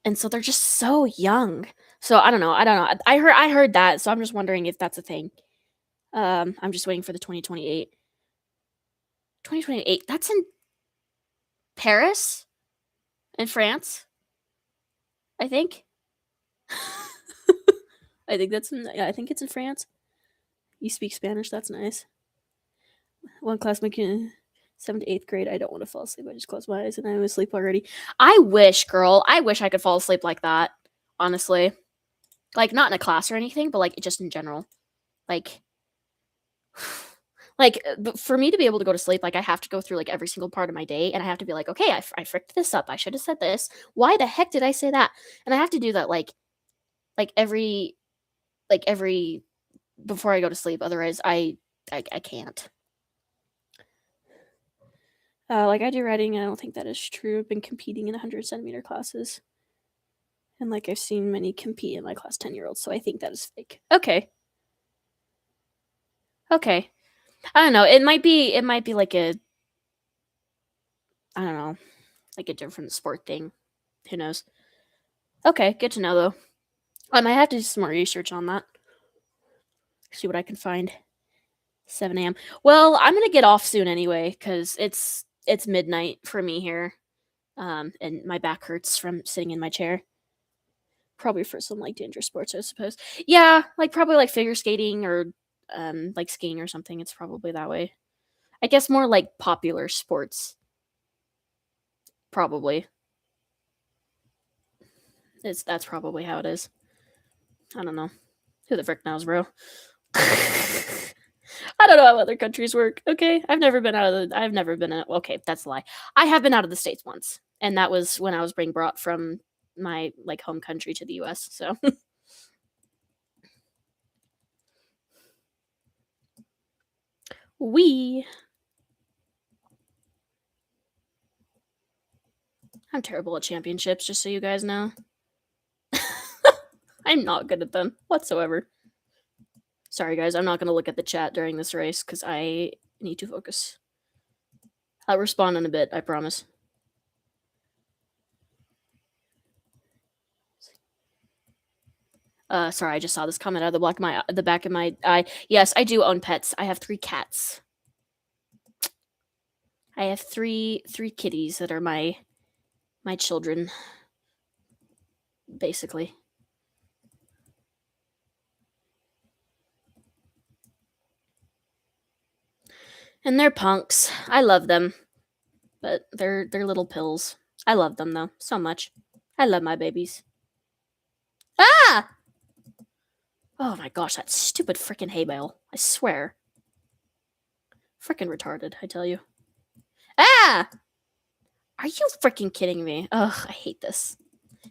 and so they're just so young. So I don't know. I heard that, so I'm just wondering if that's a thing. I'm just waiting for the 2028. 2028. That's in Paris, in France, I think. I think it's in France. You speak Spanish, that's nice. One classmate, 7th to 8th grade. I don't want to fall asleep. I just close my eyes and I'm asleep already. I wish, girl. I wish I could fall asleep like that. Honestly, like not in a class or anything, but like just in general. Like, for me to be able to go to sleep, like I have to go through like every single part of my day, and I have to be like, okay, I fricked this up. I should have said this. Why the heck did I say that? And I have to do that like every like every before I go to sleep. Otherwise, I can't. Like I do writing. I don't think that is true. I've been competing in 100 centimeter classes, and like I've seen many compete in my class 10-year-olds. So I think that is fake. Okay. Okay. I don't know. It might be. It might be like a. I don't know, like a different sport thing. Who knows? Okay, good to know though. I might have to do some more research on that. See what I can find. 7 a.m. Well, I'm gonna get off soon anyway, because it's midnight for me here. And my back hurts from sitting in my chair. Probably for some like dangerous sports, I suppose. Yeah, like probably like figure skating or like skiing or something. It's probably that way. I guess more like popular sports. Probably. That's probably how it is. I don't know. Who the frick knows, bro? I don't know how other countries work. Okay, I've never been out of the. I've never been. Okay, that's a lie. I have been out of the states once, and that was when I was being brought from my like home country to the U.S. So we. I'm terrible at championships, just so you guys know. I'm not good at them whatsoever. Sorry, guys. I'm not going to look at the chat during this race because I need to focus. I'll respond in a bit. I promise. Sorry, I just saw this comment out of the back of my eye. Yes, I do own pets. I have 3 cats. I have three kitties that are my children, basically. And they're punks. I love them, but they're little pills. I love them though so much. I love my babies. Ah! Oh my gosh, that stupid freaking hay bale! I swear, freaking retarded. I tell you. Ah! Are you freaking kidding me? Ugh, I hate this.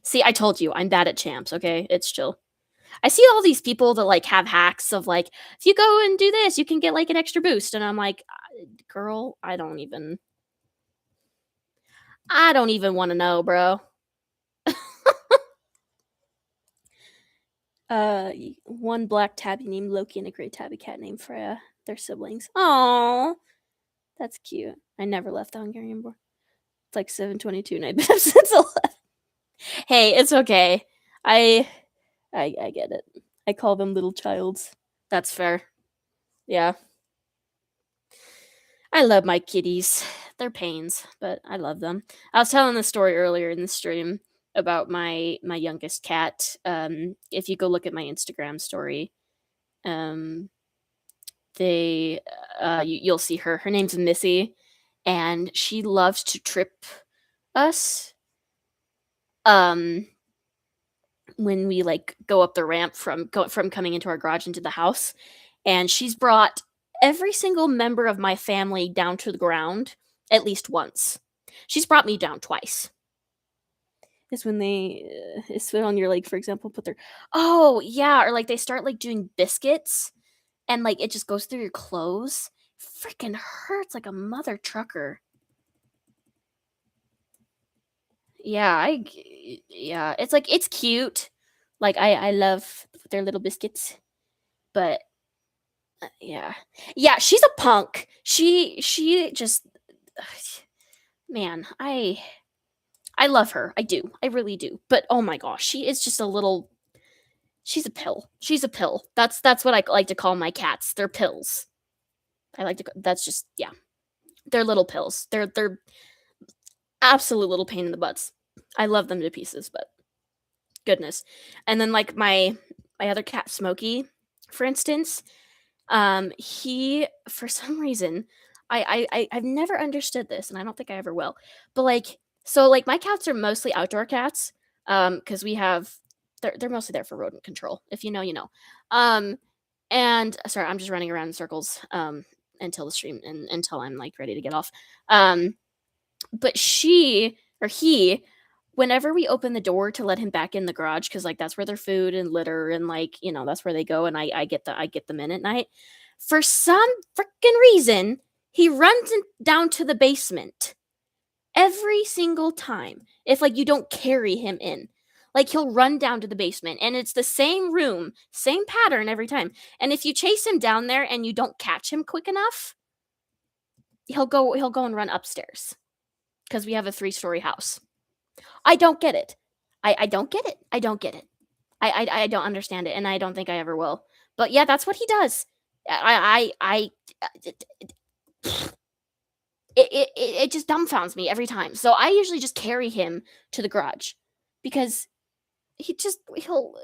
See, I told you, I'm bad at champs. Okay, it's chill. I see all these people that like have hacks of like, if you go and do this, you can get like an extra boost, and I'm like, girl, I don't even want to know, bro. One black tabby named Loki and a gray tabby cat named Freya. They're siblings. Oh, that's cute. I never left the Hungarian board. It's like 7:22, and I've been up since 11. Hey, it's okay. I get it. I call them little childs. That's fair. Yeah. I love my kitties. They're pains, but I love them. I was telling the story earlier in the stream about my youngest cat. If you go look at my Instagram story, um, you'll see her. Her name's Missy, and she loves to trip us. When we like go up the ramp from coming into our garage into the house, and she's brought every single member of my family down to the ground at least once. She's brought me down twice. Is when they sit on your leg, for example, put their oh yeah, or like they start like doing biscuits, and like it just goes through your clothes. Freaking hurts like a mother trucker. Yeah, yeah, it's like it's cute. Like I love their little biscuits, but yeah. Yeah, she's a punk. She just man, I love her. I do. I really do. But oh my gosh, she is just a little she's a pill. She's a pill. That's what I like to call my cats. They're pills. I like to that's just yeah. They're little pills. They're absolute little pain in the butts. I love them to pieces, but goodness. And then like my other cat Smokey, for instance, he for some reason I've never understood this, and I don't think I ever will. But like so like my cats are mostly outdoor cats, because we have they're mostly there for rodent control. If you know, you know. And sorry, I'm just running around in circles until the stream and until I'm like ready to get off. But she or he whenever we open the door to let him back in the garage, because like that's where their food and litter and like that's where they go, and I get them in at night. For some freaking reason, he runs down to the basement every single time. If like you don't carry him in, like he'll run down to the basement, and it's the same room, same pattern every time. And if you chase him down there and you don't catch him quick enough, he'll go and run upstairs because we have a 3-story house. I don't get it. I don't get it. I don't get it. I don't understand it, and I don't think I ever will. But yeah, that's what he does. It just dumbfounds me every time. So I usually just carry him to the garage because he'll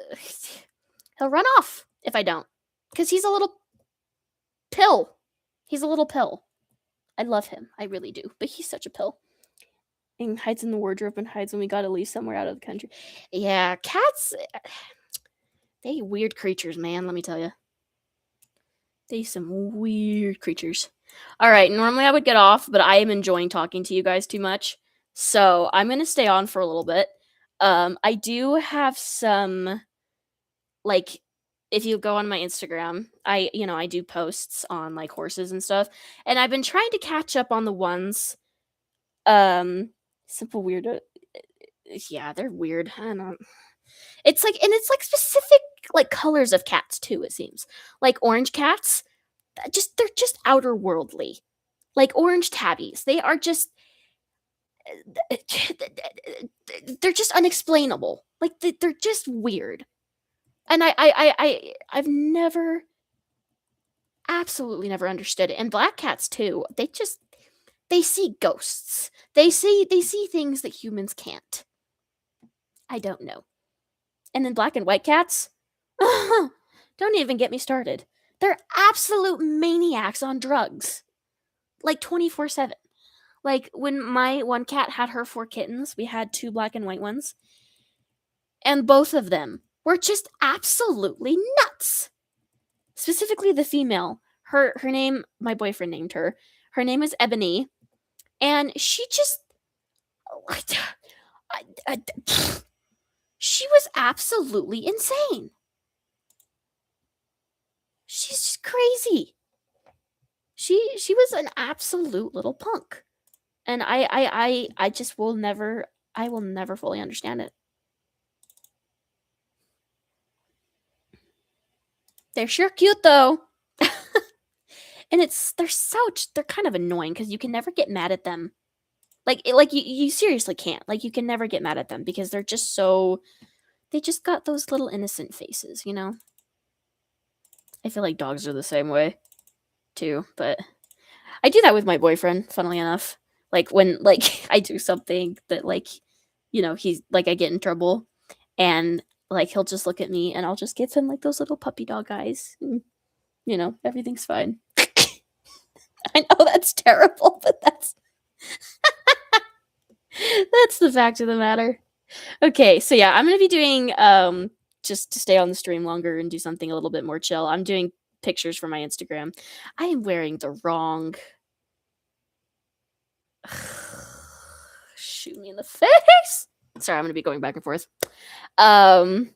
run off if I don't, because he's a little pill. He's a little pill. I love him. I really do. But he's such a pill. And hides in the wardrobe and hides when we gotta leave somewhere out of the country. Yeah, cats, they weird creatures, man, let me tell you. They some weird creatures. All right, normally I would get off, but I am enjoying talking to you guys too much. So I'm going to stay on for a little bit. I do have some, like, if you go on my Instagram, I do posts on like horses and stuff, and I've been trying to catch up on the ones, simple weird. Yeah, they're weird. I don't know. It's like specific like colors of cats too. It seems like orange cats. They're just outer worldly, like orange tabbies. They are just they're just unexplainable. Like they're just weird. And I've never, absolutely never understood it. And black cats too. They see ghosts. They see things that humans can't. I don't know. And then black and white cats? Don't even get me started. They're absolute maniacs on drugs. Like 24/7. Like when my one cat had her 4 kittens, we had 2 black and white ones. And both of them were just absolutely nuts. Specifically the female. Her name, my boyfriend named her. Her name is Ebony. And she just she was absolutely insane. She's just crazy. She was an absolute little punk. And I just will never fully understand it. They're sure cute though. And they're kind of annoying because you can never get mad at them. Like you seriously can't. Like you can never get mad at them because they're just so, they just got those little innocent faces, I feel like dogs are the same way too, but I do that with my boyfriend, funnily enough. Like when like I do something that like he's like, I get in trouble, and like he'll just look at me and I'll just give him like those little puppy dog eyes. And, everything's fine. I know that's terrible, but that's that's the fact of the matter. Okay, so yeah, I'm gonna be doing just to stay on the stream longer and do something a little bit more chill. I'm doing pictures for my Instagram. I am wearing the wrong shoot me in the face. Sorry, I'm gonna be going back and forth. But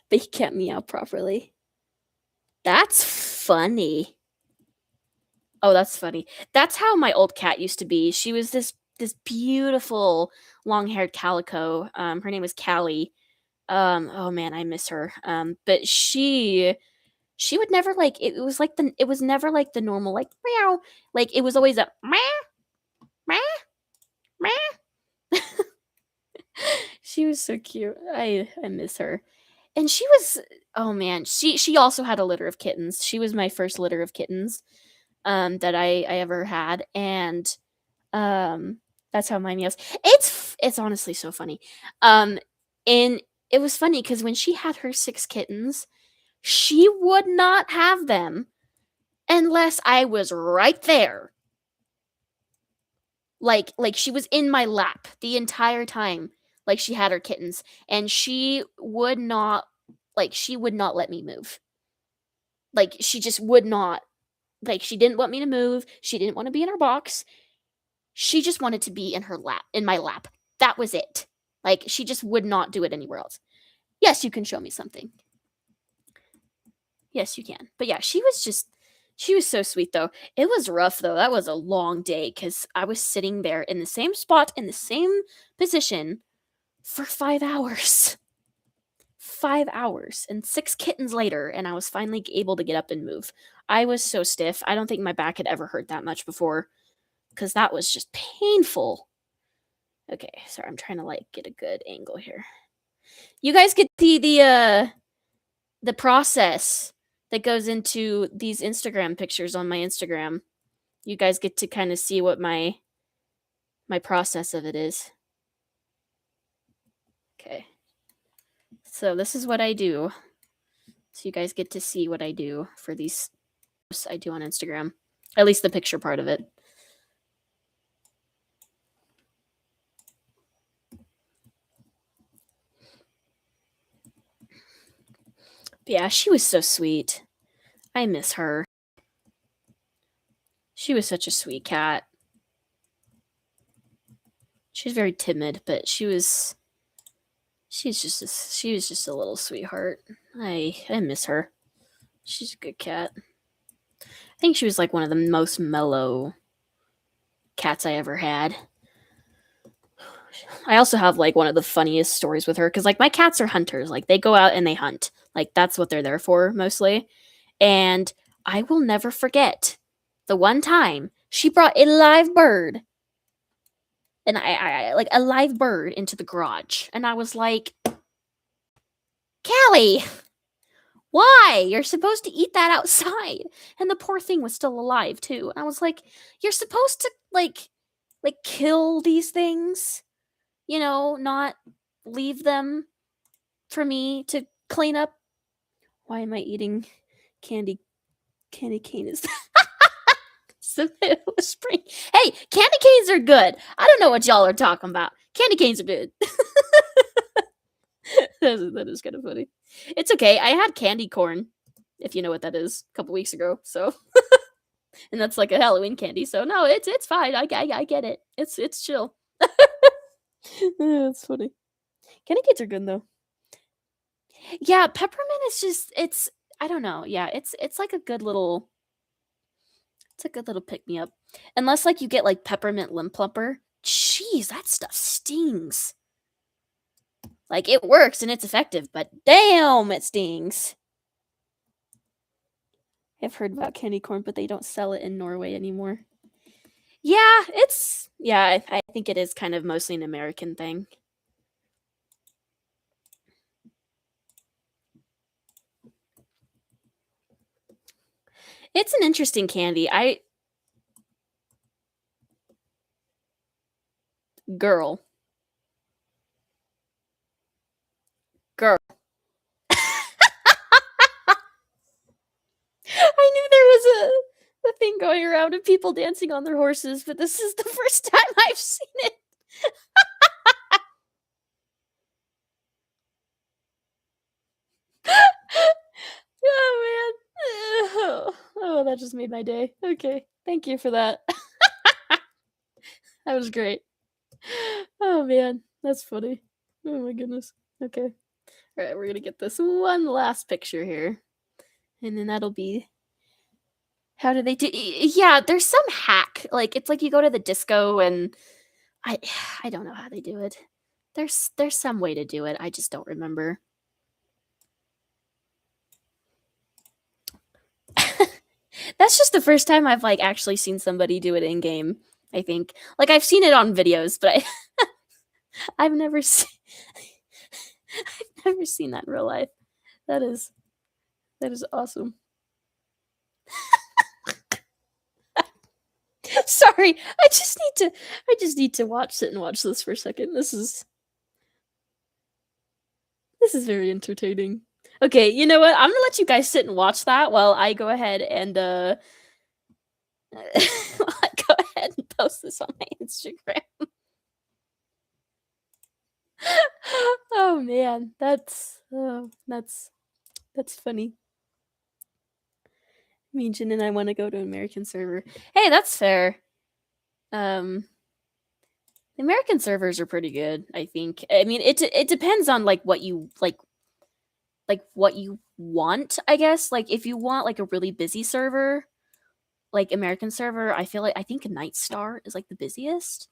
he can't meow properly. That's funny. Oh, that's funny. That's how my old cat used to be. She was this beautiful long-haired calico. Her name was Callie. Oh man, I miss her. But she would never like, it was never like the normal like meow. Like it was always a meow, meow, meow. She was so cute. I miss her. And she was, oh man, she also had a litter of kittens. She was my first litter of kittens that I ever had, and that's how mine meows. It's honestly so funny. And it was funny because when she had her 6 kittens, she would not have them unless I was right there. Like she was in my lap the entire time. Like she had her kittens, and she would not let me move. Like she just would not. Like she didn't want me to move. She didn't want to be in her box. She just wanted to be in my lap. That was it. Like, she just would not do it anywhere else. Yes, you can show me something. Yes, you can. But yeah, she was so sweet though. It was rough though. That was a long day because I was sitting there in the same spot, in the same position for 5 hours. 5 hours and 6 kittens later, and I was finally able to get up and move. I was so stiff. I don't think my back had ever hurt that much before because that was just painful. Okay, sorry, I'm trying to like get a good angle here. You guys get the process that goes into these Instagram pictures on my Instagram. You guys get to kind of see what my process of it is. Okay. So this is what I do. So you guys get to see what I do for these posts I do on Instagram. At least the picture part of it. But yeah, she was so sweet. I miss her. She was such a sweet cat. She was very timid, but she was just a little sweetheart. I miss her. She's a good cat. I think she was like one of the most mellow cats I ever had. I also have like one of the funniest stories with her because like my cats are hunters. Like they go out and they hunt. Like that's what they're there for mostly. And I will never forget the one time she brought a live bird. And I like a live bird into the garage. And I was like, Callie, why? You're supposed to eat that outside. And the poor thing was still alive too. And I was like, you're supposed to like kill these things, you know, not leave them for me to clean up. Why am I eating candy cane is so spring. Hey, candy canes are good. I don't know what y'all are talking about. Candy canes are good. that is kind of funny. It's okay. I had candy corn, if you know what that is, a couple weeks ago. So, and that's like a Halloween candy. So no, it's fine. I get it. It's chill. That's funny. Candy canes are good though. Yeah, peppermint is just I don't know. Yeah, it's like a good little pick me up. Unless like you get like peppermint limp plumper. Jeez, that stuff stings. Like it works and it's effective, but damn, it stings. I've heard about candy corn, but they don't sell it in Norway anymore. Yeah, I think it is kind of mostly an American thing. It's an interesting candy. Girl. I knew there was a thing going around of people dancing on their horses, but this is the first time I've seen it. Oh man. Oh, that just made my day. Okay. Thank you for that. That was great. Oh man, that's funny. Oh my goodness. Okay. All right, we're going to get this one last picture here. And then that'll be how do they do? Yeah, there's some hack. Like it's like you go to the disco and I I don't know how they do it. There's some way to do it. I just don't remember. That's just the first time I've like actually seen somebody do it in game. I think like I've seen it on videos, but I've never seen I've never seen that in real life. That is awesome. Sorry, I just need to sit and watch this for a second. This is very entertaining. Okay, you know what? I'm gonna let you guys sit and watch that while I go ahead and I go ahead and post this on my Instagram. Oh man, that's funny. Me, Jin, and I want to go to American server. Hey, that's fair. American servers are pretty good, I think. I mean, it depends on like what you like what you want, I guess. Like if you want like a really busy server, like American server, I think Nightstar is like the busiest.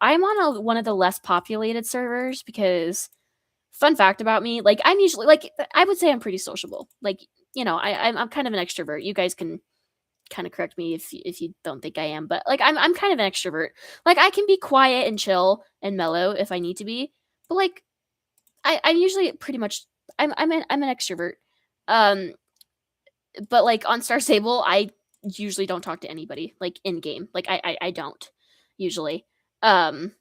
I'm on one of the less populated servers because fun fact about me, like I'm usually like I would say I'm pretty sociable. Like, you know, I'm kind of an extrovert. You guys can kind of correct me if you don't think I am, but like I'm kind of an extrovert. Like I can be quiet and chill and mellow if I need to be, but like I'm usually pretty much I'm an extrovert. Um, but like on Star Stable, I usually don't talk to anybody like in game. Like I don't usually. Um,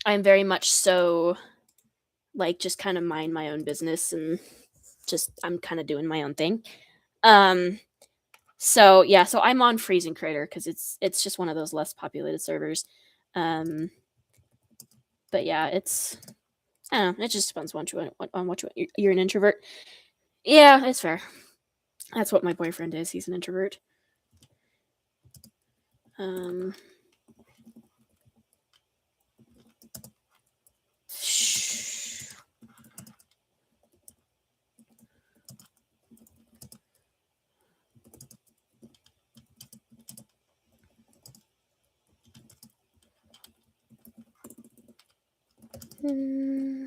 I'm very much so like just kind of mind my own business and just I'm kind of doing my own thing. Um, so yeah, so I'm on Freezing Crater because it's just one of those less populated servers. Um, but yeah, it's I don't know. It just depends on what you want. You're an introvert. Yeah, it's fair. That's what my boyfriend is. He's an introvert. Um, hmm.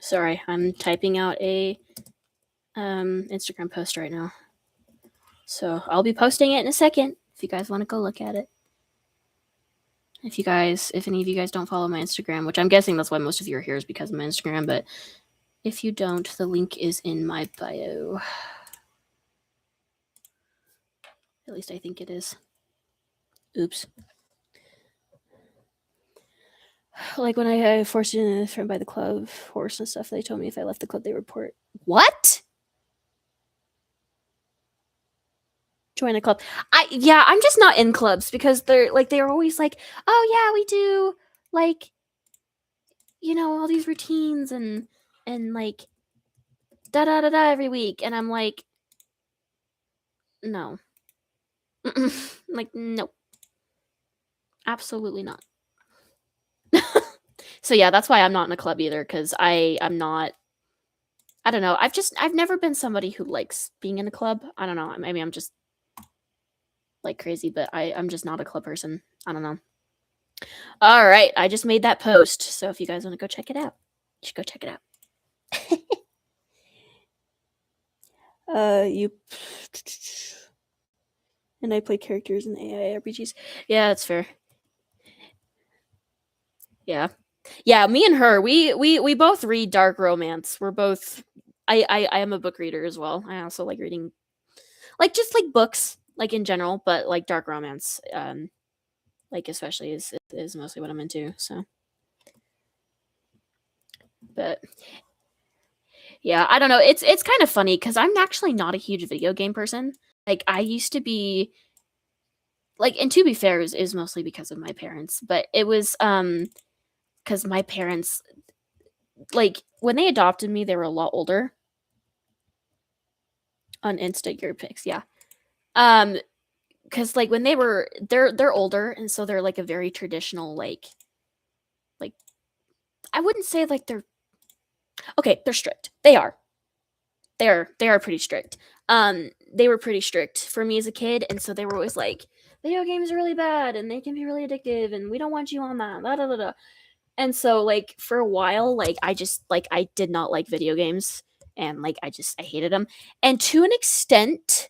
Sorry, I'm typing out a Instagram post right now. So I'll be posting it in a second if you guys want to go look at it. If any of you guys don't follow my Instagram, which I'm guessing that's why most of you are here is because of my Instagram, but if you don't, the link is in my bio. At least I think it is. Oops. Like when I forced in a friend by the club horse and stuff, they told me if I left the club, they report. What? Join a club. I'm just not in clubs because they're always like, oh yeah, we do like, you know, all these routines and like da da da da every week, and I'm like, no, like no, absolutely not. So yeah, that's why I'm not in a club either because I'm not. I don't know. I've never been somebody who likes being in a club. I don't know. Maybe I'm just like crazy, but I'm just not a club person. I don't know. All right, I just made that post, so if you guys want to go check it out, you should go check it out. You and I play characters in AI RPGs. Yeah, that's fair. Yeah, yeah. Me and her, we both read dark romance. We're both. I am a book reader as well. I also like reading, like just like books, like in general, but like dark romance. Like especially is mostly what I'm into. So, but yeah, I don't know. It's kind of funny because I'm actually not a huge video game person. Like I used to be. Like, and to be fair, is mostly because of my parents, but it was because my parents, like when they adopted me, they were a lot older. On Insta your pics, yeah. Um, because like when they're older, and so they're like a very traditional like I wouldn't say like they're okay. They're strict. They are pretty strict. They were pretty strict for me as a kid, and so they were always like, video games are really bad and they can be really addictive, and we don't want you on that. Da, da, da, da. And so like for a while, like I just like I did not like video games, and like I hated them. And to an extent,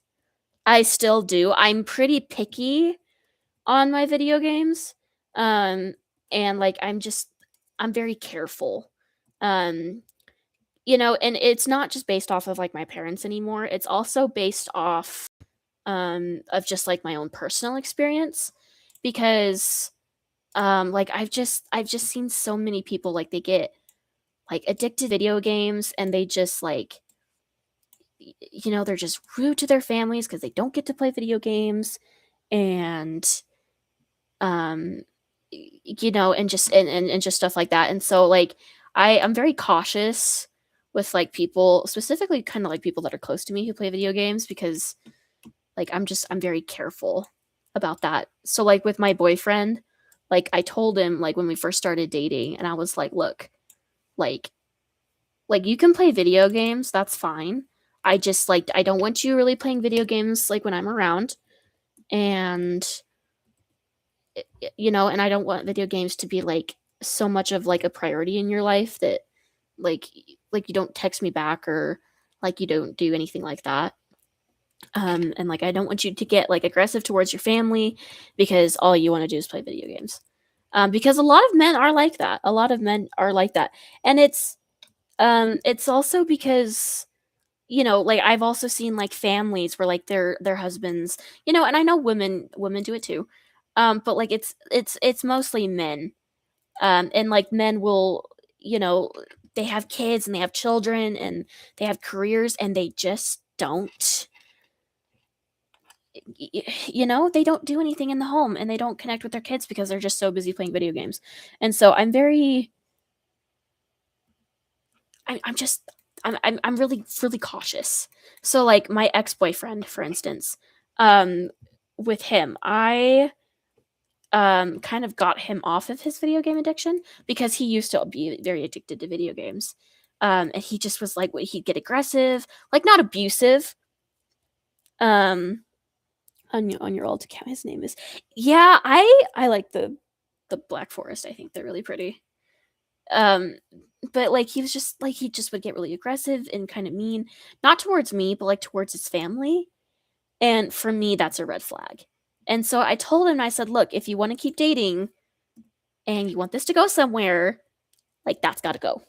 I still do. I'm pretty picky on my video games. Um and like I'm very careful. Um you know, and it's not just based off of like my parents anymore. It's also based off of just like my own personal experience because like I've just seen so many people like they get like addicted to video games and they just like you know they're just rude to their families because they don't get to play video games and you know and just and just stuff like that and so like I'm very cautious with like people, specifically kind of like people that are close to me who play video games, because like I'm very careful about that. So like with my boyfriend, like I told him like when we first started dating, and I was like, look, like you can play video games, that's fine. I just like I don't want you really playing video games like when I'm around, and and I don't want video games to be like so much of like a priority in your life that like you don't text me back, or like you don't do anything like that. And like I don't want you to get like aggressive towards your family because all you want to do is play video games. Because a lot of men are like that. A lot of men are like that. And it's also because like I've also seen like families where like their husbands, and I know women do it too. But like it's mostly men. And like men will, you know, they have kids and they have children and they have careers, and they just don't they don't do anything in the home, and they don't connect with their kids because they're just so busy playing video games. And so I'm just I'm really really cautious. So like my ex-boyfriend, for instance, um with him, I kind of got him off of his video game addiction because he used to be very addicted to video games. And he just was like he'd get aggressive, like not abusive. Um on your alt account, his name is, yeah, I like the Black Forest. I think they're really pretty. Um, but like he was just like he just would get really aggressive and kind of mean, not towards me, but like towards his family. And for me, that's a red flag. And so I told him, I said, look, if you want to keep dating and you want this to go somewhere, like that's got to go.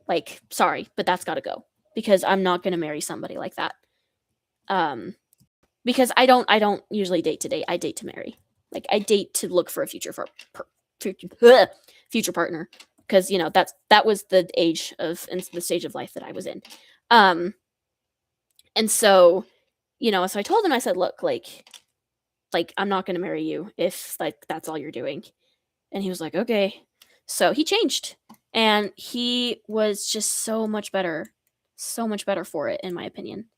Like, sorry, but that's got to go because I'm not going to marry somebody like that. Um, because I don't usually date to date. I date to marry. Like I date to look for a future partner, because that was the age of and the stage of life that I was in. Um and so so I told him, I said, look, like I'm not going to marry you if like that's all you're doing. And he was like, okay. So he changed, and he was just so much better for it, in my opinion.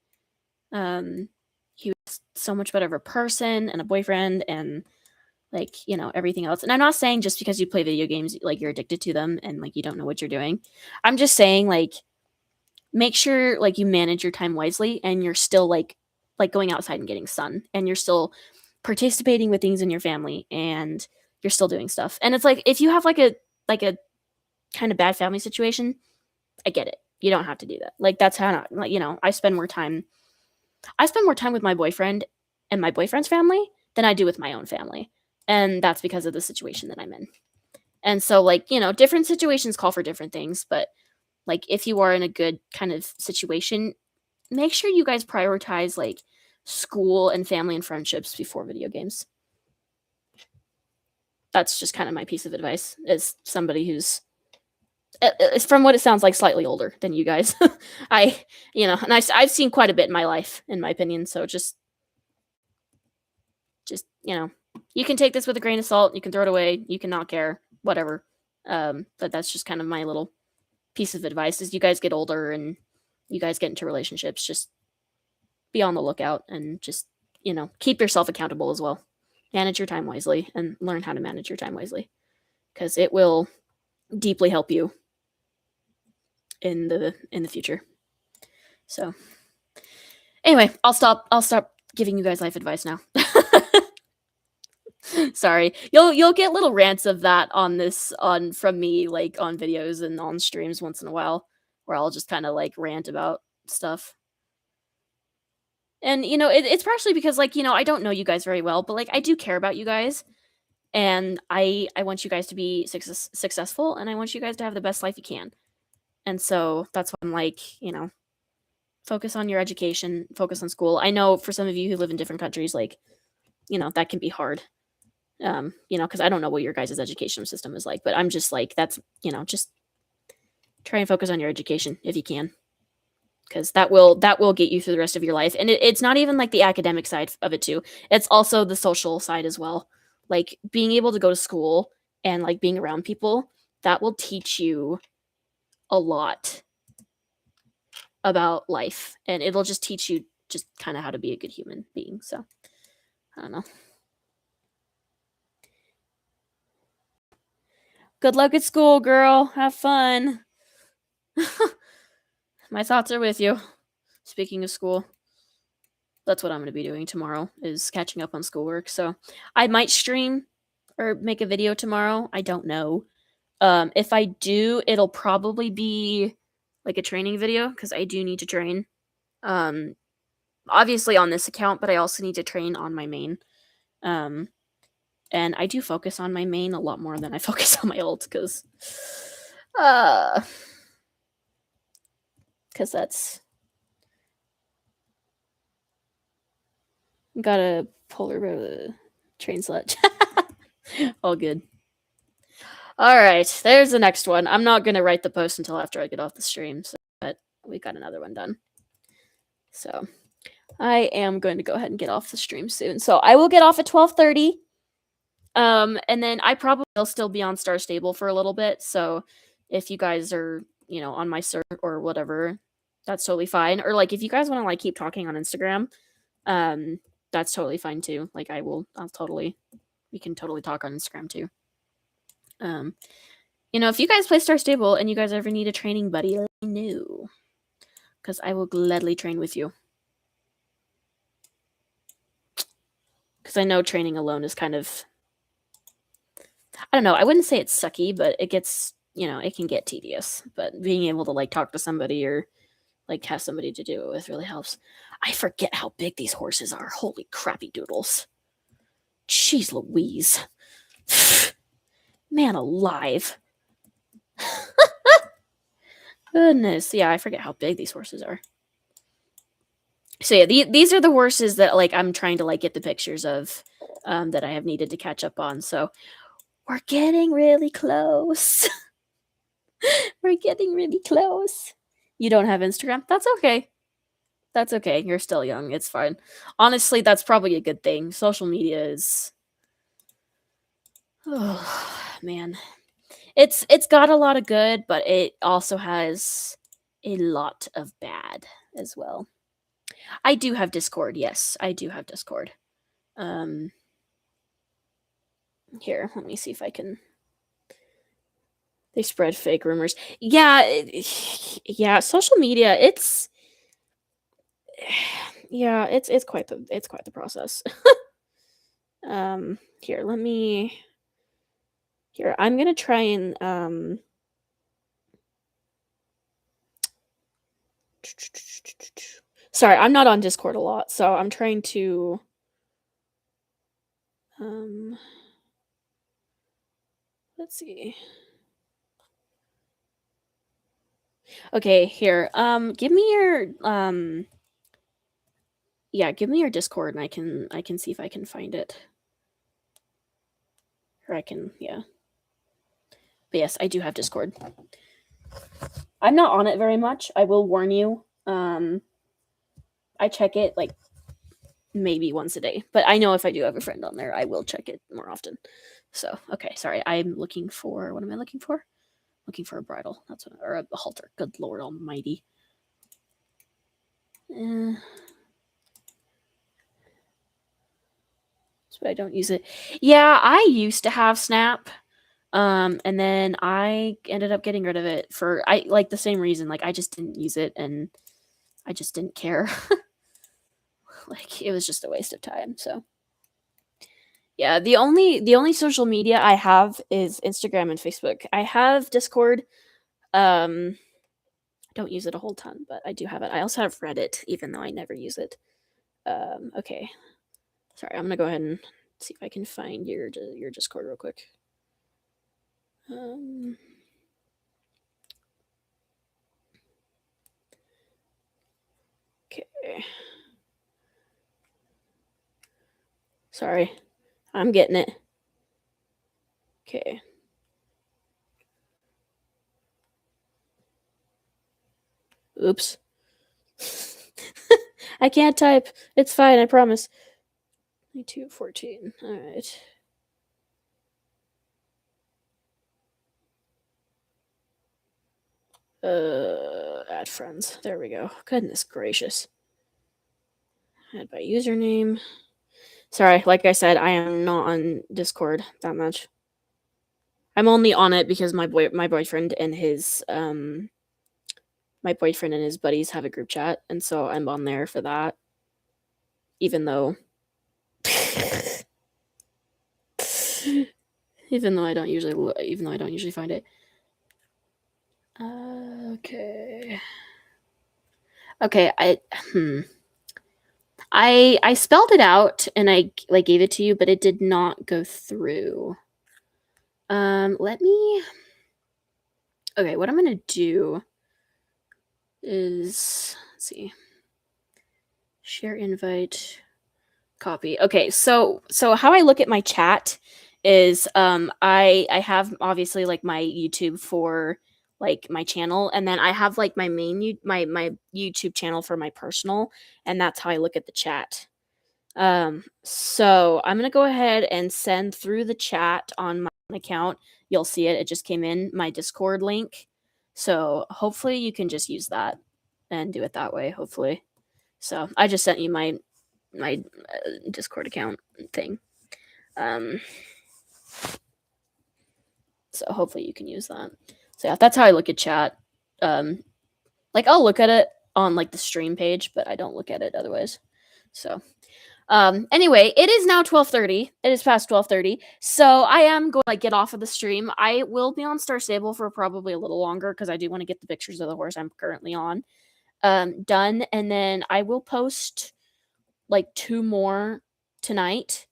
He was so much better of a person and a boyfriend, and like everything else. And I'm not saying just because you play video games like you're addicted to them and like you don't know what you're doing. I'm just saying like make sure like you manage your time wisely, and you're still like going outside and getting sun, and you're still participating with things in your family, and you're still doing stuff. And it's like if you have like a kind of bad family situation, I get it. You don't have to do that. Like that's how not like I spend more time with my boyfriend and my boyfriend's family than I do with my own family. And that's because of the situation that I'm in. And so like, different situations call for different things, but like if you are in a good kind of situation, make sure you guys prioritize like school and family and friendships before video games. That's just kind of my piece of advice as somebody who's from what it sounds like slightly older than you guys. I and I've seen quite a bit in my life, in my opinion. So just you can take this with a grain of salt, you can throw it away, you can not care, whatever. But that's just kind of my little piece of advice. As you guys get older and you guys get into relationships, just be on the lookout, and just keep yourself accountable as well. Manage your time wisely, and learn how to manage your time wisely, because it will deeply help you in the future. So anyway, I'll stop giving you guys life advice now. Sorry. You'll get little rants of that on from me, like on videos and on streams once in a while, where I'll just kind of like rant about stuff. And it's partially because like I don't know you guys very well, but like I do care about you guys, and I want you guys to be successful, and I want you guys to have the best life you can. And so that's why I'm like, focus on your education, focus on school. I know for some of you who live in different countries, like that can be hard. Because I don't know what your guys' education system is like, but I'm just like, that's, just try and focus on your education if you can, because that will get you through the rest of your life. And it's not even like the academic side of it too. It's also the social side as well. Like being able to go to school and like being around people, that will teach you a lot about life, and it'll just teach you just kind of how to be a good human being. So I don't know. Good luck at school, girl. Have fun. My thoughts are with you. Speaking of school, that's what I'm going to be doing tomorrow, is catching up on schoolwork. So I might stream or make a video tomorrow. I don't know. If I do, it'll probably be like a training video, because I do need to train. Obviously on this account, but I also need to train on my main. And I do focus on my main a lot more than I focus on my ult, because that's gotta pull her train slut. All good. All right, there's the next one. I'm not gonna write the post until after I get off the stream, so but we got another one done. So I am going to go ahead and get off the stream soon. So I will get off at 12:30. And then I probably will still be on Star Stable for a little bit. So if you guys are, on my server or whatever, that's totally fine. Or like if you guys want to like keep talking on Instagram, that's totally fine too. Like we can totally talk on Instagram too. If you guys play Star Stable and you guys ever need a training buddy, let me know, because I will gladly train with you. Because I know training alone is kind of, I don't know, I wouldn't say it's sucky, but it gets, it can get tedious. But being able to like talk to somebody or like have somebody to do it with really helps. I forget how big these horses are. Holy crappy doodles. Jeez Louise. Man alive. Goodness. Yeah, I forget how big these horses are. So yeah, these are the horses that like I'm trying to like get the pictures of that I have needed to catch up on. So we're getting really close. We're getting really close. You don't have Instagram? That's okay. That's okay. You're still young. It's fine. Honestly, that's probably a good thing. Social media is, oh man. It's got a lot of good, but it also has a lot of bad as well. I do have Discord. Yes, I do have Discord. Here, let me see if I can. They spread fake rumors. Yeah, yeah. Social media. It's yeah. It's quite the process. Here, let me. Here, I'm gonna try and Sorry, I'm not on Discord a lot, so I'm trying to. Let's see. Okay, here. Give me your yeah, give me your Discord and I can see if I can find it. Or I can, yeah. But yes, I do have Discord. I'm not on it very much. I will warn you. I check it like maybe once a day, but I know if I do have a friend on there, I will check it more often. So, okay, sorry. I'm looking for, what am I looking for? Looking for a bridle. That's what, or a halter. Good Lord Almighty. But I don't use it. Yeah, I used to have Snap. And then I ended up getting rid of it for like the same reason. Like I just didn't use it and I just didn't care. Like it was just a waste of time. So yeah, the only social media I have is Instagram and Facebook. I have Discord. I don't use it a whole ton, but I do have it. I also have Reddit, even though I never use it. Okay. Sorry, I'm gonna go ahead and see if I can find your Discord real quick. Okay. Sorry. I'm getting it. Okay. Oops. I can't type. It's fine, I promise. 2214. Alright. Add friends. There we go. Goodness gracious. Add by username. Sorry, like I said, I am not on Discord that much. I'm only on it because my boyfriend and his buddies have a group chat, and so I'm on there for that. Even though I don't usually find it. Okay. Okay, I spelled it out and I gave it to you, but it did not go through. Let me. Okay, what I'm gonna do is, let's see, share invite, copy. Okay, so how I look at my chat is I have obviously like my YouTube for like my channel, and then I have like my main my YouTube channel for my personal, and that's how I look at the chat. So I'm gonna go ahead and send through the chat on my account. You'll see it. It just came in, my Discord link. So hopefully you can just use that and do it that way, hopefully. So I just sent you my Discord account thing. So hopefully you can use that. So yeah, that's how I look at chat. Like I'll look at it on like the stream page, but I don't look at it otherwise. So anyway, it is now 12:30. It is past 12:30. So I am going to like get off of the stream. I will be on Star Stable for probably a little longer because I do want to get the pictures of the horse I'm currently on done, and then I will post like 2 more tonight.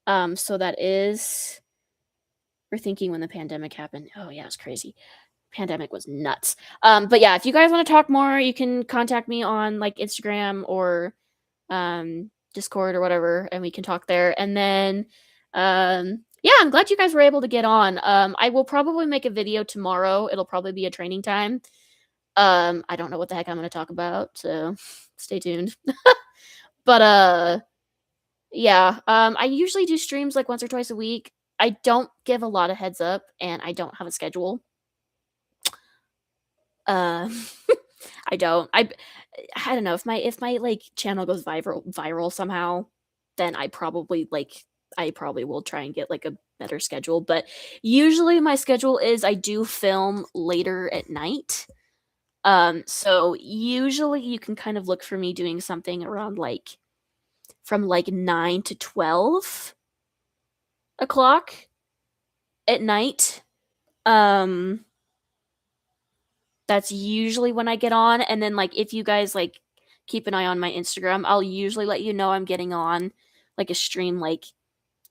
So that is, we're thinking when the pandemic happened. Oh yeah, it's crazy. Pandemic was nuts. But yeah, if you guys want to talk more, you can contact me on like Instagram or Discord or whatever, and we can talk there. And then yeah, I'm glad you guys were able to get on. I will probably make a video tomorrow. It'll probably be a training time. I don't know what the heck I'm going to talk about, so stay tuned. But yeah, I usually do streams like once or twice a week. I don't give a lot of heads up, and I don't have a schedule. I don't. I don't know, if my like channel goes viral somehow, then I probably will try and get like a better schedule. But usually my schedule is I do film later at night. So usually you can kind of look for me doing something around like from like 9 to 12 o'clock at night. That's usually when I get on. And then like if you guys like keep an eye on my Instagram, I'll usually let you know I'm getting on like a stream like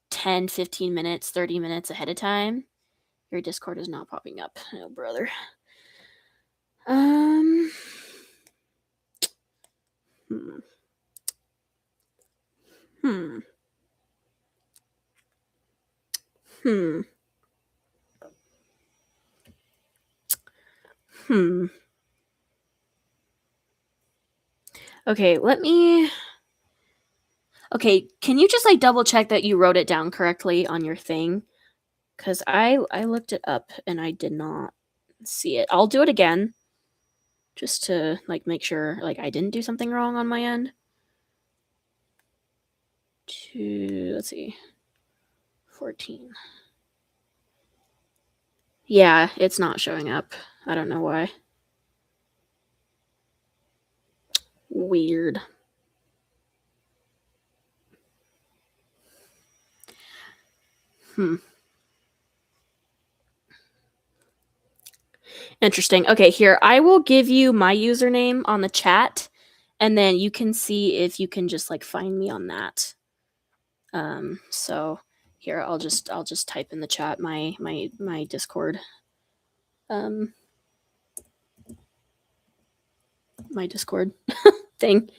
10, 15 minutes, 30 minutes ahead of time. Your Discord is not popping up. Oh, brother. Hmm. Hmm. Hmm. Hmm. Okay, let me. Okay, can you just like double check that you wrote it down correctly on your thing? Because I looked it up and I did not see it. I'll do it again just to like make sure like I didn't do something wrong on my end. Let's see, 14. Yeah, it's not showing up. I don't know why. Weird. Interesting. Okay, here, I will give you my username on the chat, and then you can see if you can just like find me on that. So here, I'll just type in the chat my Discord. My Discord thing.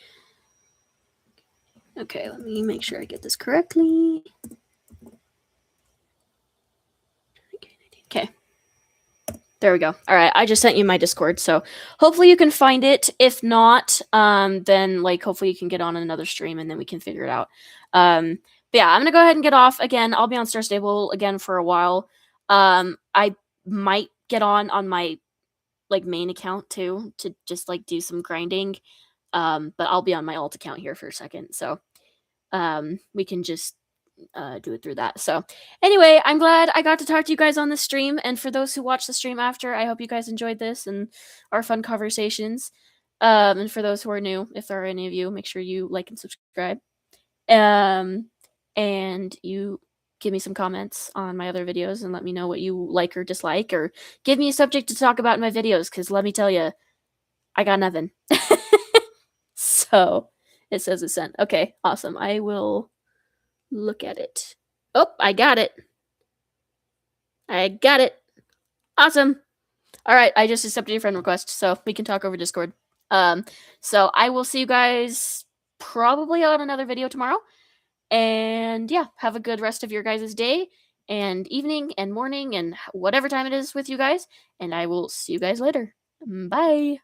Okay, let me make sure I get this correctly. Okay. There we go. All right, I just sent you my Discord, so hopefully you can find it. If not, then like hopefully you can get on another stream and then we can figure it out. But yeah, I'm gonna go ahead and get off again. I'll be on Star Stable again for a while. I might get on my like main account too to just like do some grinding. But I'll be on my alt account here for a second, so we can just do it through that. So anyway, I'm glad I got to talk to you guys on the stream, and for those who watch the stream after, I hope you guys enjoyed this and our fun conversations. And for those who are new, if there are any of you, make sure you like and subscribe. And you give me some comments on my other videos and let me know what you like or dislike, or give me a subject to talk about in my videos, because let me tell you, I got nothing. So it says it's sent. Okay, awesome. I will look at it. Oh, I got it. I got it. Awesome. All right, I just accepted your friend request, so we can talk over Discord. So I will see you guys probably on another video tomorrow. And yeah, have a good rest of your guys' day and evening and morning and whatever time it is with you guys. And I will see you guys later. Bye.